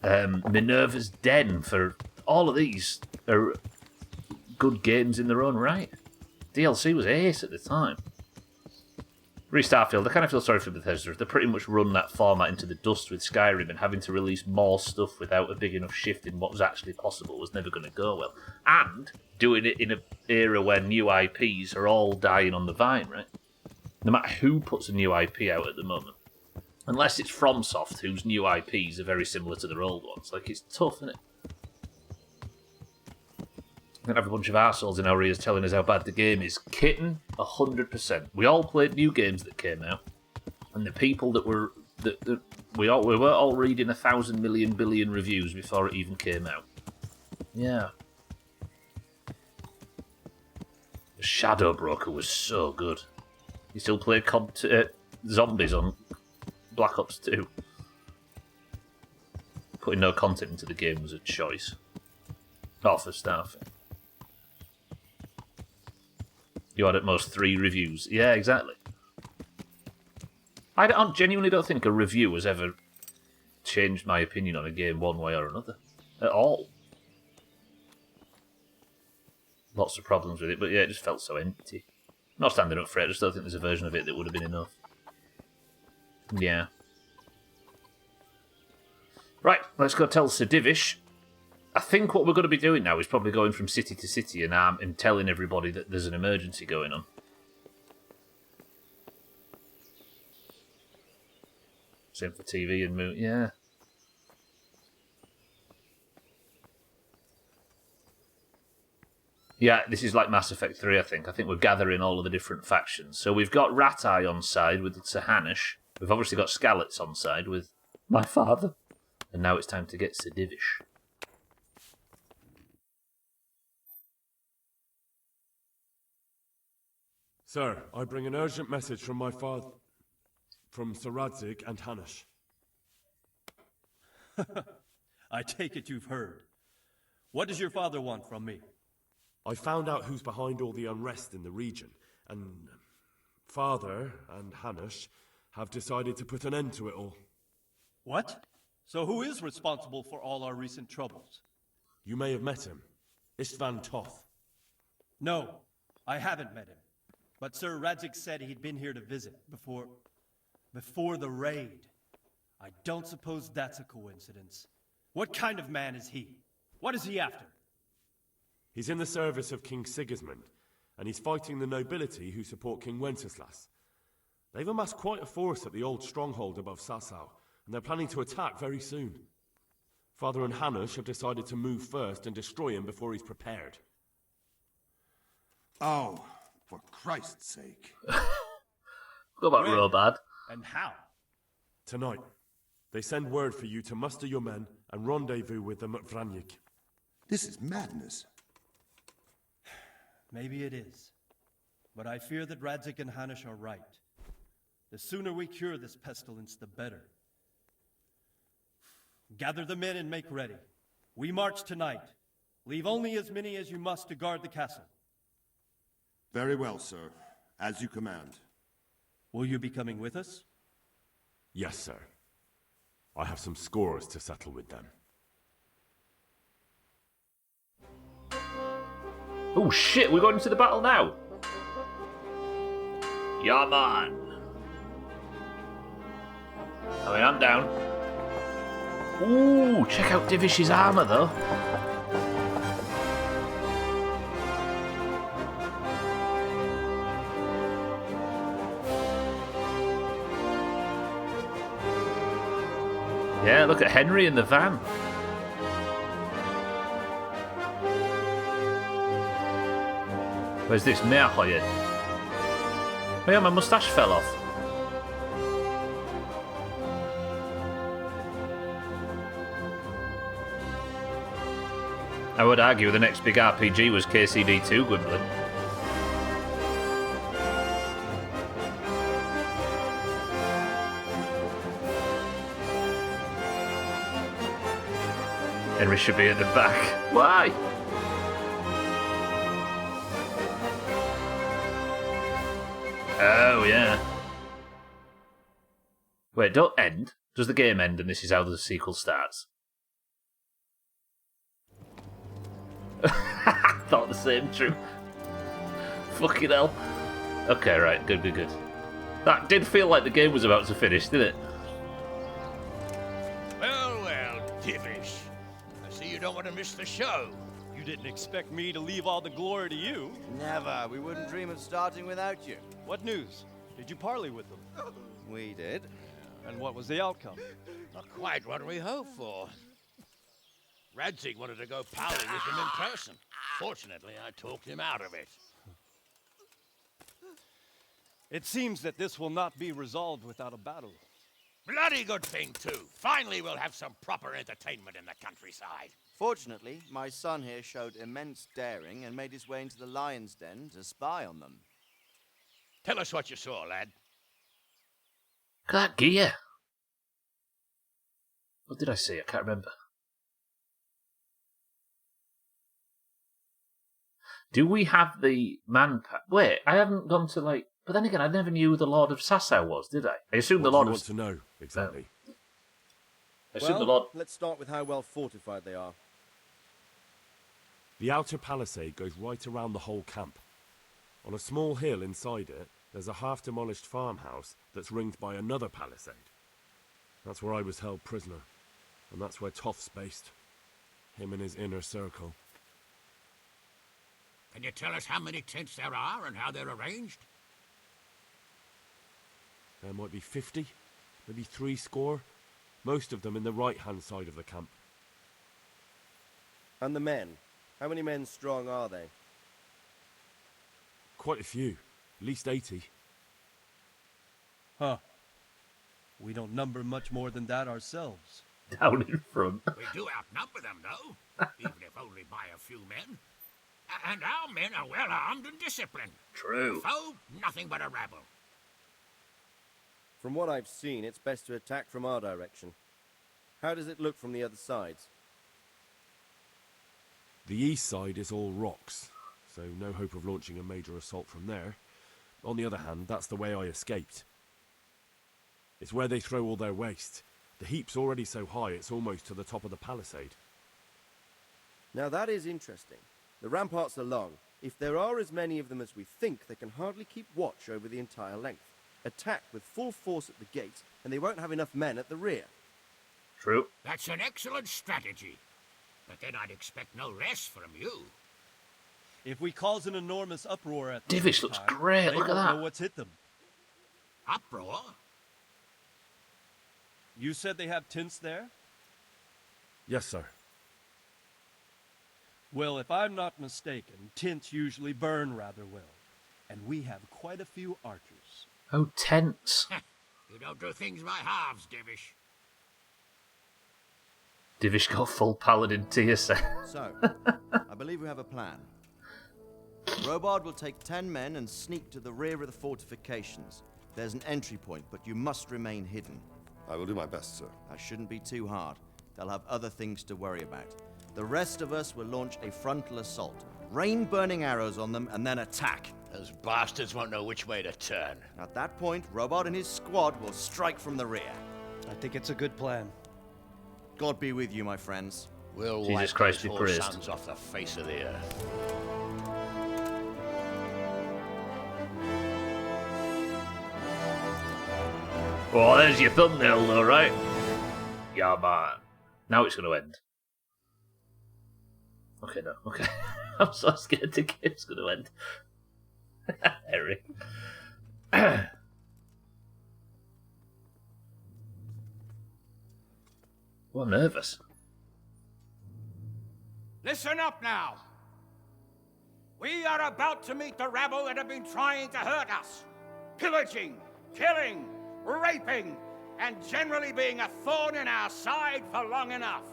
Minerva's Den. For all of these are good games in their own right. DLC was ace at the time. Starfield, I kind of feel sorry for Bethesda. They pretty much run that format into the dust with Skyrim, and having to release more stuff without a big enough shift in what was actually possible was never going to go well. And doing it in an era where new IPs are all dying on the vine, right? No matter who puts a new IP out at the moment. Unless it's FromSoft, whose new IPs are very similar to their old ones. Like, it's tough, isn't it? I'm going to have a bunch of arseholes in our ears telling us how bad the game is. Kitten, 100%. We all played new games that came out, and the people that were... we were all reading 1,000 million billion reviews before it even came out. Yeah. Shadow Broker was so good. You still play zombies on Black Ops 2. Putting no content into the game was a choice. Not for Starfield. You had at most 3 reviews. Yeah, exactly. I genuinely don't think a review has ever changed my opinion on a game one way or another. At all. Lots of problems with it, but yeah, it just felt so empty. Not standing up for it, I just don't think there's a version of it that would have been enough. Yeah. Right, let's go tell Sir Divish. I think what we're going to be doing now is probably going from city to city and telling everybody that there's an emergency going on. Same for TV and movie, yeah. Yeah, this is like Mass Effect 3, I think. I think we're gathering all of the different factions. So we've got Rat-Eye on side with Sir Hanush. We've obviously got Skalitz on side with my father. And now it's time to get Sir Divish. Sir, I bring an urgent message from my father, from Sir Radzig and Hanush. I take it you've heard. What does your father want from me? I found out who's behind all the unrest in the region, and Father and Hanush have decided to put an end to it all. What? So who is responsible for all our recent troubles? You may have met him. Istvan Toth. No, I haven't met him. But Sir Radzig said he'd been here to visit before the raid. I don't suppose that's a coincidence. What kind of man is he? What is he after? He's in the service of King Sigismund, and he's fighting the nobility who support King Wenceslas. They've amassed quite a force at the old stronghold above Sasau, and they're planning to attack very soon. Father and Hanush have decided to move first and destroy him before he's prepared. Oh, for Christ's sake. Go back real bad. And how? Tonight. They send word for you to muster your men and rendezvous with them at Vranyik. This is madness. Maybe it is. But I fear that Radzig and Hanush are right. The sooner we cure this pestilence, the better. Gather the men and make ready. We march tonight. Leave only as many as you must to guard the castle. Very well, sir. As you command. Will you be coming with us? Yes, sir. I have some scores to settle with them. Oh shit, we're going into the battle now. Yeah, man. I mean, I'm down. Ooh, check out Divish's armour, though. Yeah, look at Henry in the van. Where's this Meerhoyen? Oh yeah, my moustache fell off. I would argue the next big RPG was KCD2, Gwynblin. Henry should be at the back. Why? Oh, yeah. Wait, don't end. Does the game end and this is how the sequel starts? Thought the same, true. Fucking hell. Okay, right, good. That did feel like the game was about to finish, didn't it? Well, Divish. I see you don't want to miss the show. You didn't expect me to leave all the glory to you. Never. We wouldn't dream of starting without you. What news? Did you parley with them? We did. And what was the outcome? Not quite what we hoped for. Radzig wanted to go parley with him in person. Fortunately, I talked him out of it. It seems that this will not be resolved without a battle. Bloody good thing, too. Finally, we'll have some proper entertainment in the countryside. Fortunately, my son here showed immense daring and made his way into the lion's den to spy on them. Tell us what you saw, lad. Look at that gear. What did I see? I can't remember. Do we have the manpower? Wait, I haven't gone to like... But then again, I never knew who the Lord of Sasau was, did I? I assume What the Lord do you of... want to know, exactly? I assume Well, the Lord... let's start with how well fortified they are. The outer palisade goes right around the whole camp. On a small hill inside it, there's a half-demolished farmhouse that's ringed by another palisade. That's where I was held prisoner, and that's where Toth's based. Him and his inner circle. Can you tell us how many tents there are and how they're arranged? There might be 50, maybe 300, most of them in the right-hand side of the camp. And the men? How many men strong are they? Quite a few, at least 80. Huh. We don't number much more than that ourselves. Down in front. We do outnumber them, though, even if only by a few men. And our men are well armed and disciplined. True. The foe, nothing but a rabble. From what I've seen, it's best to attack from our direction. How does it look from the other sides? The east side is all rocks, so no hope of launching a major assault from there. On the other hand, that's the way I escaped. It's where they throw all their waste. The heap's already so high it's almost to the top of the palisade. Now that is interesting. The ramparts are long. If there are as many of them as we think, they can hardly keep watch over the entire length. Attack with full force at the gates, and they won't have enough men at the rear. True. That's an excellent strategy. But then I'd expect no less from you. If we cause an enormous uproar at the Divish looks time, great, they look at won't that. know what's hit them. Uproar? You said they have tents there? Yes, sir. Well, if I'm not mistaken, tents usually burn rather well. And we have quite a few archers. Oh, tents. You don't do things by halves, Divish. Divish got full paladin tier set. So, I believe we have a plan. Robard will take 10 men and sneak to the rear of the fortifications. There's an entry point, but you must remain hidden. I will do my best, sir. That shouldn't be too hard. They'll have other things to worry about. The rest of us will launch a frontal assault. Rain burning arrows on them and then attack. Those bastards won't know which way to turn. At that point, Robard and his squad will strike from the rear. I think it's a good plan. God be with you, my friends. We'll Jesus wipe Christ those be whole praised. sons off the face of the earth. Well, there's your thumbnail, though, right? Yeah, man. Now it's going to end. Okay, no. Okay. I'm so scared the game's going to end. Eric. Oh, I'm nervous. Listen up now. We are about to meet the rabble that have been trying to hurt us. Pillaging, killing, raping, and generally being a thorn in our side for long enough.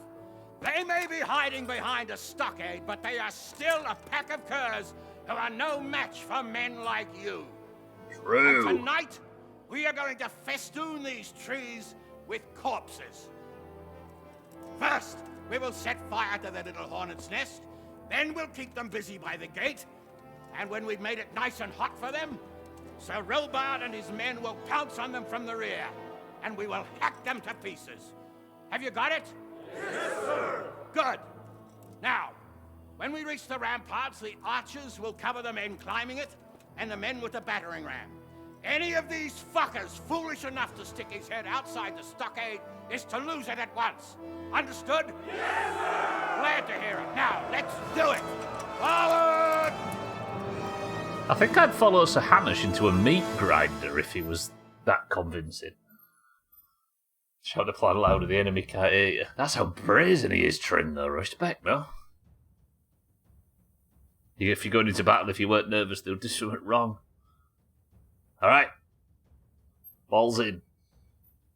They may be hiding behind a stockade, but they are still a pack of curs who are no match for men like you. True. And tonight, we are going to festoon these trees with corpses. First, we will set fire to the little hornet's nest. Then we'll keep them busy by the gate. And when we've made it nice and hot for them, Sir Rilbard and his men will pounce on them from the rear. And we will hack them to pieces. Have you got it? Yes, sir. Good. Now, when we reach the ramparts, the archers will cover the men climbing it, and the men with the battering ram. Any of these fuckers foolish enough to stick his head outside the stockade is to lose it at once. Understood? Yes, sir! Glad to hear it. Now, let's do it! Forward! I think I'd follow Sir Hamish into a meat grinder if he was that convincing. Shout the plan louder, the enemy can't hear you. That's how brazen he is, Trin, though. Respect, no? If you're going into battle, if you weren't nervous, they'll do something wrong. Alright. Balls in.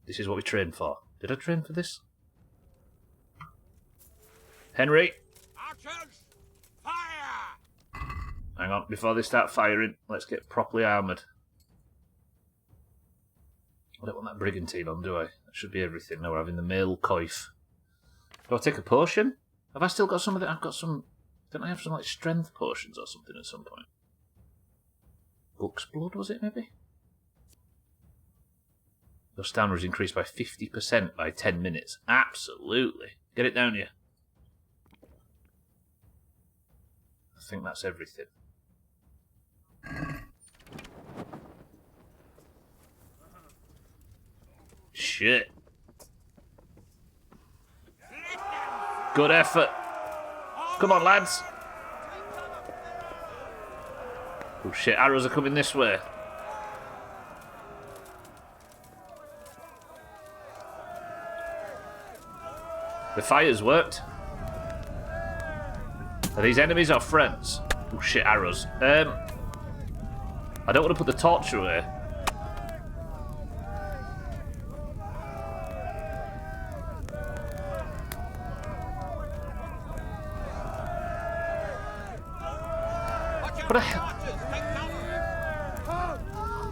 This is what we trained for. Did I train for this? Henry! Archers, fire! Hang on, before they start firing, let's get properly armoured. I don't want that brigantine on, do I? That should be everything. No, we're having the male coif. Do I take a potion? Have I still got some of that? I've got some... Didn't I have some like strength potions or something at some point? Buck's blood, was it maybe? Your stamina is increased by 50% by 10 minutes. Absolutely. Get it down here. I think that's everything. Shit. Good effort. Come on, lads. Oh shit, arrows are coming this way. The fire's worked. Are these enemies or friends? Oh shit, arrows. I don't want to put the torch away.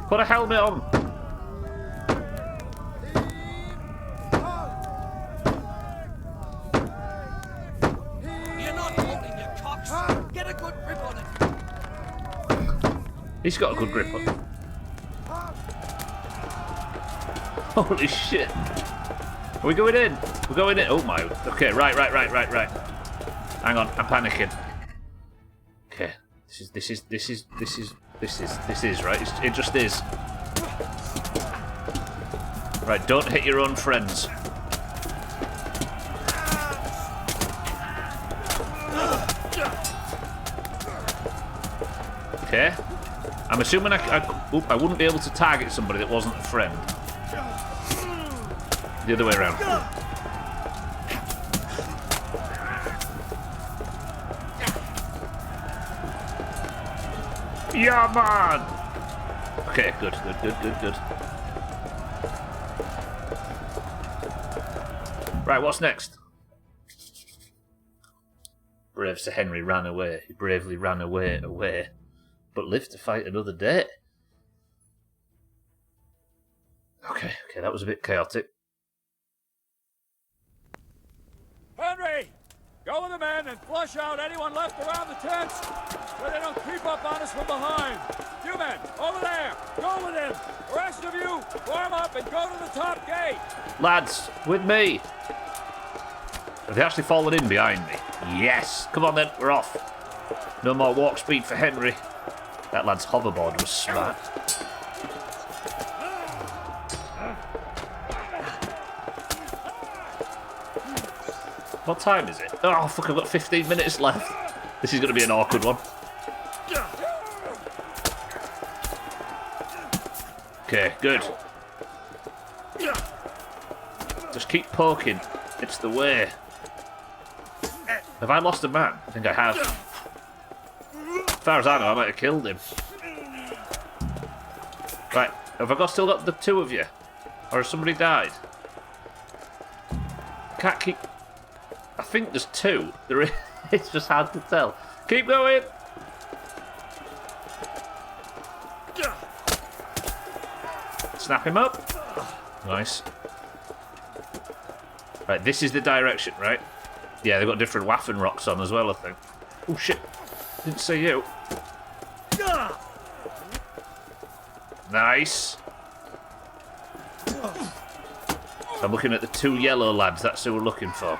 Put a helmet on. You're not holding your cocks. Get a good grip on it. He's got a good grip on it. Holy shit. Are we going in? We're going in. Oh my. Okay, right. Hang on, I'm panicking. Okay. This is right. It just is. Right, don't hit your own friends. Okay. I'm assuming I wouldn't be able to target somebody that wasn't a friend. The other way around. Yeah, man! Okay, good. Right, what's next? Brave Sir Henry ran away. He bravely ran away, but lived to fight another day. Okay, that was a bit chaotic. Henry! Go with the men and flush out anyone left around the tents so they don't creep up on us from behind. You men, over there, go with him. The rest of you, form up and go to the top gate. Lads, with me. Have they actually fallen in behind me? Yes. Come on then, we're off. No more walk speed for Henry. That lad's hoverboard was smart. What time is it? Oh, fuck, I've got 15 minutes left. This is going to be an awkward one. Okay, good. Just keep poking. It's the way. Have I lost a man? I think I have. As far as I know, I might have killed him. Right, have I still got the two of you? Or has somebody died? Can't keep... I think there's two. It's just hard to tell. Keep going! Snap him up. Nice. Right, this is the direction, right? Yeah, they've got different Waffen rocks on as well, I think. Oh shit. Didn't see you. Nice. I'm looking at the two yellow lads, that's who we're looking for.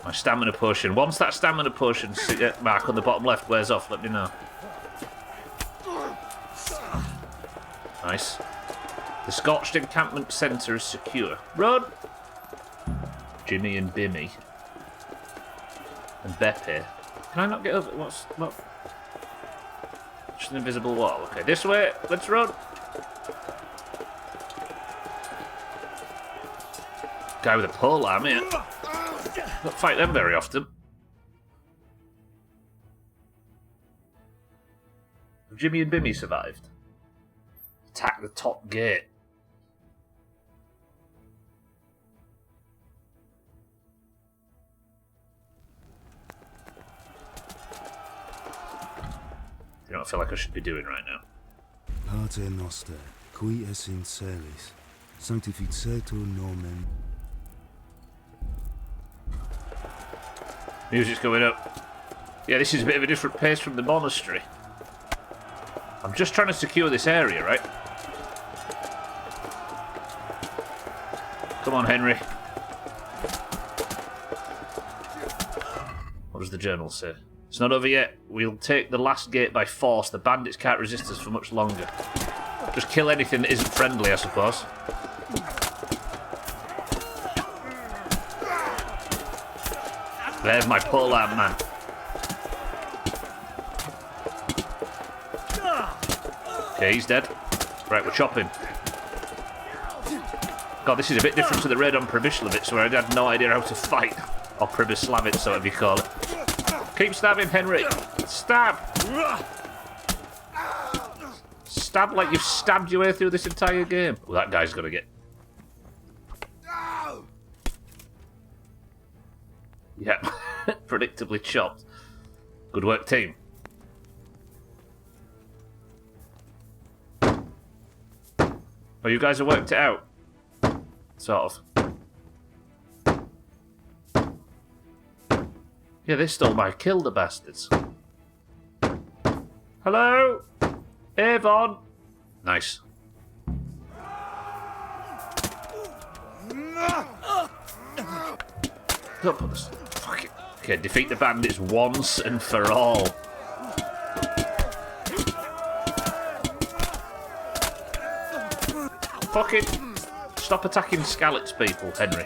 My stamina potion. Once that stamina potion mark on the bottom left wears off, let me know. Nice. The Scorched Encampment Centre is secure. Run! Jimmy and Bimmy. And Beppe. Can I not get over... What? Just an invisible wall. Okay, this way. Let's run. Guy with a pole arm here. Don't fight them very often. Have Jimmy and Bimmy survived? Attack the top gate. You know what I feel like I should be doing right now? Pater Noster, qui es in celis, sanctificetur nomen. Music's going up. Yeah, this is a bit of a different pace from the monastery. I'm just trying to secure this area, right? Come on, Henry. What does the journal say? It's not over yet. We'll take the last gate by force. The bandits can't resist us for much longer. Just kill anything that isn't friendly, I suppose. There's my polearm man. Okay, he's dead. Right, we're chopping. God, this is a bit different to the raid on Pribyslavitz, where I had no idea how to fight. Or Pribyslavitz, so whatever you call it. Keep stabbing, Henry. Stab! Stab like you've stabbed your way through this entire game. Well, that guy's gonna get... Yep. Predictably chopped. Good work, team. Oh, you guys have worked it out? Sort of. Yeah, they stole my kill, the bastards. Hello? Avon? Nice. Don't put this... Fuck it. Okay, defeat the bandits once and for all. Fucking... Stop attacking Scallops people, Henry.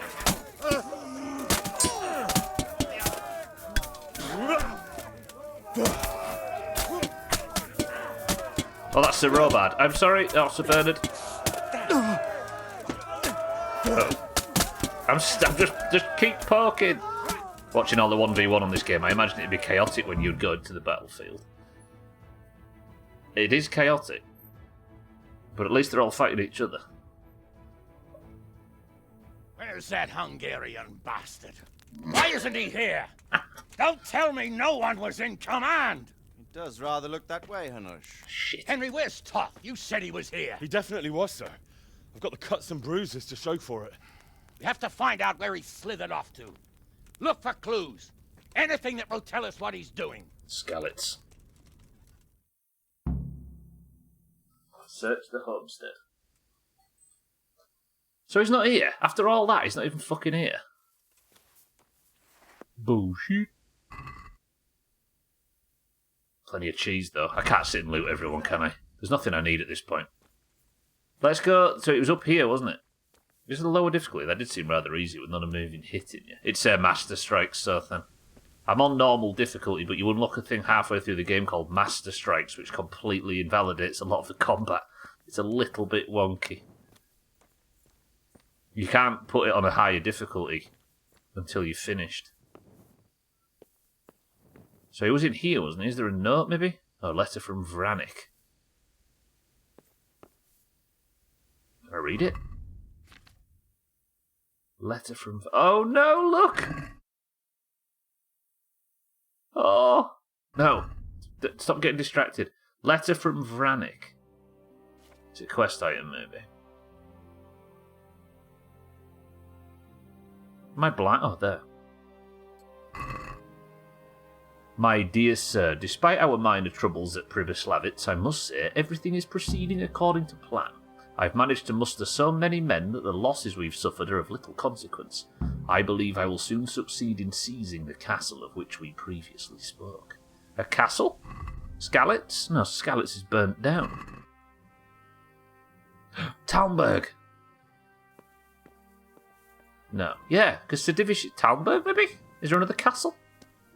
Oh, that's Sir Robard. I'm sorry, oh, Sir Bernard. Oh. I'm just keep poking. Watching all the 1v1 on this game, I imagine it'd be chaotic when you'd go into the battlefield. It is chaotic. But at least they're all fighting each other. Where's that Hungarian bastard? Why isn't he here? Don't tell me no one was in command! It does rather look that way, Hanush. Shit. Henry, where's Toth? You said he was here. He definitely was, sir. I've got the cuts and bruises to show for it. We have to find out where he slithered off to. Look for clues. Anything that will tell us what he's doing. Scallops. Search the homestead. So he's not here? After all that, he's not even fucking here? Bullshit. Plenty of cheese, though. I can't sit and loot everyone, can I? There's nothing I need at this point. Let's go... So it was up here, wasn't it? It was the lower difficulty. That did seem rather easy with none of moving hitting you. It's Master Strikes, so then. I'm on normal difficulty, but you unlock a thing halfway through the game called Master Strikes, which completely invalidates a lot of the combat. It's a little bit wonky. you can't put it on a higher difficulty until you've finished. So he was in here, wasn't he? Is there a note, maybe? Oh, letter from Vranik. Can I read it? Letter from... Oh, no, look! Oh! No. Stop getting distracted. Letter from Vranik. It's a quest item, maybe. Am I blind? Oh, there. My dear sir, despite our minor troubles at Pribyslavitz, I must say everything is proceeding according to plan. I've managed to muster so many men that the losses we've suffered are of little consequence. I believe I will soon succeed in seizing the castle of which we previously spoke. A castle? Skalitz? No, Skalitz is burnt down. Talmberg! No. Yeah, because Sedivish... Talmberg, maybe? Is there another castle?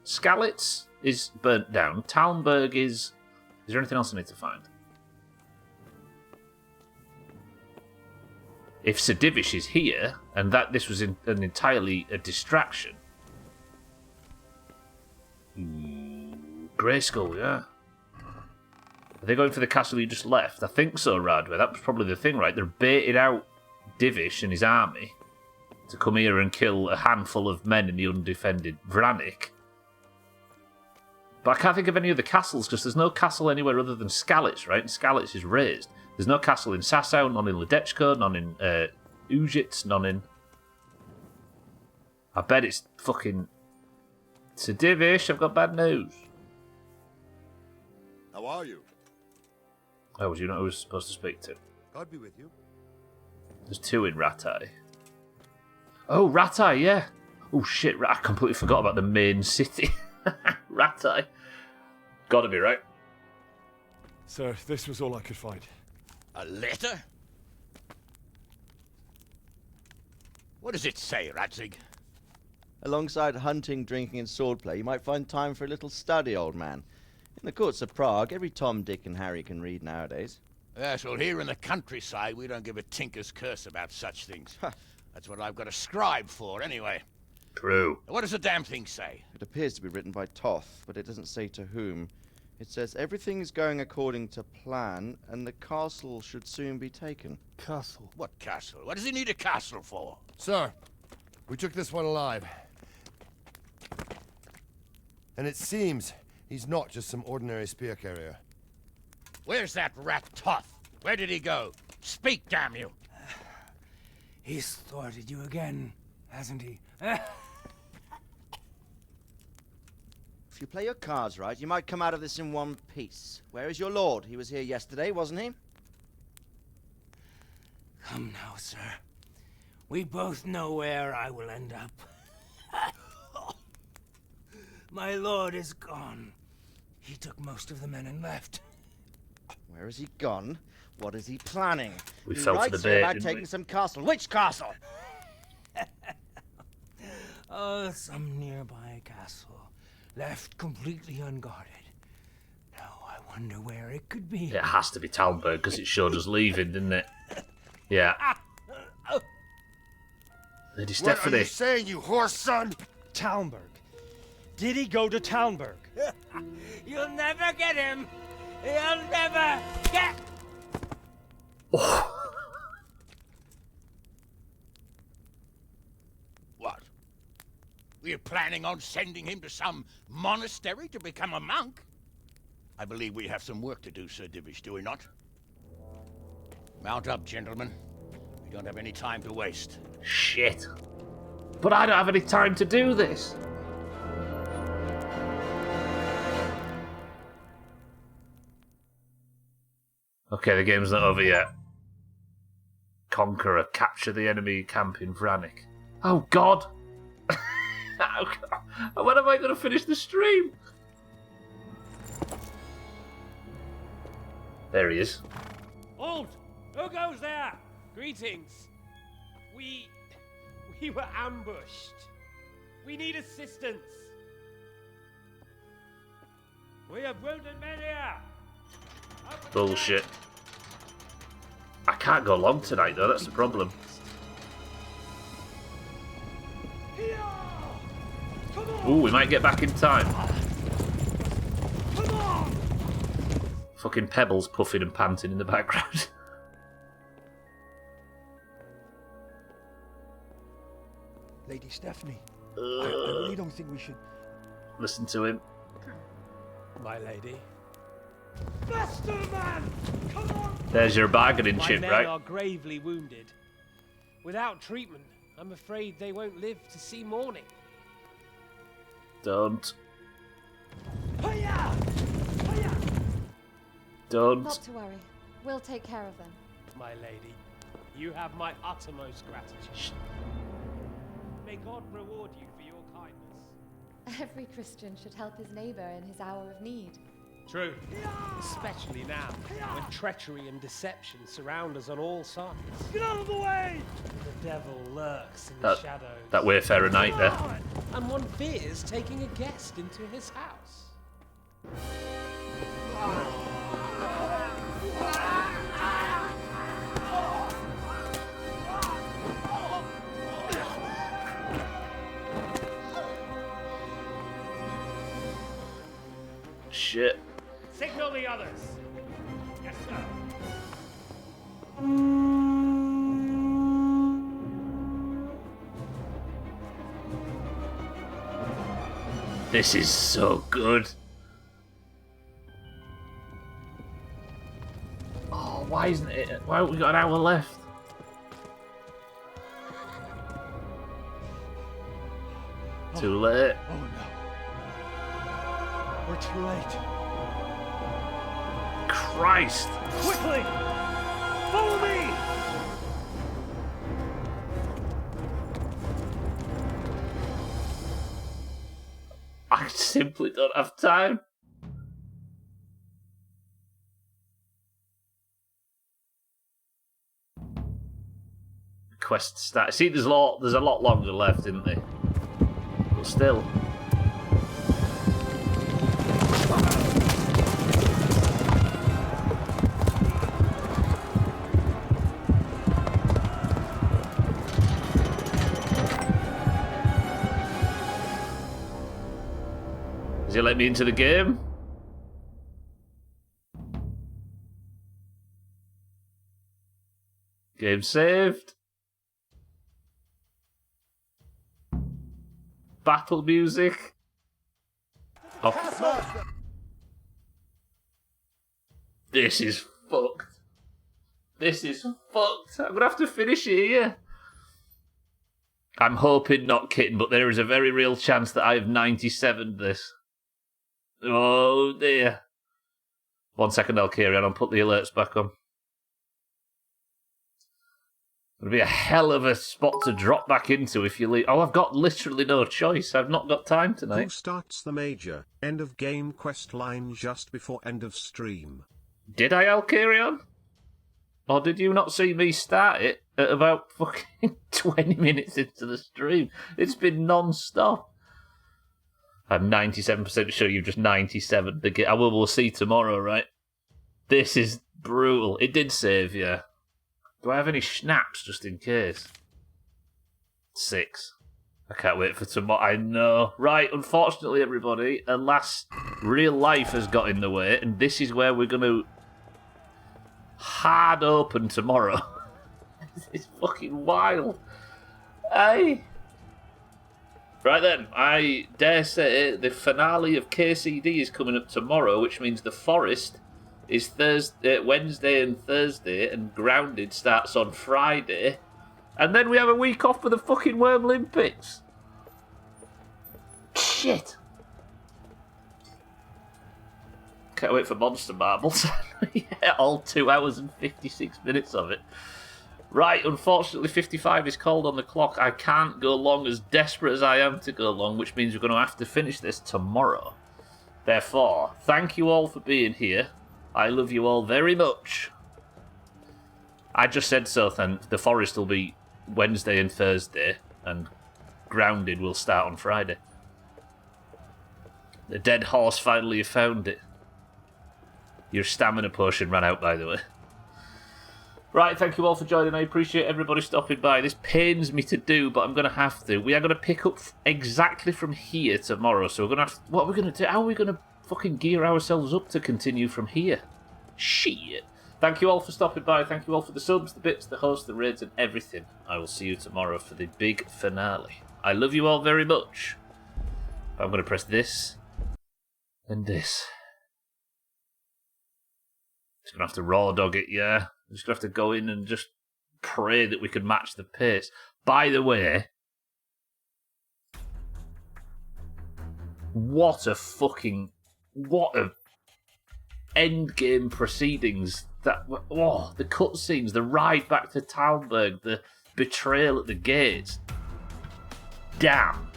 Skalitz is burnt down. Talmberg is... Is there anything else I need to find? If Sedivish is here, and that this was an entirely a distraction... Greyskull, yeah. Are they going for the castle you just left? I think so, Radway. That was probably the thing, right? They're baited out Divish and his army to come here and kill a handful of men in the undefended Vranik. But I can't think of any other castles, because there's no castle anywhere other than Skalitz, right? And Skalitz is raised. There's no castle in Sasau, none in Ledechko, none in Ujits, none in... I bet it's fucking... Sedivish, I've got bad news. How are you? Oh, was you not who I was supposed to speak to? God be with you. There's two in Ratai. Oh, Ratai, yeah. Oh, shit, I completely forgot about the main city. Ratai. Gotta be, right? Sir, this was all I could find. A letter? What does it say, Radzig? Alongside hunting, drinking, and swordplay, you might find time for a little study, old man. In the courts of Prague, every Tom, Dick, and Harry can read nowadays. Yes, well, here in the countryside, we don't give a tinker's curse about such things. That's what I've got a scribe for, anyway. True. What does the damn thing say? It appears to be written by Toth, but it doesn't say to whom. It says everything is going according to plan, and the castle should soon be taken. Castle? What castle? What does he need a castle for? Sir, we took this one alive. And it seems he's not just some ordinary spear carrier. Where's that rat Toth? Where did he go? Speak, damn you! He's thwarted you again, hasn't he? If you play your cards right, you might come out of this in one piece. Where is your lord? He was here yesterday, wasn't he? Come now, sir. We both know where I will end up. My lord is gone. He took most of the men and left. Where has he gone? What is he planning? We he fell for writes the here bait, about didn't taking we? some castle. Which castle? Oh, some nearby castle, left completely unguarded. Now I wonder where it could be. It has to be Talmberg, because it showed us leaving, didn't it? Yeah. Lady What are Stephanie. you saying, you horse son? Talmberg. Did he go to Talmberg? You'll never get him. You'll never get... What? Were you planning on sending him to some monastery to become a monk? I believe we have some work to do, Sir Divish, do we not? Mount up, gentlemen. We don't have any time to waste. Shit. But I don't have any time to do this. Okay, the game's not over yet. Conqueror, capture the enemy camp in Vranik. Oh, God! When am I going to finish the stream? There he is. Halt! Who goes there? Greetings. We were ambushed. We need assistance. We have wounded men here. Bullshit. I can't go long tonight, though, that's the problem. Ooh, we might get back in time. Fucking Pebbles puffing and panting in the background. Lady Stephanie, I really don't think we should... Listen to him. My lady. Faster, man! Come on! There's your bargaining chip, My men right? are gravely wounded. Without treatment, I'm afraid they won't live to see morning. Don't. Hiya! Hiya! Don't. Not to worry. We'll take care of them. My lady, you have my uttermost gratitude. May God reward you for your kindness. Every Christian should help his neighbor in his hour of need. True. Especially now, when treachery and deception surround us on all sides. Get out of the way! The devil lurks in the shadows. That Wayfarer knight there. And one fears taking a guest into his house. Shit. Signal the others. Yes, sir. This is so good. Oh, why isn't it? Why have we got an hour left? Too late. Oh no. We're too late. Christ! Quickly! Follow me! I simply don't have time. Quest start. See, there's a lot longer left, isn't there? But still. Does he let me into the game? Game saved. Battle music. Oh. This is fucked. This is fucked. I'm gonna have to finish it here. I'm hoping not kidding, but there is a very real chance that I have 97'd this. Oh dear. 1 second, I'll carry on. I'll put the alerts back on. It'll be a hell of a spot to drop back into if you leave. Oh, I've got literally no choice. I've not got time tonight. Who starts the major end of game quest line just before end of stream? Did I, Alcarion? Or did you not see me start it at about fucking 20 minutes into the stream? It's been non-stop. I'm 97% sure you've just 97. We'll see tomorrow, right? This is brutal. It did save, yeah. Do I have any schnapps just in case? 6. I can't wait for tomorrow. I know. Right, unfortunately, everybody, alas, real life has got in the way, and this is where we're going to hard open tomorrow. This is fucking wild. Hey. Right then, I dare say the finale of KCD is coming up tomorrow, which means The Forest is Wednesday and Thursday, and Grounded starts on Friday, and then we have a week off for the fucking Worm Olympics. Shit. Can't wait for Monster Marbles. Yeah, all 2 hours and 56 minutes of it. Right, unfortunately 55 is called on the clock. I can't go long, as desperate as I am to go long, which means we're going to have to finish this tomorrow. Therefore, thank you all for being here. I love you all very much. I just said so then. The Forest will be Wednesday and Thursday, and Grounded will start on Friday. The dead horse finally found it. Your stamina potion ran out, by the way. Right, thank you all for joining. I appreciate everybody stopping by. This pains me to do, but I'm going to have to. We are going to pick up exactly from here tomorrow, so we're going to have to... What are we going to do? How are we going to fucking gear ourselves up to continue from here? Shit. Thank you all for stopping by. Thank you all for the subs, the bits, the hosts, the raids, and everything. I will see you tomorrow for the big finale. I love you all very much. I'm going to press this and this. Just going to have to raw dog it, yeah. I'm just going to have to go in and just pray that we can match the pace. By the way, what a endgame proceedings. The cutscenes, the ride back to Talmberg, the betrayal at the gates. Damn.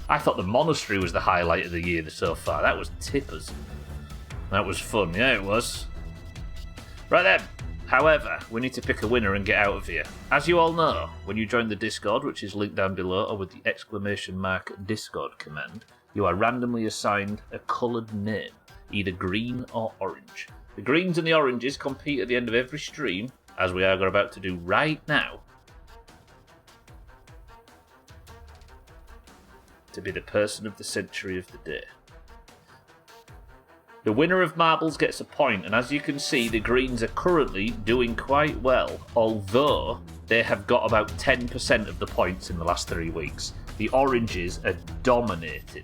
I thought the monastery was the highlight of the year so far. That was tippers. That was fun, yeah it was. Right then. However, we need to pick a winner and get out of here. As you all know, when you join the Discord, which is linked down below, or with the ! Discord command, you are randomly assigned a coloured name, either green or orange. The greens and the oranges compete at the end of every stream, as we are about to do right now, to be the person of the century of the day. The winner of marbles gets a point, and as you can see, the greens are currently doing quite well, although they have got about 10% of the points in the last 3 weeks. The oranges are dominating.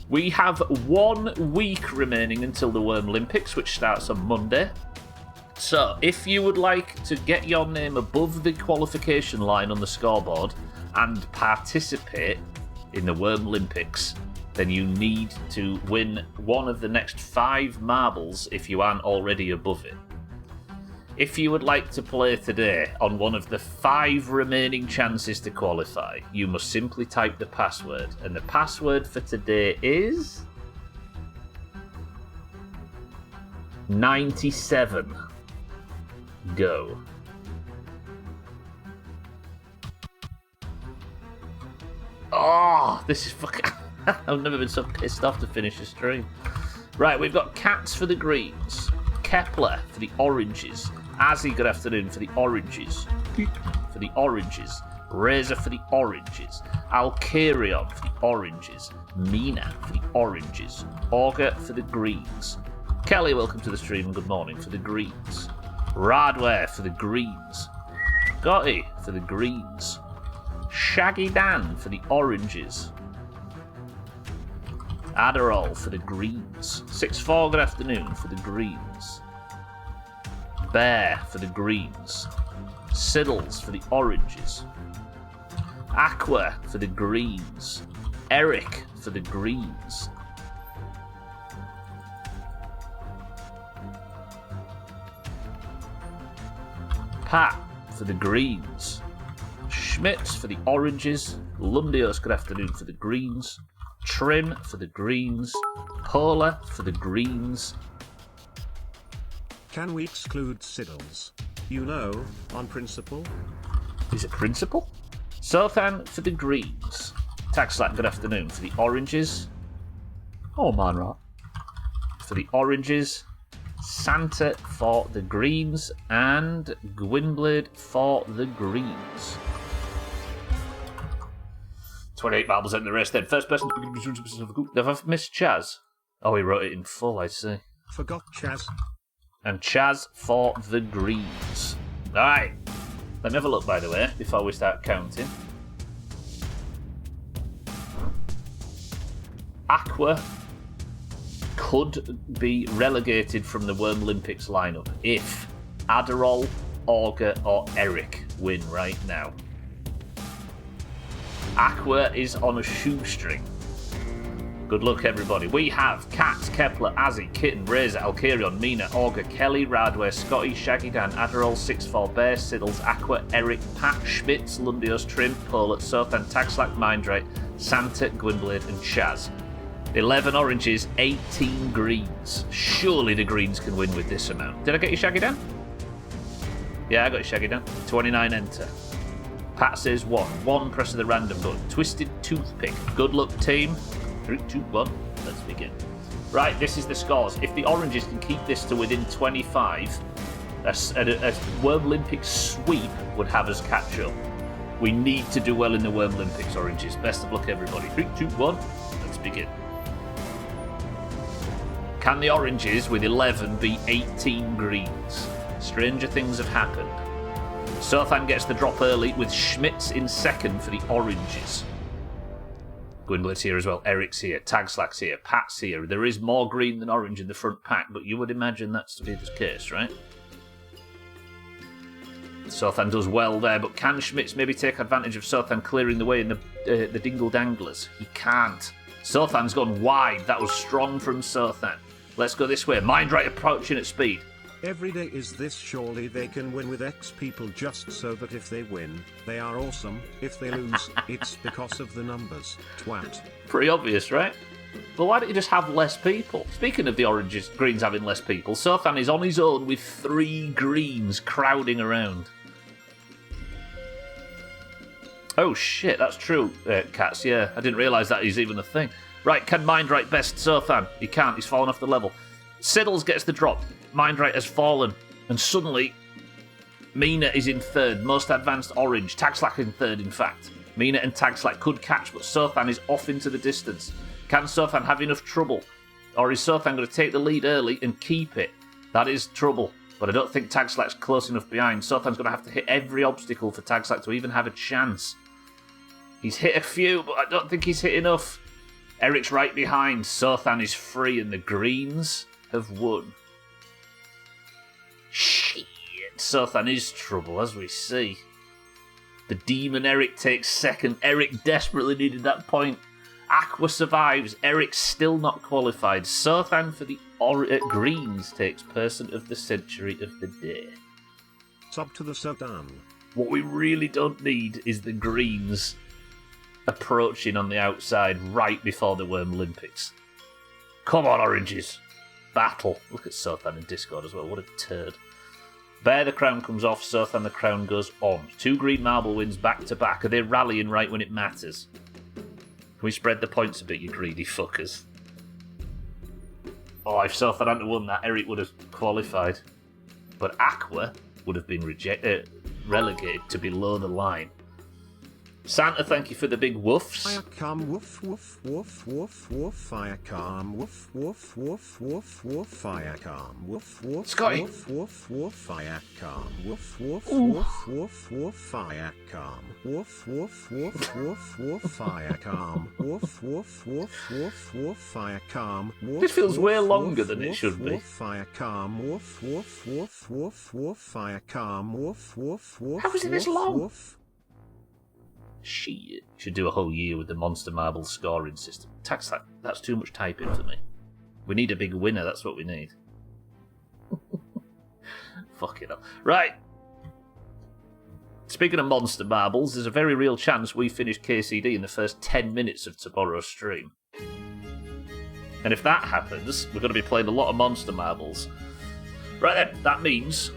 We have 1 week remaining until the Worm Olympics, which starts on Monday. So, if you would like to get your name above the qualification line on the scoreboard and participate in the Worm Olympics, then you need to win one of the next 5 marbles if you aren't already above it. If you would like to play today on one of the 5 remaining chances to qualify, you must simply type the password, and the password for today is 97. Go. Oh, this is fucking... I've never been so pissed off to finish a stream. Right, we've got Cats for the greens, Kepler for the oranges, Azzy, good afternoon, for the oranges, for the oranges, Razor for the oranges, Alcarion for the oranges, Mina for the oranges, Augur for the greens, Kelly, welcome to the stream and good morning, for the greens, Radware for the greens, Gotti for the greens, Shaggy Dan for the oranges, Adderall for the greens, 6-4, good afternoon, for the greens, Bear for the greens, Siddles for the oranges, Aqua for the greens, Eric for the greens, Pat for the greens, Schmitz for the oranges, Lundios, good afternoon, for the greens, Trim for the greens, Polar for the greens. Can we exclude Siddles? You know, on principle? Is it principle? Sothan for the greens, Taxlat, good afternoon, for the oranges. Oh man, right. For the oranges, Santa for the greens, and Gwynblade for the greens. 28 marbles in the race then. First person to begin. Have I missed Chaz? Oh, he wrote it in full, I see. Forgot Chaz. And Chaz for the greens. Alright. Let me have a look, by the way, before we start counting. Aqua could be relegated from the Worm Olympics lineup if Adderall, Augur, or Eric win right now. Aqua is on a shoestring. Good luck, everybody. We have Kat, Kepler, Azzy, Kitten, Razor, Alcarion, Mina, Augur, Kelly, Radware, Scotty, Shaggy Dan, Adderall, 6-4, Bear, Siddles, Aqua, Eric, Pat, Schmitz, Lundios, Trim, Polet, Sothan, Taxlack, Mindrate, Santa, Gwynblade, and Chaz. 11 oranges, 18 greens. Surely the greens can win with this amount. Did I get you Shaggy Dan? Yeah, I got you Shaggy Dan. 29 enter. Pat says 1. 1, press of the random button. Twisted Toothpick. Good luck, team. 3, 2, 1. Let's begin. Right, this is the scores. If the oranges can keep this to within 25, A Worm Olympics sweep would have us catch up. We need to do well in the Worm Olympics, Oranges. Best of luck, everybody. 3, 2, 1, let's begin. Can the Oranges with 11 beat 18 Greens? Stranger things have happened. Sothan gets the drop early with Schmitz in second for the Oranges. Gwynblett's here as well. Eric's here. Tagslack's here. Pat's here. There is more green than orange in the front pack, but you would imagine that's to be the case, right? Sothan does well there, but can Schmitz maybe take advantage of Sothan clearing the way in the Dingle Danglers? He can't. Sothan's gone wide. That was strong from Sothan. Let's go this way. Mindright approaching at speed. Every day is this, surely they can win with X people just so that if they win, they are awesome. If they lose, it's because of the numbers. Twat. Pretty obvious, right? But why don't you just have less people? Speaking of the oranges, greens having less people, Sothan is on his own with 3 greens crowding around. Oh shit, that's true, Cats, yeah. I didn't realise that is even a thing. Right, can Mindright best Sothan? He can't, he's fallen off the level. Siddles gets the drop. Mindright has fallen, and suddenly Mina is in third, most advanced orange. Tagslack in third, in fact. Mina and Tagslack could catch, but Sothan is off into the distance. Can Sothan have enough trouble? Or is Sothan going to take the lead early and keep it? That is trouble, but I don't think Tagslack's close enough behind. Sothan's going to have to hit every obstacle for Tagslack to even have a chance. He's hit a few, but I don't think he's hit enough. Eric's right behind. Sothan is free, and the greens have won. Shit, Sothan is trouble, as we see. The demon Eric takes second. Eric desperately needed that point. Aqua survives. Eric's still not qualified. Sothan for the greens takes person of the century of the day. Sub to the Sothan. What we really don't need is the greens approaching on the outside right before the Worm Olympics. Come on, oranges. Battle. Look at Sothan in Discord as well. What a turd. Bear the crown comes off, Sothan the crown goes on. 2 green marble wins back to back. Are they rallying right when it matters? Can we spread the points a bit, you greedy fuckers? Oh, if Sothan hadn't won that, Eric would have qualified. But Aqua would have been relegated to below the line. Santa, thank you for the big woofs. Fire come woof woof woof woof woof. Fire come woof woof woof woof woof. Fire come woof woof Scotty. woof woof woof. Fire come woof woof woof woof woof. Fire come woof woof woof woof woof. Fire come woof woof woof woof woof. Fire come woof. This feels way longer than it should be. Fire come woof woof woof woof woof. Fire come woof woof woof. How is it this long? Woof. Shit. Should do a whole year with the Monster Marble scoring system. That's too much typing for me. We need a big winner, that's what we need. Fuck it up. Right. Speaking of Monster Marbles, there's a very real chance we finish KCD in the first 10 minutes of tomorrow's stream. And if that happens, we're going to be playing a lot of Monster Marbles. Right then, that means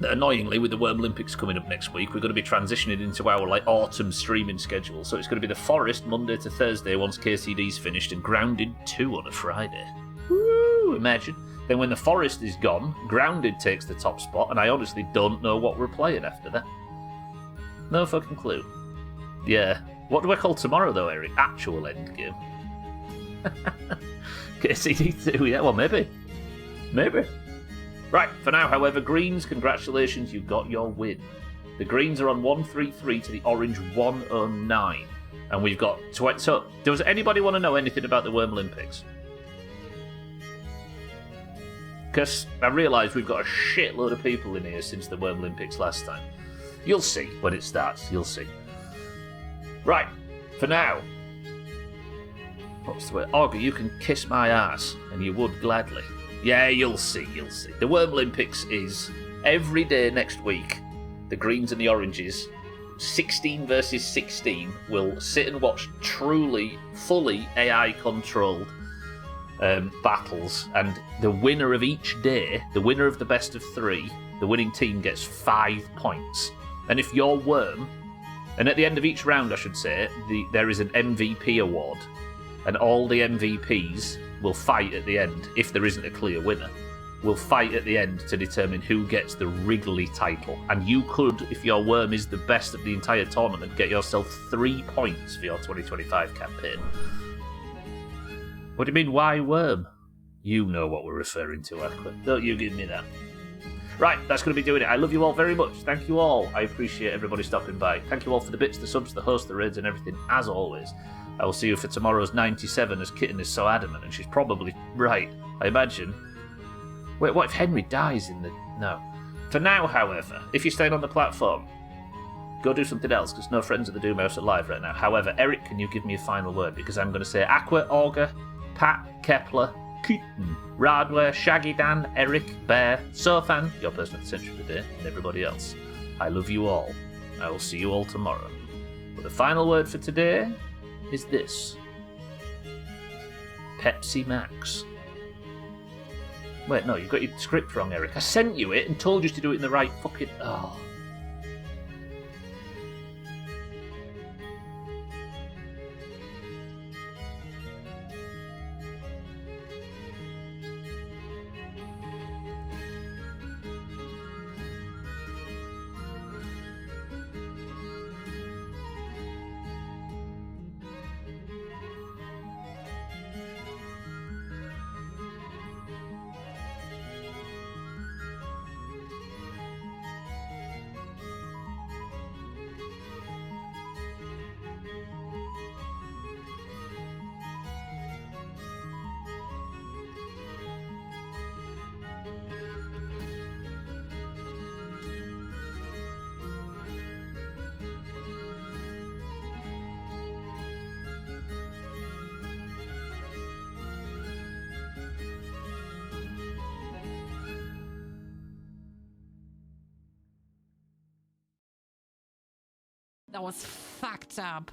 that annoyingly, with the Worm Olympics coming up next week, we're going to be transitioning into our autumn streaming schedule. So it's going to be the Forest Monday to Thursday once KCD's finished, and Grounded 2 on a Friday. Woo! Imagine. Then when the Forest is gone, Grounded takes the top spot, and I honestly don't know what we're playing after that. No fucking clue. Yeah. What do I call tomorrow though, Eric? Actual Endgame. KCD 2, yeah, well maybe. Maybe. Right, for now, however, Greens, congratulations, you got your win. The Greens are on 133 to the Orange 109. And we've got... So, does anybody want to know anything about the Worm Olympics? Because I realise we've got a shitload of people in here since the Worm Olympics last time. You'll see when it starts, you'll see. Right, for now... What's the word? Augie, you can kiss my ass, and you would gladly. Yeah, you'll see, you'll see. The Worm Olympics is every day next week. The Greens and the Oranges, 16 versus 16, will sit and watch truly, fully AI-controlled battles. And the winner of each day, the winner of the best of 3, the winning team gets 5 points. And if you're Worm, and at the end of each round, I should say, there is an MVP award. And all the MVPs will fight at the end if there isn't a clear winner. will fight at the end to determine who gets the Wrigley title. And you could, if your worm is the best of the entire tournament, get yourself 3 points for your 2025 campaign. What do you mean, why worm? You know what we're referring to, Aqua. Don't you give me that. Right, that's going to be doing it. I love you all very much. Thank you all. I appreciate everybody stopping by. Thank you all for the bits, the subs, the hosts, the raids, and everything, as always. I will see you for tomorrow's 97, as Kitten is so adamant, and she's probably right, I imagine. Wait, what if Henry dies in the... No. For now, however, if you're staying on the platform, go do something else, because no friends of the Doomhaus are live right now. However, Eric, can you give me a final word? Because I'm going to say Aqua, Augur, Pat, Kepler, Keaton, Radware, Shaggy Dan, Eric, Bear, Sofan, your person at the centre of the day, and everybody else. I love you all. I will see you all tomorrow. But the final word for today is this. Pepsi Max. Wait, no, you got your script wrong, Eric. I sent you it and told you to do it in the right fucking... Oh. That was fucked up.